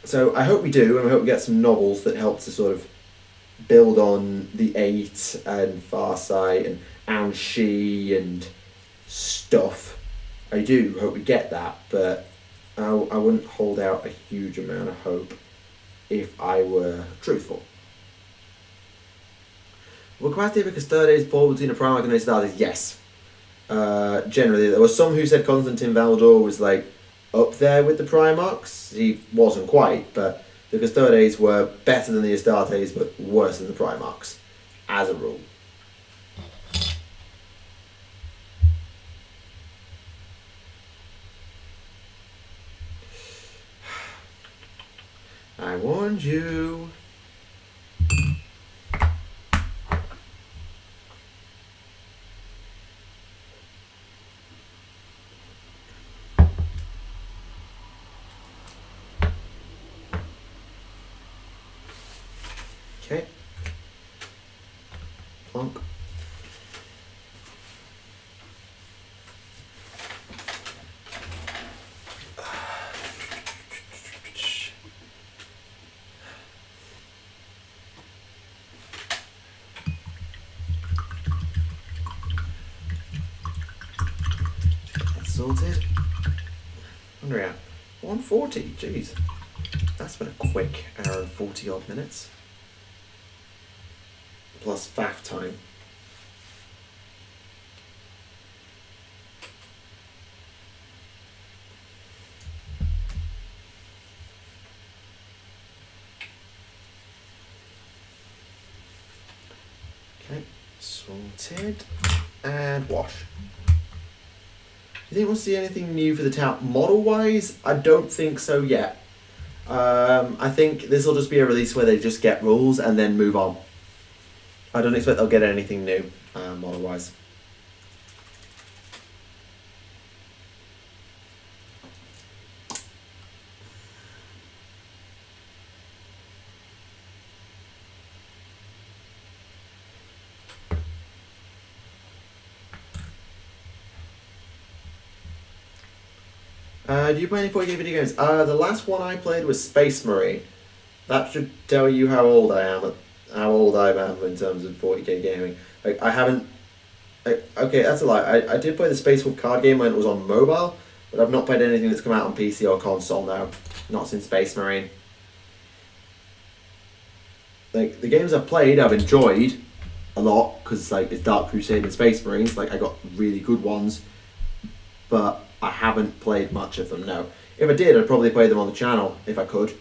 So I hope we do, and I hope we get some novels that help to sort of build on the 8 and Farsight and Anshi and stuff. I do hope we get that, but I wouldn't hold out a huge amount of hope if I were truthful. Will capacity of a Custodes fall between a Primarch and a Astartes? Yes. Generally, there were some who said Constantine Valdor was like up there with the Primarchs. He wasn't quite, but the Custodes were better than the Astartes, but worse than the Primarchs, as a rule. I warned you. Okay. Plonk. Sorted. Wonder at 140. Jeez, that's been a quick hour and 40 odd minutes. Plus faff time. Okay, sorted and wash. Do you think we'll see anything new for the town model-wise? I don't think so yet. I think this will just be a release where they just get rules and then move on. I don't expect they'll get anything new model-wise. Do you play any 40k video games? The last one I played was Space Marine. That should tell you how old I am in terms of 40k gaming. Like, I haven't... okay, that's a lie. I did play the Space Wolf card game when it was on mobile, but I've not played anything that's come out on PC or console now. Not since Space Marine. Like, the games I've played, I've enjoyed a lot, because like it's Dark Crusade and Space Marines. Like, I got really good ones, but I haven't played much of them, no. If I did, I'd probably play them on the channel, if I could.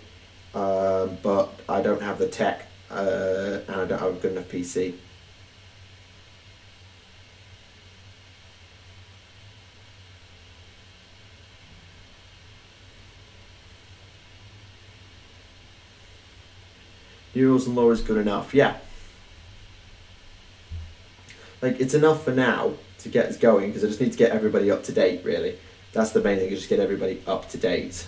But I don't have the tech, and I don't have a good enough PC. New rules and lore is good enough, yeah. Like, it's enough for now to get us going, because I just need to get everybody up to date, really. That's the main thing, is just get everybody up to date.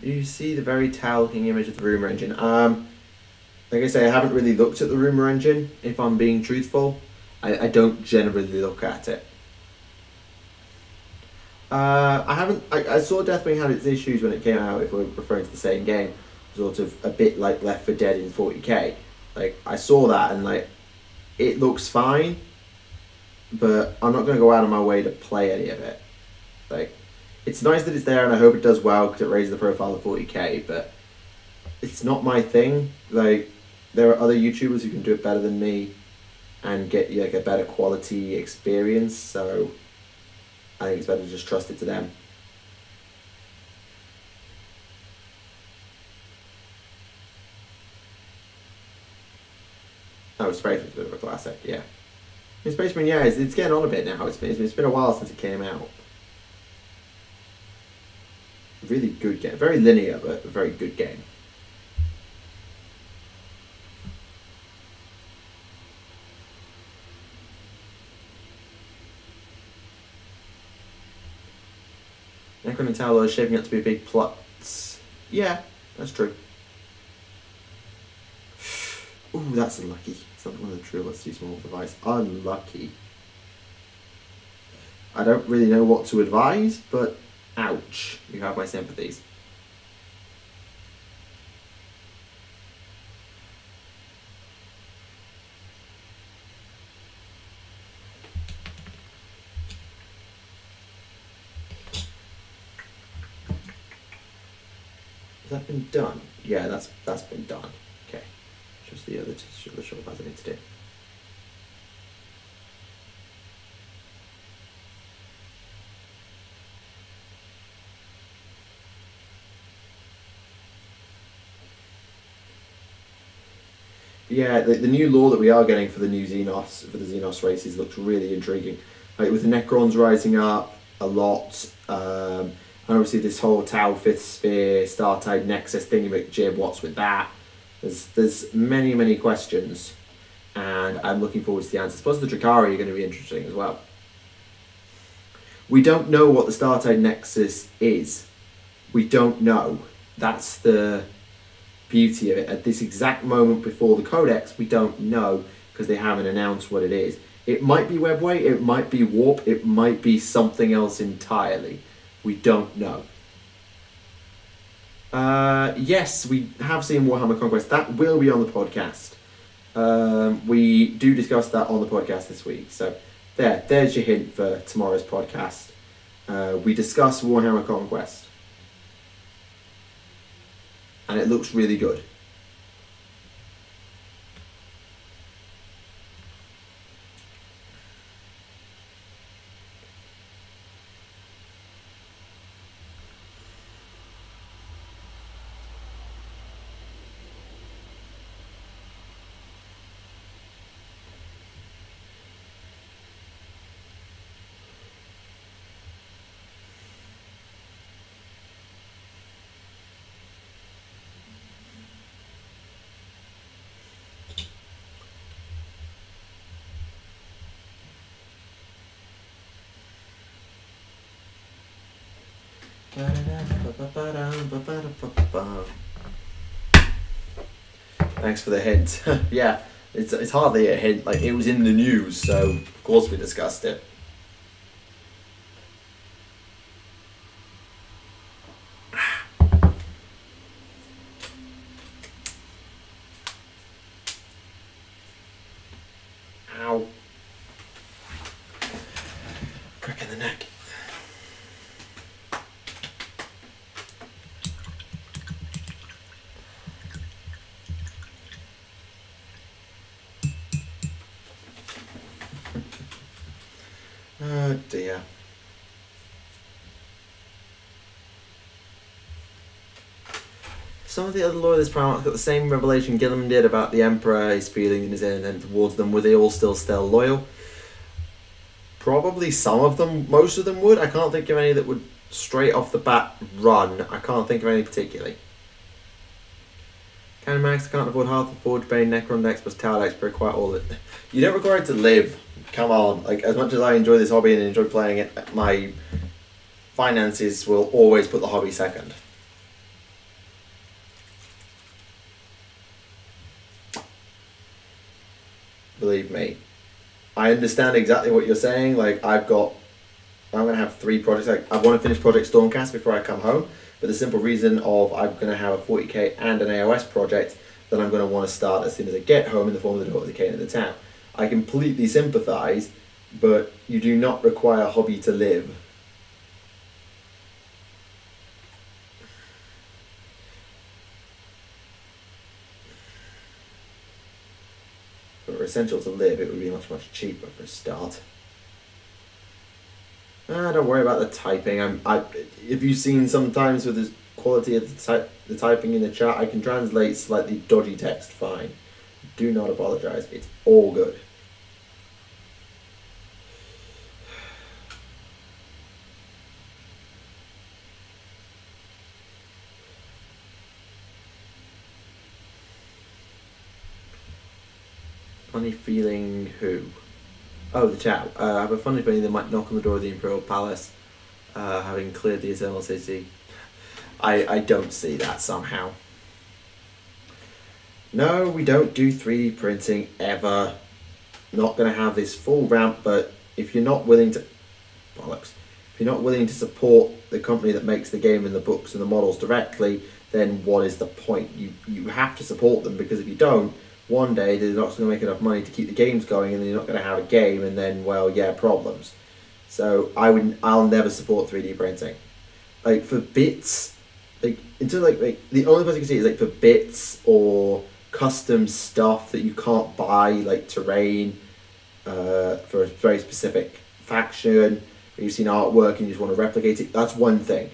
You see the very towel-looking image of the rumour engine. Like I say, I haven't really looked at the rumour engine, if I'm being truthful. I don't generally look at it. I saw Deathwing had its issues when it came out, if we're referring to the same game. Sort of a bit like Left 4 Dead in 40k. Like, I saw that and like, it looks fine, but I'm not going to go out of my way to play any of it. Like, it's nice that it's there and I hope it does well because it raises the profile of 40k, but it's not my thing. Like, there are other YouTubers who can do it better than me and get you like a better quality experience, so I think it's better to just trust it to them. Oh, Spray was a bit of a classic, yeah. Space Marine, yeah, it's getting on a bit now. It's been a while since it came out. Really good game. Very linear, but a very good game. Necron and Tower is shaping up to be big plots. Yeah, that's true. Ooh, that's unlucky. Something with a true. Let's do small device. Unlucky. I don't really know what to advise, but ouch. You have my sympathies. Has that been done? Yeah, that's been done. Okay. Just the other short pads I need to do. Yeah, the new lore that we are getting for the new Xenos, for the Xenos races, looks really intriguing. Like with the Necrons rising up a lot, and obviously this whole Tau 5th Sphere, Startide Nexus thingy-jib, what's with that? There's many questions, and I'm looking forward to the answers. Plus the Drakari are going to be interesting as well. We don't know what the Startide Nexus is. We don't know. That's the beauty of it. At this exact moment before the Codex, we don't know because they haven't announced what it is. It might be Webway, it might be Warp, it might be something else entirely. We don't know. Yes, we have seen Warhammer Conquest. That will be on the podcast. We do discuss that on the podcast this week. So there's your hint for tomorrow's podcast. We discuss Warhammer Conquest. And it looks really good. Thanks for the hint. Yeah, it's hardly a hint. Like, it was in the news, so of course we discussed it. Ow. Crack in the neck. Oh dear. Some of the other loyalists got the same revelation Gilliam did about the Emperor, his feelings and then towards them. Were they all still loyal? Probably some of them. Most of them would. I can't think of any that would straight off the bat run. I can't think of any particularly. Can Max, I can't afford half the Forge, Bane, Necron decks plus Tower decks, but quite all of it. You don't require it to live. Come on. Like, as much as I enjoy this hobby and enjoy playing it, my finances will always put the hobby second. Believe me. I understand exactly what you're saying. Like, I'm going to have 3 projects. Like, I want to finish Project Stormcast before I come home. But the simple reason of I'm going to have a 40k and an AOS project that I'm going to want to start as soon as I get home in the form of the Daughters of Khaine of the Town. I completely sympathise, but you do not require a hobby to live. If it were essential to live, it would be much cheaper for a start. Don't worry about the typing. If you've seen sometimes with the quality of the typing in the chat, I can translate slightly dodgy text fine. Do not apologise. It's all good. Funny feeling who? Oh, the Tau. I have a funny feeling they might knock on the door of the Imperial Palace, having cleared the Eternal City. I don't see that somehow. No, we don't do 3D printing ever. Not going to have this full ramp, but if you're not willing to... Bollocks. If you're not willing to support the company that makes the game and the books and the models directly, then what is the point? You have to support them, because if you don't, one day they're not going to make enough money to keep the games going, and then you're not going to have a game, and then, well, yeah, problems. So I'll never support 3D printing. Like, for bits, like, until like the only place I can see is like for bits or custom stuff that you can't buy, like terrain for a very specific faction, or you've seen artwork and you just want to replicate it. That's one thing.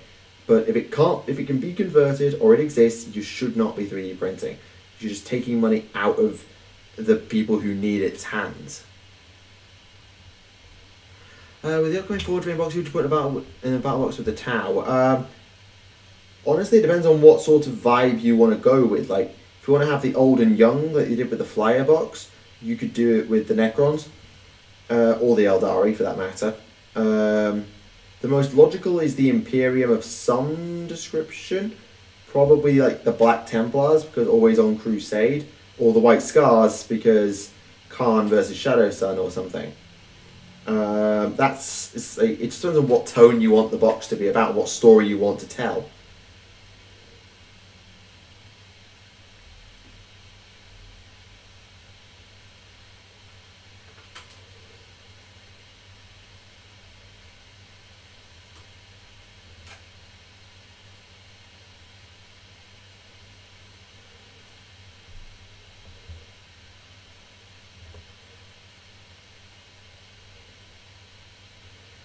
But if it can be converted or it exists, you should not be 3D printing. You're just taking money out of the people who need its hands. With the upcoming Forge main box, you would put in a battle box with the Tau. Honestly, it depends on what sort of vibe you want to go with. Like, if you want to have the old and young that you did with the Flyer box, you could do it with the Necrons, or the Eldari for that matter. The most logical is the Imperium of some description. Probably like the Black Templars, because always on crusade, or the White Scars, because Khan versus Shadow Sun or something. It just depends on what tone you want the box to be about, what story you want to tell.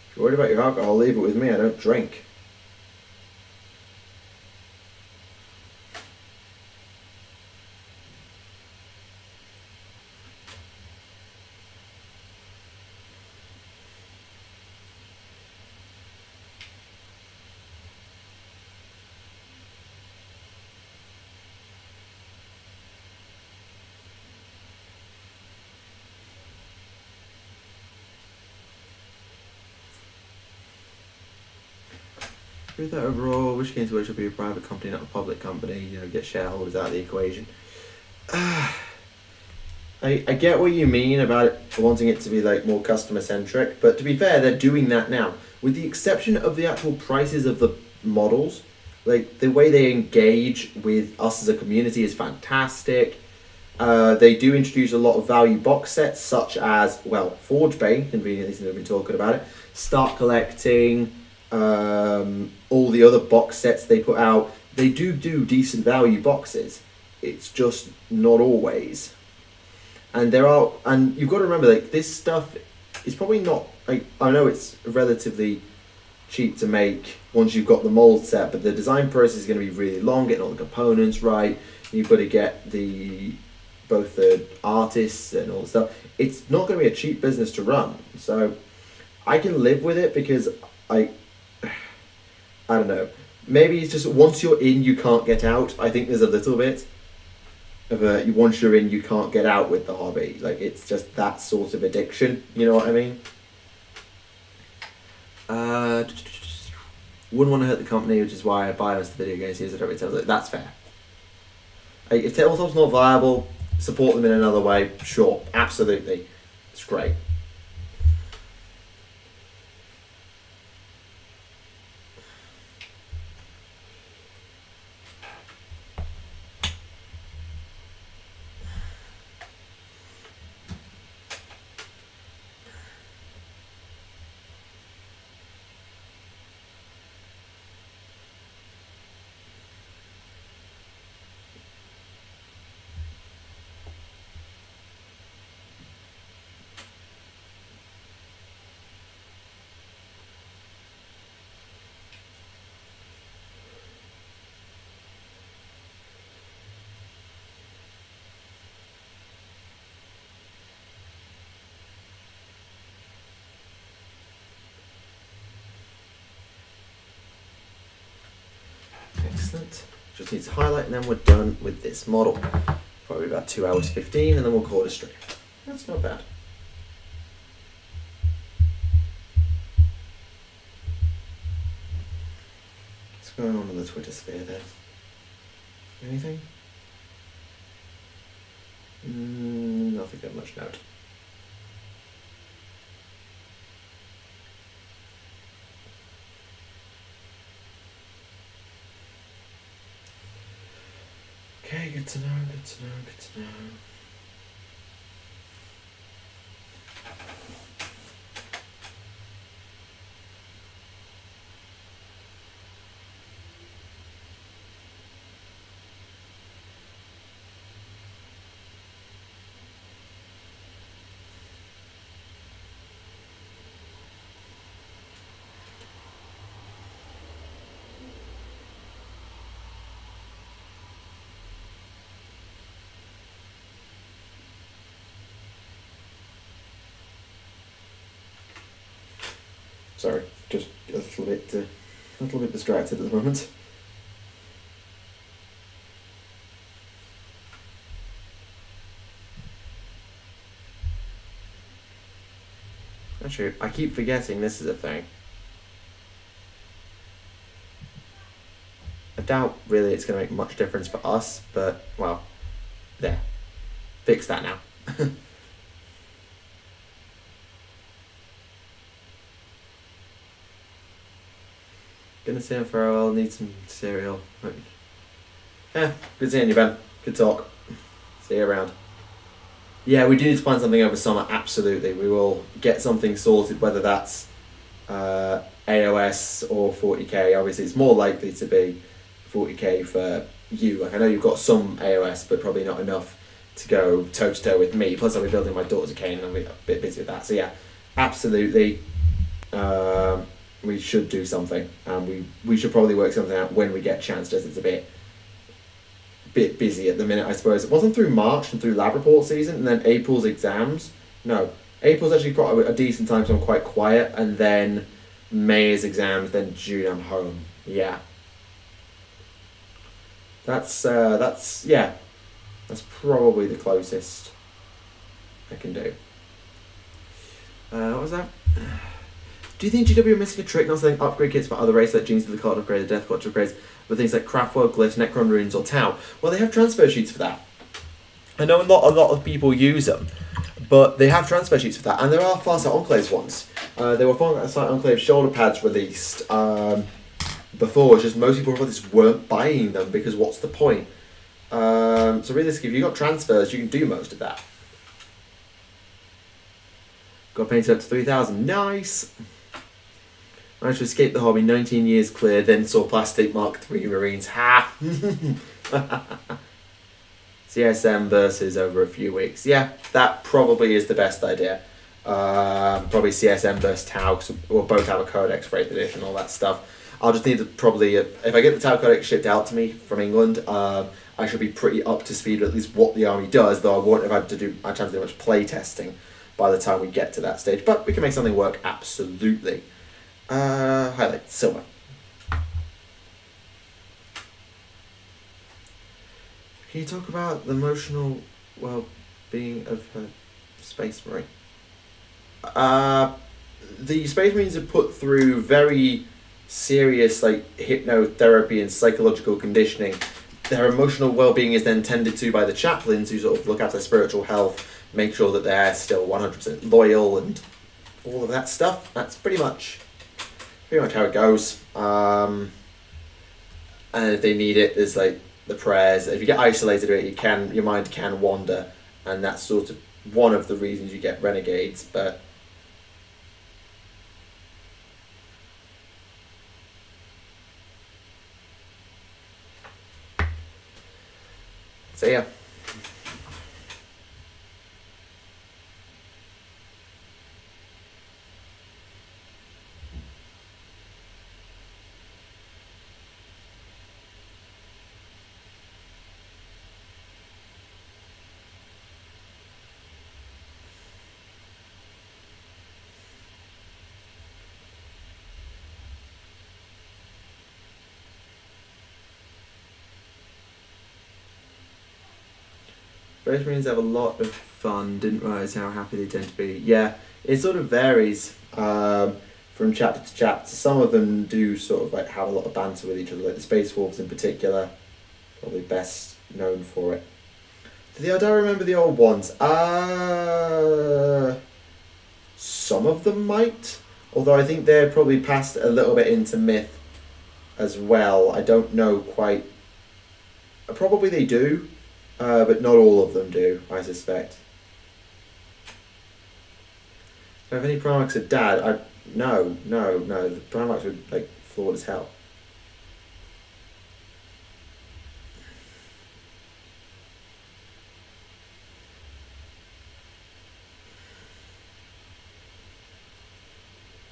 If you're worried about your alcohol, leave it with me. I don't drink. With that overall, which Games Workshop should be a private company, not a public company, you know, get shareholders out of the equation. I get what you mean about wanting it to be like more customer centric, but to be fair, they're doing that now. With the exception of the actual prices of the models, like the way they engage with us as a community is fantastic. They do introduce a lot of value box sets, such as, well, Forge Bane, conveniently since we've been talking about it, start collecting, all the other box sets they put out. They do decent value boxes. It's just not always. And you've got to remember, like, this stuff is probably not, like, I know it's relatively cheap to make once you've got the mold set, but the design process is going to be really long, getting all the components right. You've got to get both the artists and all the stuff. It's not going to be a cheap business to run. So I can live with it, because I don't know. Maybe it's just once you're in, you can't get out. I think there's a little bit of once you're in, you can't get out with the hobby. Like, it's just that sort of addiction. You know what I mean? Wouldn't want to hurt the company, which is why I buy most of the video games. Here's what it like, that's fair. Like, if tabletop's not viable, support them in another way. Sure, absolutely, it's great. Excellent. Just need to highlight, and then we're done with this model. Probably about 2 hours 15, and then we'll call it a stream. That's not bad. What's going on in the Twitter sphere there? Anything? Nothing of much note. Okay, good to know, good to know, good to know. Sorry, just a little bit distracted at the moment. Actually, I keep forgetting this is a thing. I doubt really it's going to make much difference for us, but, well, there. Fix that now. Gonna see him for a while, need some cereal. Yeah, good seeing you, Ben. Good talk. See you around. Yeah, we do need to plan something over summer, absolutely. We will get something sorted, whether that's AOS or 40k. Obviously, it's more likely to be 40k for you. Like, I know you've got some AOS, but probably not enough to go toe-to-toe with me. Plus, I'll be building my daughters of Khaine, and I'll be a bit busy with that. So yeah, absolutely. We should do something, and we should probably work something out when we get a chance, just it's a bit busy at the minute, I suppose. It wasn't through March and through lab report season, and then April's exams. No, April's actually got a decent time, so I'm quite quiet, and then May is exams, then June I'm home. Yeah. That's probably the closest I can do. What was that? Do you think GW are missing a trick, not selling upgrade kits for other races like Genes of the Card upgrades, Death Watch upgrades, but things like Craftworld, Glyphs, Necron Runes, or Tau? Well, they have transfer sheets for that. I know a lot of people use them, but they have transfer sheets for that, and there are Farsight Enclaves ones. There were Farsight Enclave shoulder pads released before, it's just most people probably just weren't buying them because what's the point? So realistically, if you've got transfers, you can do most of that. Got painted up to 3,000, nice! Managed to escape the hobby, 19 years clear, then saw Plastic Mark III Marines. Ha! CSM versus over a few weeks. Yeah, that probably is the best idea. Probably CSM versus Tau, because we'll both have a Codex for 8th edition, all that stuff. I'll just need to probably, if I get the Tau Codex shipped out to me from England, I should be pretty up to speed with at least what the army does, though I won't have had to do much play testing by the time we get to that stage. But we can make something work, absolutely. Highlight, silver. Can you talk about the emotional well-being of her Space Marine? The Space Marines are put through very serious hypnotherapy and psychological conditioning. Their emotional well-being is then tended to by the chaplains who sort of look after their spiritual health, make sure that they're still 100% loyal and all of that stuff. That's pretty much how it goes. And if they need it, there's the prayers. If you get isolated, your mind can wander, and that's sort of one of the reasons you get renegades. But so yeah. Space Marines have a lot of fun. Didn't realise how happy they tend to be. Yeah, it sort of varies from chapter to chapter. Some of them do sort of like have a lot of banter with each other, like the Space Wolves in particular, probably best known for it. I don't remember the old ones. Some of them might, although I think they're probably passed a little bit into myth as well. I don't know quite. Probably they do, but not all of them do, I suspect. Do I have any Primarchs of Dad? No. The Primarchs were like flawed as hell.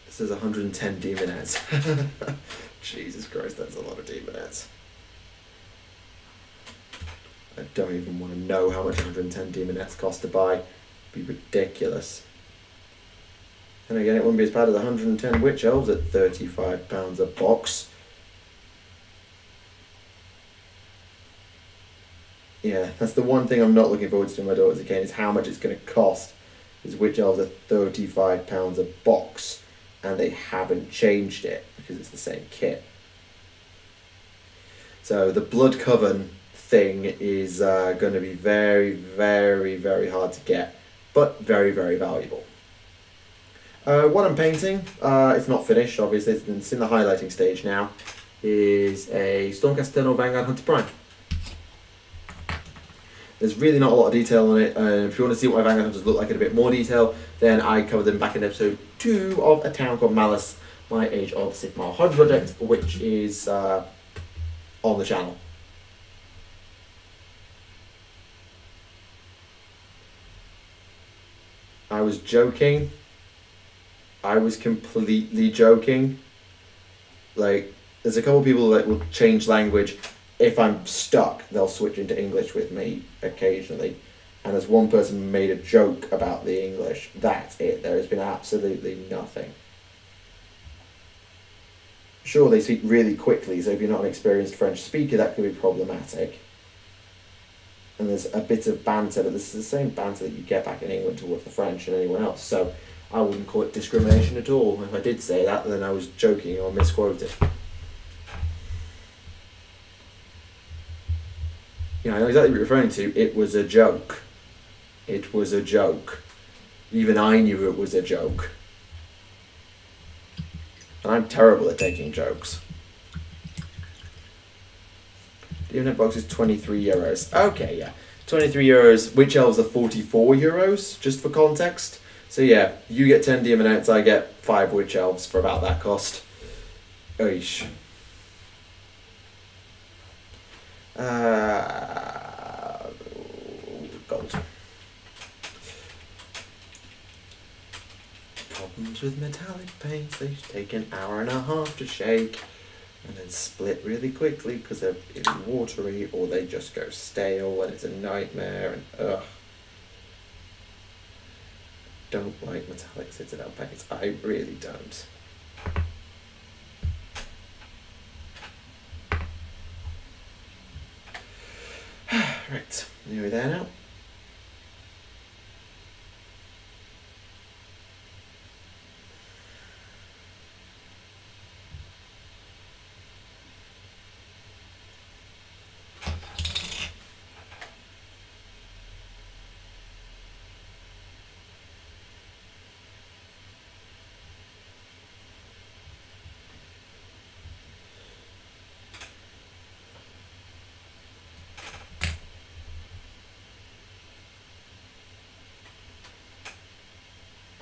This is 110 demonettes. Jesus Christ, that's a lot of demonettes. I don't even want to know how much 110 demonettes cost to buy. It'd be ridiculous. And again, it wouldn't be as bad as 110 witch elves at £35 a box. Yeah, that's the one thing I'm not looking forward to doing my daughters again, is how much it's going to cost. Because witch elves are £35 a box, and they haven't changed it because it's the same kit. So the Blood Coven thing is going to be very, very, very hard to get, but very, very valuable. What I'm painting, it's not finished obviously, it's in the highlighting stage now, is a Stormcast Vanguard Hunter Prime. There's really not a lot of detail on it. If you want to see what my Vanguard Hunters look like in a bit more detail, then I covered them back in episode 2 of A Town Called Malice, my Age of Sigmar hobby project, which is on the channel. I was joking. I was completely joking. Like, there's a couple of people that will change language. If I'm stuck, they'll switch into English with me occasionally. And there's one person who made a joke about the English. That's it. There has been absolutely nothing. Sure, they speak really quickly, so if you're not an experienced French speaker, that could be problematic. And there's a bit of banter, but this is the same banter that you get back in England towards the French and anyone else. So I wouldn't call it discrimination at all. If I did say that, then I was joking or misquoted. Yeah, I know exactly what you're referring to. It was a joke. It was a joke. Even I knew it was a joke. And I'm terrible at taking jokes. The unit box is €23. Okay, yeah. €23. Witch elves are €44, just for context. So yeah, you get 10 demonettes, I get 5 witch elves for about that cost. Oish. Gold. Problems with metallic paints, they take an hour and a half to shake and then split really quickly because they're either watery or they just go stale and it's a nightmare and ugh. Don't like metallic Citadel paints. I really don't. Right, nearly there now.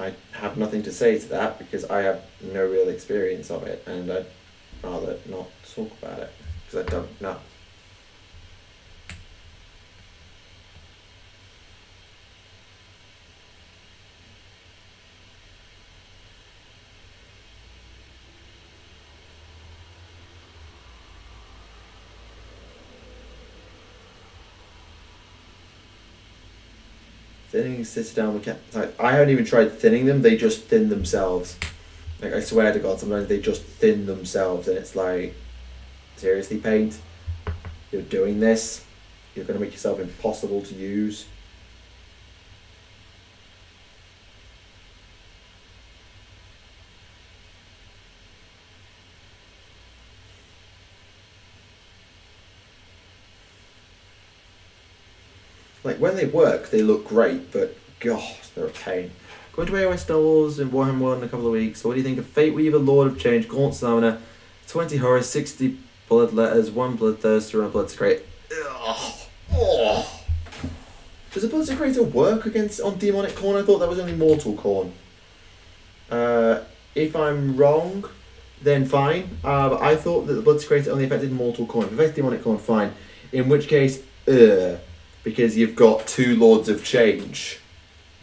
I have nothing to say to that because I have no real experience of it and I'd rather not talk about it because I don't know. Thinning Citadel mechanics. I haven't even tried thinning them, they just thin themselves. Like, I swear to God, sometimes they just thin themselves and it's like, seriously, paint? You're doing this? You're going to make yourself impossible to use? Like, when they work, they look great, but God, they're a pain. Going to AOS doubles in Warhammer 1 in a couple of weeks. So what do you think of Fate Weaver, Lord of Change, Gaunt Summoner, 20 Horror, 60 Bloodletters, 1 Bloodthirster, and a Bloodsecrator? Oh. Does a Bloodsecrator work on Demonic Khorne? I thought that was only Mortal Khorne. If I'm wrong, then fine. But I thought that the Bloodsecrator only affected Mortal Khorne. If it affects Demonic Khorne, fine. In which case, because you've got 2 Lords of Change,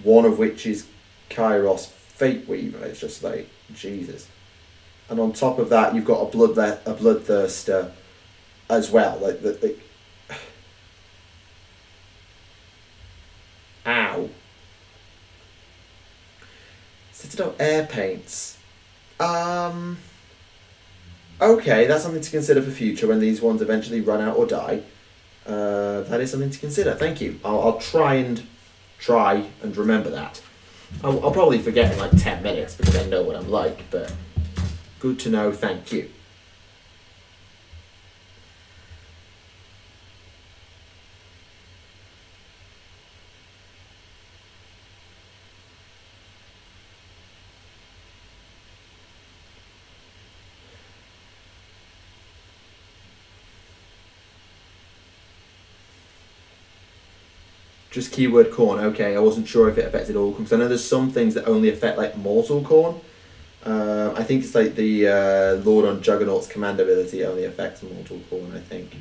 one of which is Kairos Fate Weaver. It's just like, Jesus. And on top of that, you've got a Bloodthirster as well. Like ow. Citadel Air Paints. Okay, that's something to consider for future when these ones eventually run out or die. That is something to consider. Thank you. I'll try and remember that. I'll probably forget in like 10 minutes because I know what I'm like, but good to know. Thank you. Just keyword Khorne, okay. I wasn't sure if it affected all because I know there's some things that only affect like Mortal Khorne. I think it's like the Lord on Juggernaut's command ability only affects Mortal Khorne, I think.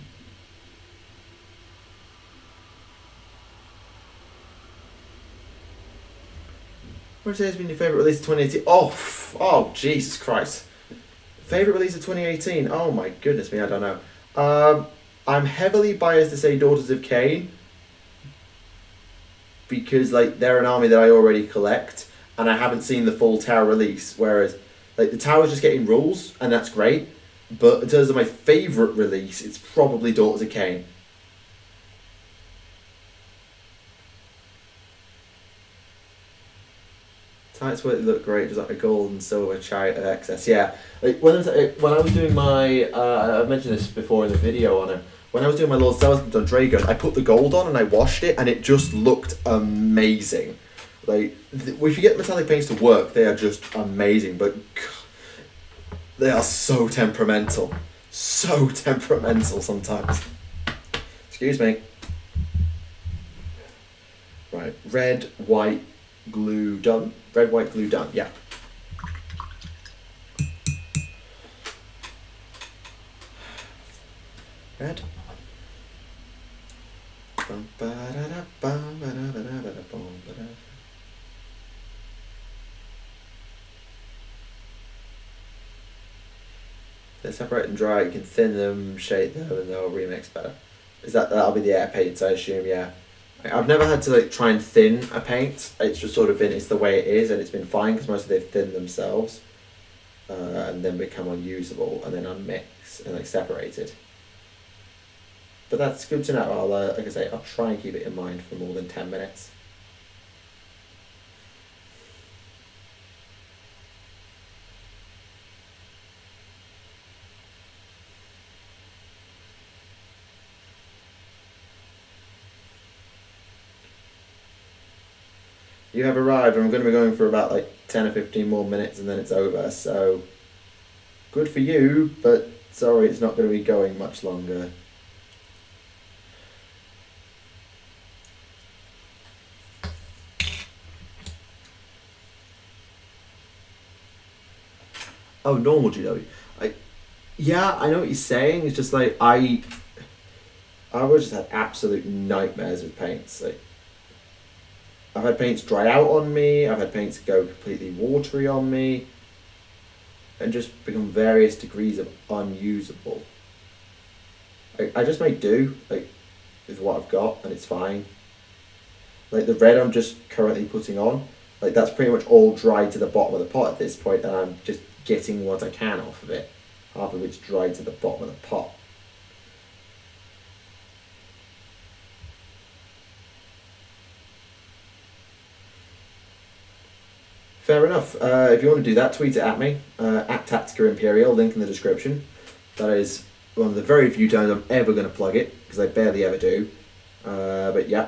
What would you say has been your favourite release of 2018? Oh, Jesus Christ. Favourite release of 2018? Oh my goodness me, I don't know. I'm heavily biased to say Daughters of Khaine, because like they're an army that I already collect and I haven't seen the full tower release, whereas like the tower's just getting rules and that's great, but in terms of my favourite release, it's probably Daughters of Khaine. Tights where they look great, just like a gold and silver chariot of excess. Yeah, like when I was doing my I mentioned this before in the video on it. When I was doing my Lord Zealot on Dragos, I put the gold on and I washed it, and it just looked amazing. Like, if you get metallic paints to work, they are just amazing, but God, they are so temperamental. So temperamental sometimes. Excuse me. Right, red, white, glue done. Red, white, glue done, yeah. Red. They're separate and dry, you can thin them, shade them, and they'll remix better. That'll be the air paints, I assume, yeah. I've never had to like try and thin a paint. It's just sort of been, it's the way it is, and it's been fine because mostly they've thinned themselves and then become unusable and then unmixed and like separated. But that's good to know. I'll, like I say, I'll try and keep it in mind for more than 10 minutes. You have arrived, and I'm going to be going for about like 10 or 15 more minutes and then it's over, so good for you, but sorry, it's not going to be going much longer. Oh, normal GW. Yeah, I know what you're saying. It's just like I would just have absolute nightmares with paints. Like, I've had paints dry out on me. I've had paints go completely watery on me, and just become various degrees of unusable. I just make do like with what I've got, and it's fine. Like the red I'm just currently putting on, like that's pretty much all dried to the bottom of the pot at this point, and I'm just getting what I can off of it. Half of it's dried to the bottom of the pot. Fair enough. If you want to do that, tweet it at me, at Tactica Imperial, link in the description. That is one of the very few times I'm ever going to plug it, because I barely ever do. But yeah,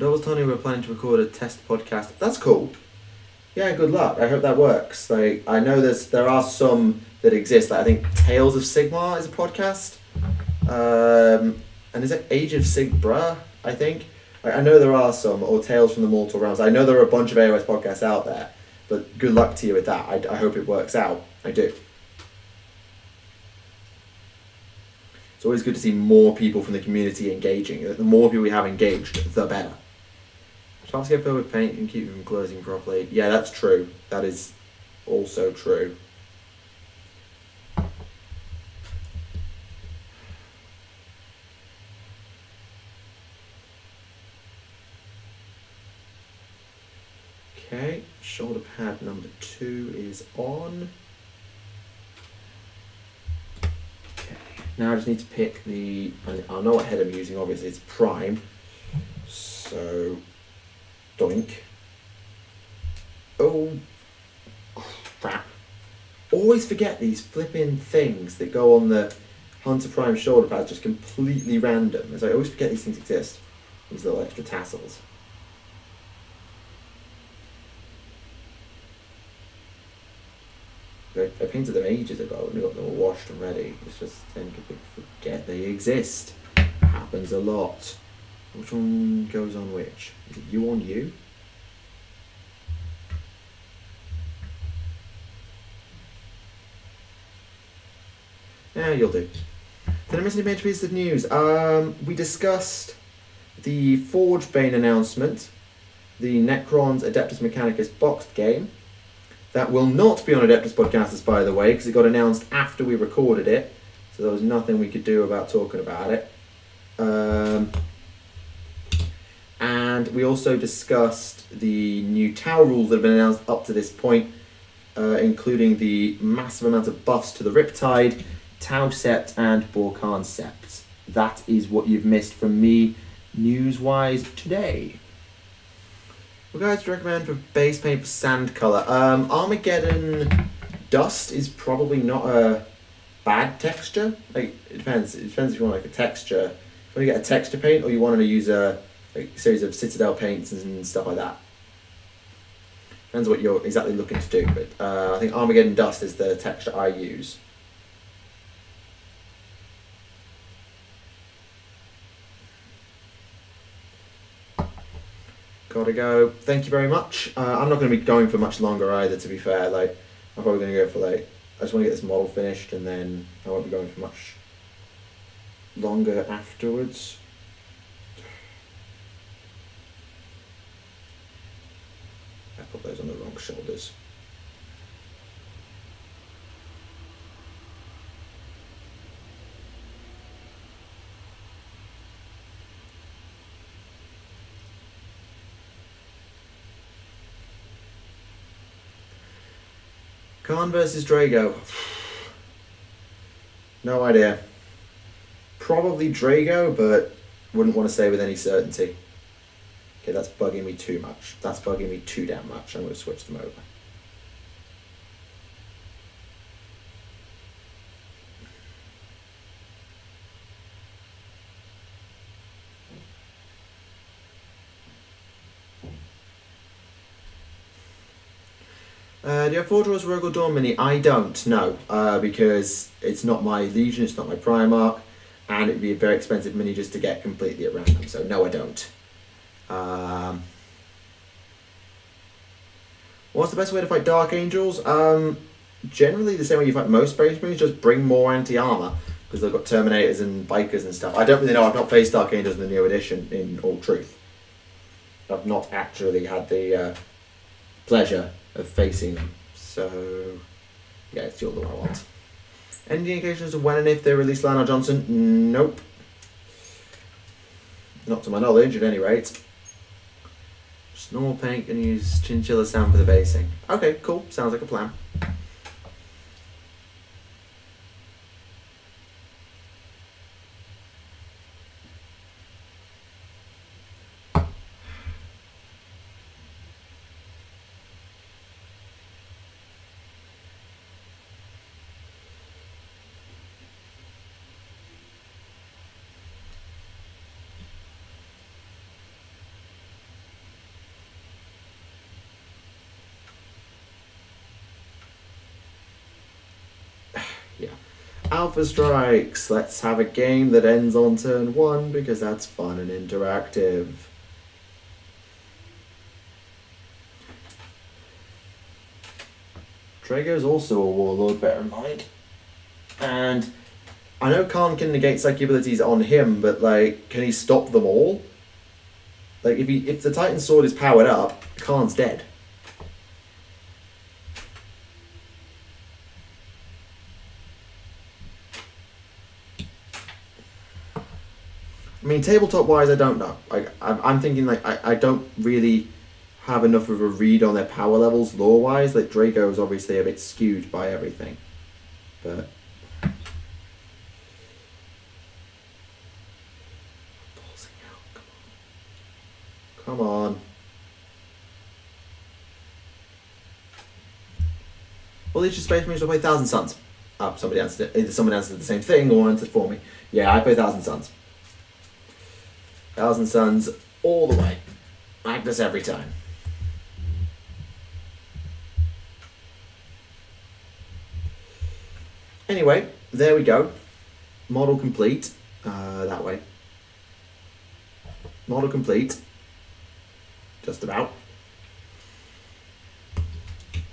Doubles Tony, we're planning to record a test podcast. That's cool. Yeah, good luck. I hope that works. Like, I know there are some that exist. Like, I think Tales of Sigmar is a podcast. And is it Age of Sigbra, I think? I know there are some, or Tales from the Mortal Realms. I know there are a bunch of AOS podcasts out there, but good luck to you with that. I hope it works out. I do. It's always good to see more people from the community engaging. The more people we have engaged, the better. Trying to get filled with paint and keep them closing properly. Yeah, that's true. That is also true. Okay, shoulder pad number 2 is on. Okay, now I just need to pick the, I know what head I'm using, obviously it's prime. So, doink. Oh, crap. Always forget these flipping things that go on the Hunter Prime shoulder pad, just completely random. As I always forget these things exist. These little extra tassels. I painted them ages ago and got them all washed and ready. It's just then forget they exist. Happens a lot. Which one goes on which? Is it you on you? Yeah, you'll do. Did I miss any major pieces of news? We discussed the Forge Bane announcement, the Necron's Adeptus Mechanicus boxed game. That will not be on Adeptus Podcasters, by the way, because it got announced after we recorded it, so there was nothing we could do about talking about it. And we also discussed the new Tau rules that have been announced up to this point, including the massive amount of buffs to the Riptide, Tau Sept, and Bork'an Sept. That is what you've missed from me, news-wise, today. What guys do you recommend for base paint for sand colour? Armageddon Dust is probably not a bad texture. Like, it depends. It depends if you want like a texture. If you want to get a texture paint, or you want to use a series of Citadel paints and stuff like that. Depends what you're exactly looking to do. But I think Armageddon Dust is the texture I use. Gotta go. Thank you very much. I'm not going to be going for much longer either, to be fair. Like, I'm probably going to go for I just want to get this model finished, and then I won't be going for much longer afterwards. I put those on the wrong shoulders. Khan versus Drago. No idea. Probably Drago, but wouldn't want to say with any certainty. Okay, that's bugging me too much. That's bugging me too damn much. I'm going to switch them over. Do you have 4 draws Rogal Dawn Mini? I don't, no, because it's not my Legion, it's not my Primarch, and it would be a very expensive mini just to get completely at random, so no, I don't. What's the best way to fight Dark Angels? Generally the same way you fight most Space Marines, just bring more anti-armor, because they've got Terminators and Bikers and stuff. I don't really know, I've not faced Dark Angels in the new edition, in all truth. I've not actually had the pleasure of facing them. So, yeah, it's the other one I want. Any indications of when and if they release Lionel Johnson? Nope. Not to my knowledge, at any rate. Just normal paint and use Chinchilla Sand for the basing. Okay, cool. Sounds like a plan. Alpha Strikes. Let's have a game that ends on turn 1 because that's fun and interactive. Drago's also a warlord, bear in mind. And I know Khaine can negate psychic abilities on him, but like, can he stop them all? Like, if the Titan Sword is powered up, Khaine's dead. I mean, tabletop-wise, I don't know. I'm thinking, like, I don't really have enough of a read on their power levels lore-wise. Like, Drago is obviously a bit skewed by everything. But... Come on. Well, it's just space for me to play Thousand Suns. Oh, somebody answered it. Either someone answered the same thing or answered for me. Yeah, I play Thousand Suns. Thousand Suns all the way. Magnus every time. Anyway, there we go. Model complete. That way. Model complete. Just about.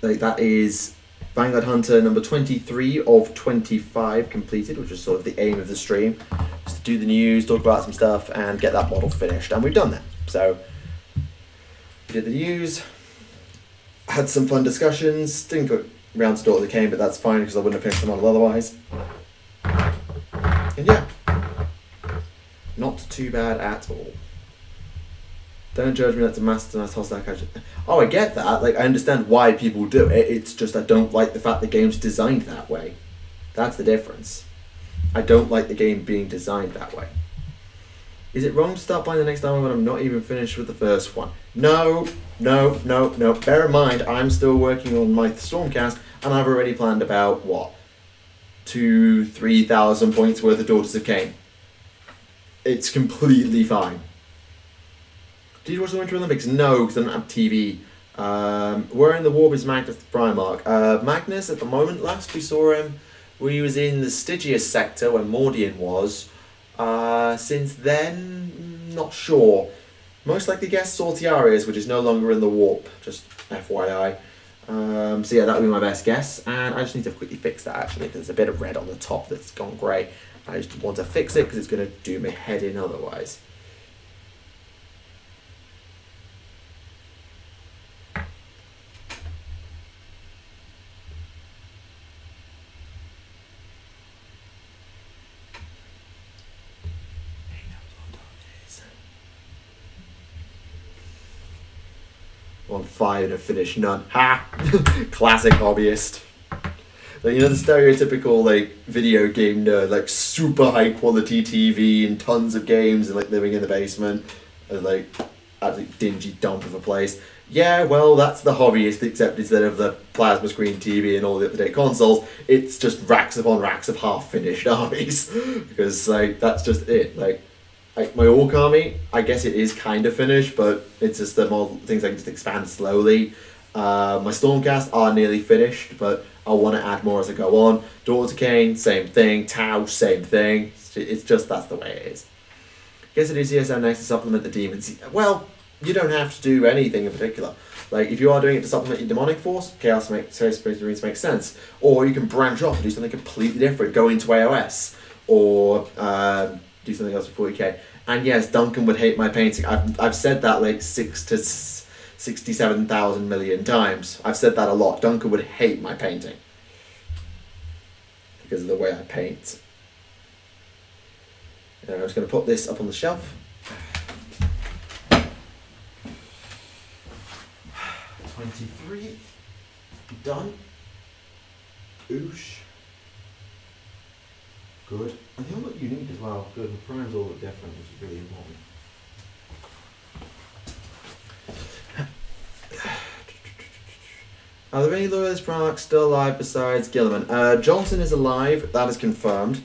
Like, that is Vanguard Hunter number 23 of 25 completed, which is sort of the aim of the stream. Just to do the news, talk about some stuff, and get that model finished. And we've done that. So, we did the news, had some fun discussions, didn't go round to Daughter of the Khaine, but that's fine because I wouldn't have finished the model otherwise. And yeah, not too bad at all. Don't judge me, that's a master nice hostile character. Oh, I get that. Like, I understand why people do it. It's just I don't like the fact the game's designed that way. That's the difference. I don't like the game being designed that way. Is it wrong to start playing the next time when I'm not even finished with the first one? No, no, no, no. Bear in mind, I'm still working on my Stormcast, and I've already planned about, what, 2,000-3,000 points worth of Daughters of Khaine. It's completely fine. Did you watch the Winter Olympics? No, because I don't have TV. Where in the warp is Magnus the Primarch? Magnus, at the moment, last we saw him, he was in the Stygius sector where Mordian was. Since then, not sure. Most likely guess Sortiarius, which is no longer in the warp, just FYI. So yeah, that would be my best guess. And I just need to quickly fix that, actually, because there's a bit of red on the top that's gone grey. I just want to fix it because it's going to do my head in otherwise. On 5 and have finished none. Ha! Classic hobbyist. Like, you know, the stereotypical, like, video game nerd, like, super high quality TV and tons of games and, like, living in the basement. And, like, absolutely dingy dump of a place. Yeah, well, that's the hobbyist, except instead of the plasma screen TV and all the up-to-date consoles, it's just racks upon racks of half-finished armies. Because, like, that's just it. Like, my Orc army, I guess it is kind of finished, but it's just the more things I can just expand slowly. My Stormcast are nearly finished, but I want to add more as I go on. Daughter of Khaine, same thing. Tau, same thing. It's just, that's the way it is. Guess I do CSM next to supplement the demons. Well, you don't have to do anything in particular. Like, if you are doing it to supplement your demonic force, Chaos Marines makes sense. Or you can branch off and do something completely different. Go into AOS. Or do something else for 40k. And yes, Duncan would hate my painting. I've said that like 6 to 67,000 million times. I've said that a lot. Duncan would hate my painting because of the way I paint. And I'm just going to put this up on the shelf. 23. Done. Oosh. Good. And they all look unique as well. Good. The primes all look different, which is really important. Are there any loyalist Primarchs still alive besides Gilliman? Johnson is alive. That is confirmed.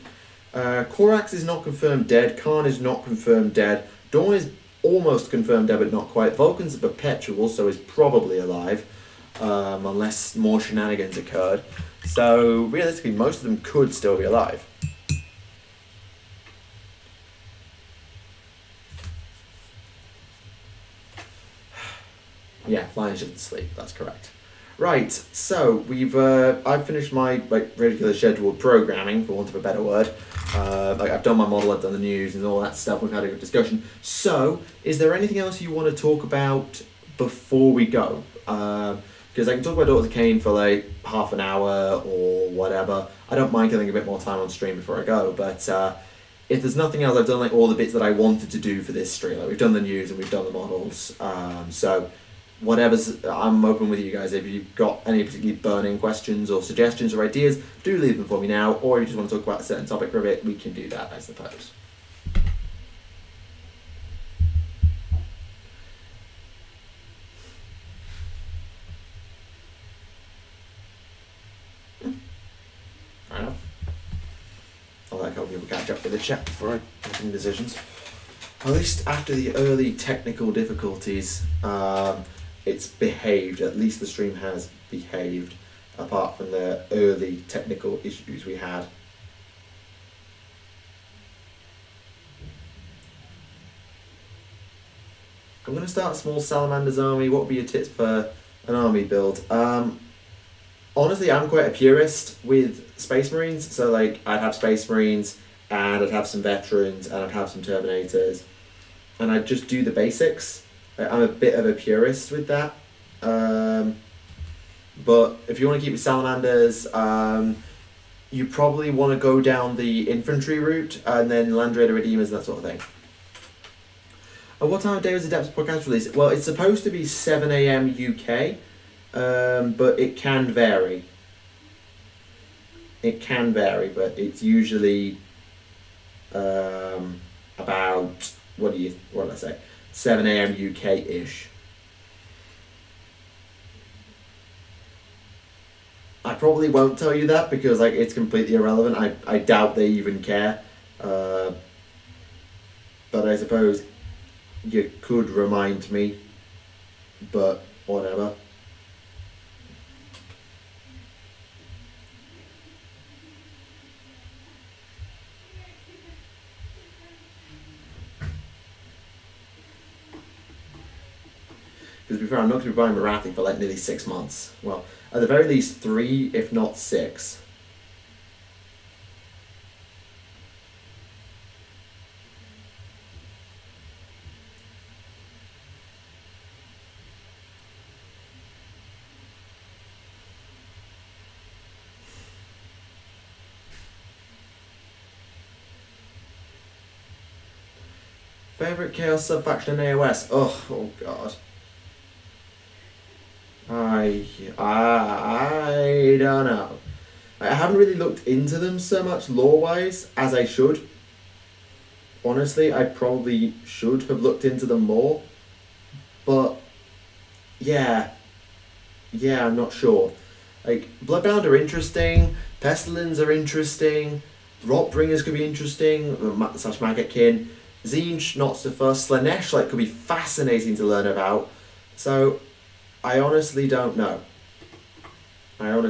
Korax is not confirmed dead. Khan is not confirmed dead. Dawn is almost confirmed dead, but not quite. Vulcan's a perpetual, so is probably alive. unless more shenanigans occurred. So realistically, most of them could still be alive. Yeah, lion shouldn't sleep. That's correct. Right, so we've I've finished my regular scheduled programming, for want of a better word. I've done my model, I've done the news and all that stuff. We've had a good discussion. So, is there anything else you want to talk about before we go? Because I can talk about Daughters of Khaine for like half an hour or whatever. I don't mind killing a bit more time on stream before I go, but if there's nothing else, I've done like all the bits that I wanted to do for this stream. Like we've done the news and we've done the models. So whatever's, I'm open with you guys. If you've got any particularly burning questions or suggestions or ideas, do leave them for me now. Or if you just want to talk about a certain topic for a bit, we can do that, I suppose. Fair enough. I like how people catch up with the chat before making decisions. At least after the early technical difficulties, it's behaved. At least the stream has behaved, apart from the early technical issues we had. I'm going to start a small Salamander's army. What would be your tips for an army build? Honestly, I'm quite a purist with Space Marines. So like, I'd have Space Marines, and I'd have some veterans, and I'd have some Terminators, and I'd just do the basics. I'm a bit of a purist with that. But if you want to keep with Salamanders, you probably want to go down the infantry route, and then Land Raider Redeemers and that sort of thing. What time of day was the Depths podcast released? Well, it's supposed to be 7 AM UK, but it can vary. It can vary, but it's usually about, what did I say? 7 AM UK-ish. I probably won't tell you that because like it's completely irrelevant. I doubt they even care. But I suppose you could remind me, but whatever. Because to be fair, I'm not going to be buying Marathi for like nearly 6 months. Well, at the very least 3, if not 6. Favorite Chaos sub-faction in AOS? Oh god. I don't know. I haven't really looked into them so much lore-wise as I should. Honestly, I probably should have looked into them more. But, yeah, I'm not sure. Like, Bloodbound are interesting, Pestilens are interesting, Rotbringers could be interesting, / Maggotkin. Tzeentch, not so fast. Slanesh, like, could be fascinating to learn about. So, I honestly don't know. I'm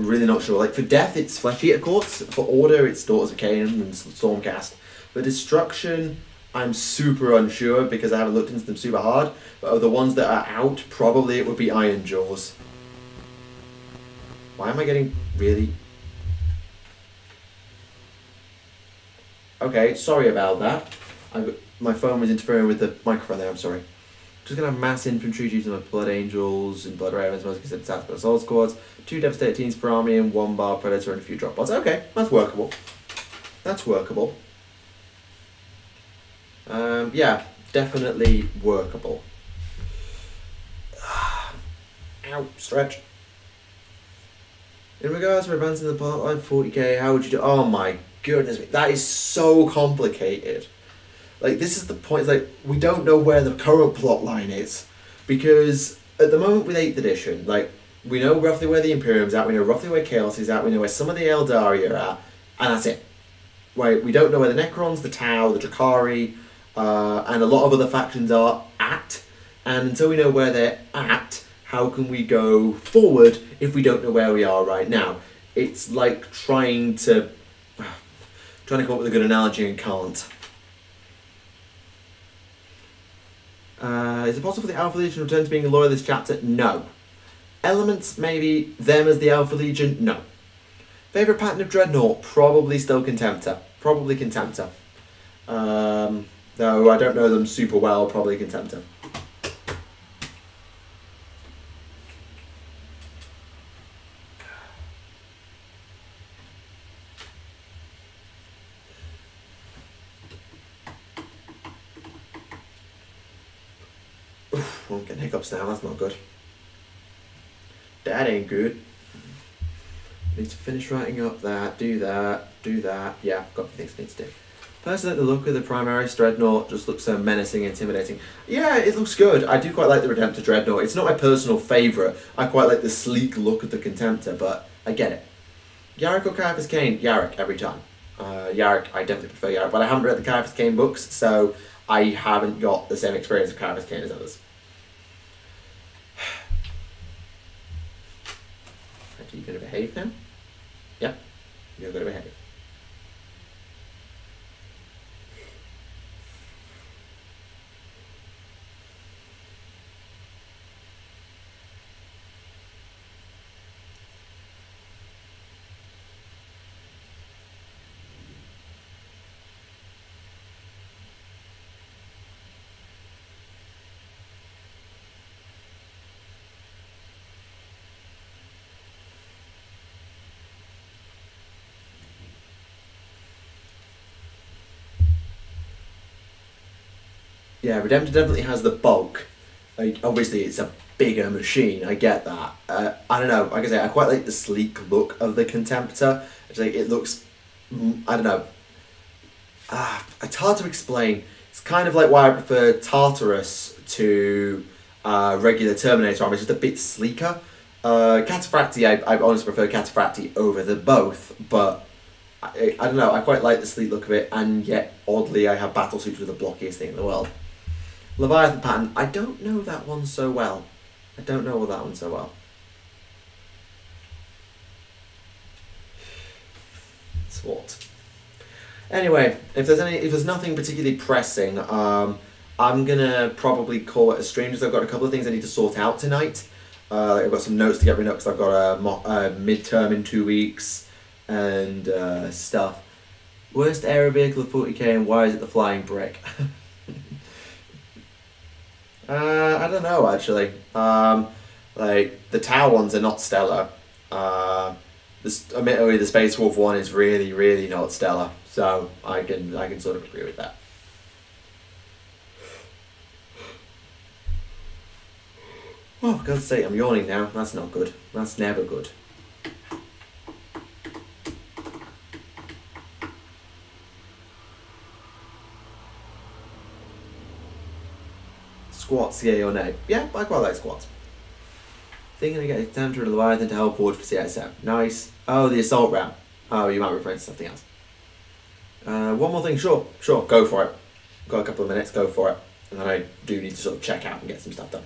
really not sure. Like, for Death, it's Flesh Eater Courts. For Order, it's Daughters of Khaine and Stormcast. For Destruction, I'm super unsure because I haven't looked into them super hard. But of the ones that are out, probably it would be Iron Jaws. Why am I getting really... Okay, sorry about that. My phone was interfering with the microphone there, I'm sorry. Just gonna have mass infantry using my Blood Angels and Blood Ravens, most considered Tactical Assault Squads, 2 Devastator teams per army and 1 Bar Predator and a few drop bots. Okay, that's workable. Yeah, definitely workable. Ow, stretch. In regards to advancing the plotline 40k, how would you do? Oh my goodness, that is so complicated. Like, this is the point, like, we don't know where the current plot line is. Because at the moment with 8th edition, like, we know roughly where the Imperium's at, we know roughly where Chaos is at, we know where some of the Eldari are at, and that's it. Right, we don't know where the Necrons, the Tau, the Drakari, and a lot of other factions are at. And until we know where they're at, how can we go forward if we don't know where we are right now? It's like trying to come up with a good analogy and can't. Is it possible for the Alpha Legion to return to being a loyalist chapter? No. Elements, maybe. Them as the Alpha Legion? No. Favourite pattern of Dreadnought? Probably still Contemptor. Probably Contemptor. Though I don't know them super well, probably Contemptor. Oof, I'm getting hiccups now, that's not good. That ain't good. Need to finish writing up that, do that. Yeah, I've got a few things I need to do. Personally, the look of the Primaris Dreadnought just looks so menacing and intimidating. Yeah, it looks good. I do quite like the Redemptor Dreadnought. It's not my personal favourite. I quite like the sleek look of the Contemptor, but I get it. Yarrick or Caiaphas Khaine? Yarrick, every time. Yarrick, I definitely prefer Yarrick, but I haven't read the Caiaphas Khaine books, so I haven't got the same experience of Caiaphas Khaine as others. Are you going to behave now? Yep, you're going to behave. Yeah, Redemptor definitely has the bulk. Like, obviously, it's a bigger machine. I get that. I don't know. Like I say, I quite like the sleek look of the Contemptor. It's like it looks. I don't know. It's hard to explain. It's kind of like why I prefer Tartarus to regular Terminator armor. It's just a bit sleeker. Cataphracti, I honestly prefer Cataphracti over the both, but I don't know. I quite like the sleek look of it, and yet oddly, I have battle suits with the blockiest thing in the world. Leviathan pattern, I don't know that one so well. Swat. Anyway, if there's nothing particularly pressing, I'm gonna probably call it a stream. Just I've got a couple of things I need to sort out tonight. I've got some notes to get rid of because I've got a midterm in 2 weeks and stuff. Worst aero vehicle of 40k and why is it the flying brick? I don't know actually. Like the Tau ones are not stellar. Admittedly, the Space Wolf one is really not stellar. So I can sort of agree with that. Oh, for God's sake, I'm yawning now. That's not good. That's never good. Squats, yay or nay? Yeah, I quite like squats. Thinking I get a Tempter and Leviathan to help forward for CSM. Nice. Oh, the assault ram. Oh, you might be referring to something else. One more thing, sure, go for it. Got a couple of minutes, go for it. And then I do need to sort of check out and get some stuff done.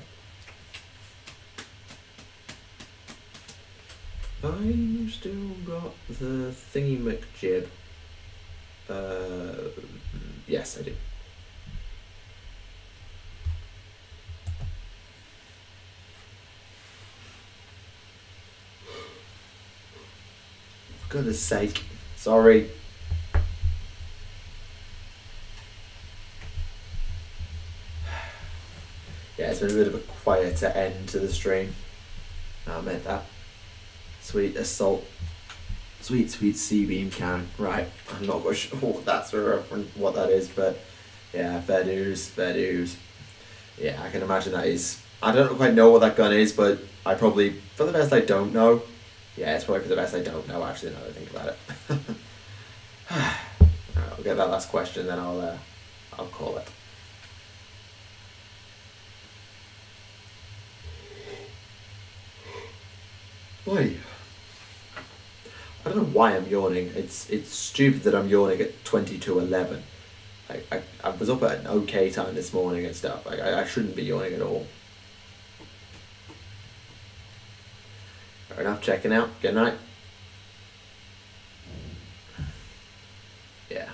I've still got the thingy McJib. Yes, I do. For goodness sake. Sorry. Yeah, it's been a bit of a quieter end to the stream. I meant that. Sweet assault. Sweet C-beam cannon. Right, I'm not quite sure what that's what that is, but yeah, fair dues. Yeah, I can imagine that is. I don't quite know what that gun is, but I probably, for the best I don't know. Yeah, it's probably for the best I don't know, actually, now that I think about it. Alright, I'll get that last question, then I'll call it. Why? I don't know why I'm yawning. It's stupid that I'm yawning at 20 to 11. I I was up at an okay time this morning and stuff. Like, I shouldn't be yawning at all. Fair enough, checking out. Good night. Yeah.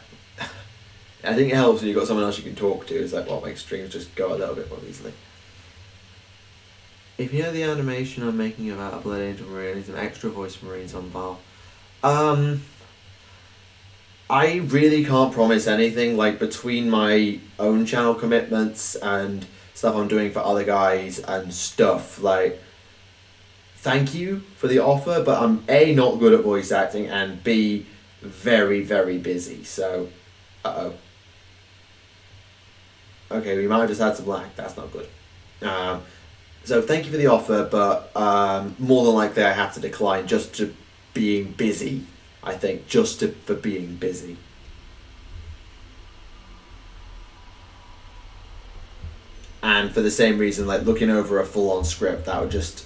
I think it helps when you've got someone else you can talk to. It's like, well, makes streams just go a little bit more easily. If you know the animation I'm making about a Blood Angel Marine, I need some extra voice Marines on Val. I really can't promise anything, like between my own channel commitments and stuff I'm doing for other guys and stuff, like, thank you for the offer, but I'm A, not good at voice acting, and B, very, very busy, so, uh-oh. Okay, we might have just had some lag, that's not good. So thank you for the offer, but more than likely I have to decline just to being busy. I think, for being busy. And for the same reason, like looking over a full-on script, that would just,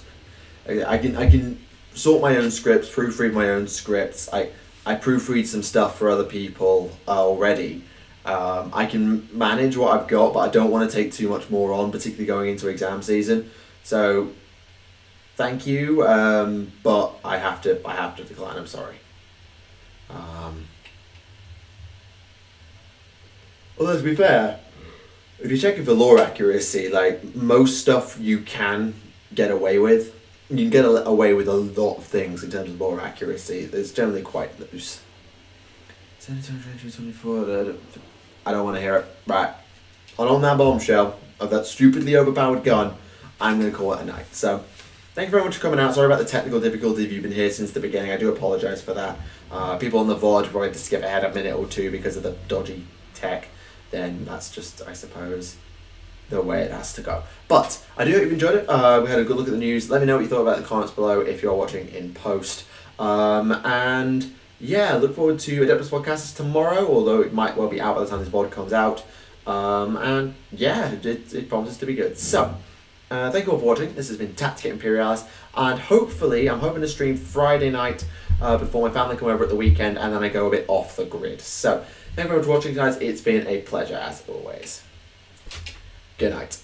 I can sort my own scripts, proofread my own scripts. I proofread some stuff for other people already. I can manage what I've got, but I don't want to take too much more on, particularly going into exam season. So, thank you, but I have to decline. I'm sorry. Although to be fair, if you're checking for lore accuracy, like most stuff you can get away with. You can get away with a lot of things in terms of lore accuracy. It's generally quite loose. 24. I don't want to hear it. Right. On that bombshell of that stupidly overpowered gun, I'm going to call it a night. So, thank you very much for coming out. Sorry about the technical difficulty if you've been here since the beginning. I do apologise for that. People on the VOD probably had to skip ahead a minute or two because of the dodgy tech. Then that's just, I suppose, the way it has to go. But I do hope you enjoyed it. We had a good look at the news. Let me know what you thought about it in the comments below if you're watching in post. And yeah, look forward to Adeptus Podcasts tomorrow, although it might well be out by the time this VOD comes out. And yeah, it promises to be good. So, thank you all for watching. This has been Tactica Imperialis, and hopefully, I'm hoping to stream Friday night before my family come over at the weekend, and then I go a bit off the grid. So, thank you very much for watching, guys. It's been a pleasure as always. Good night.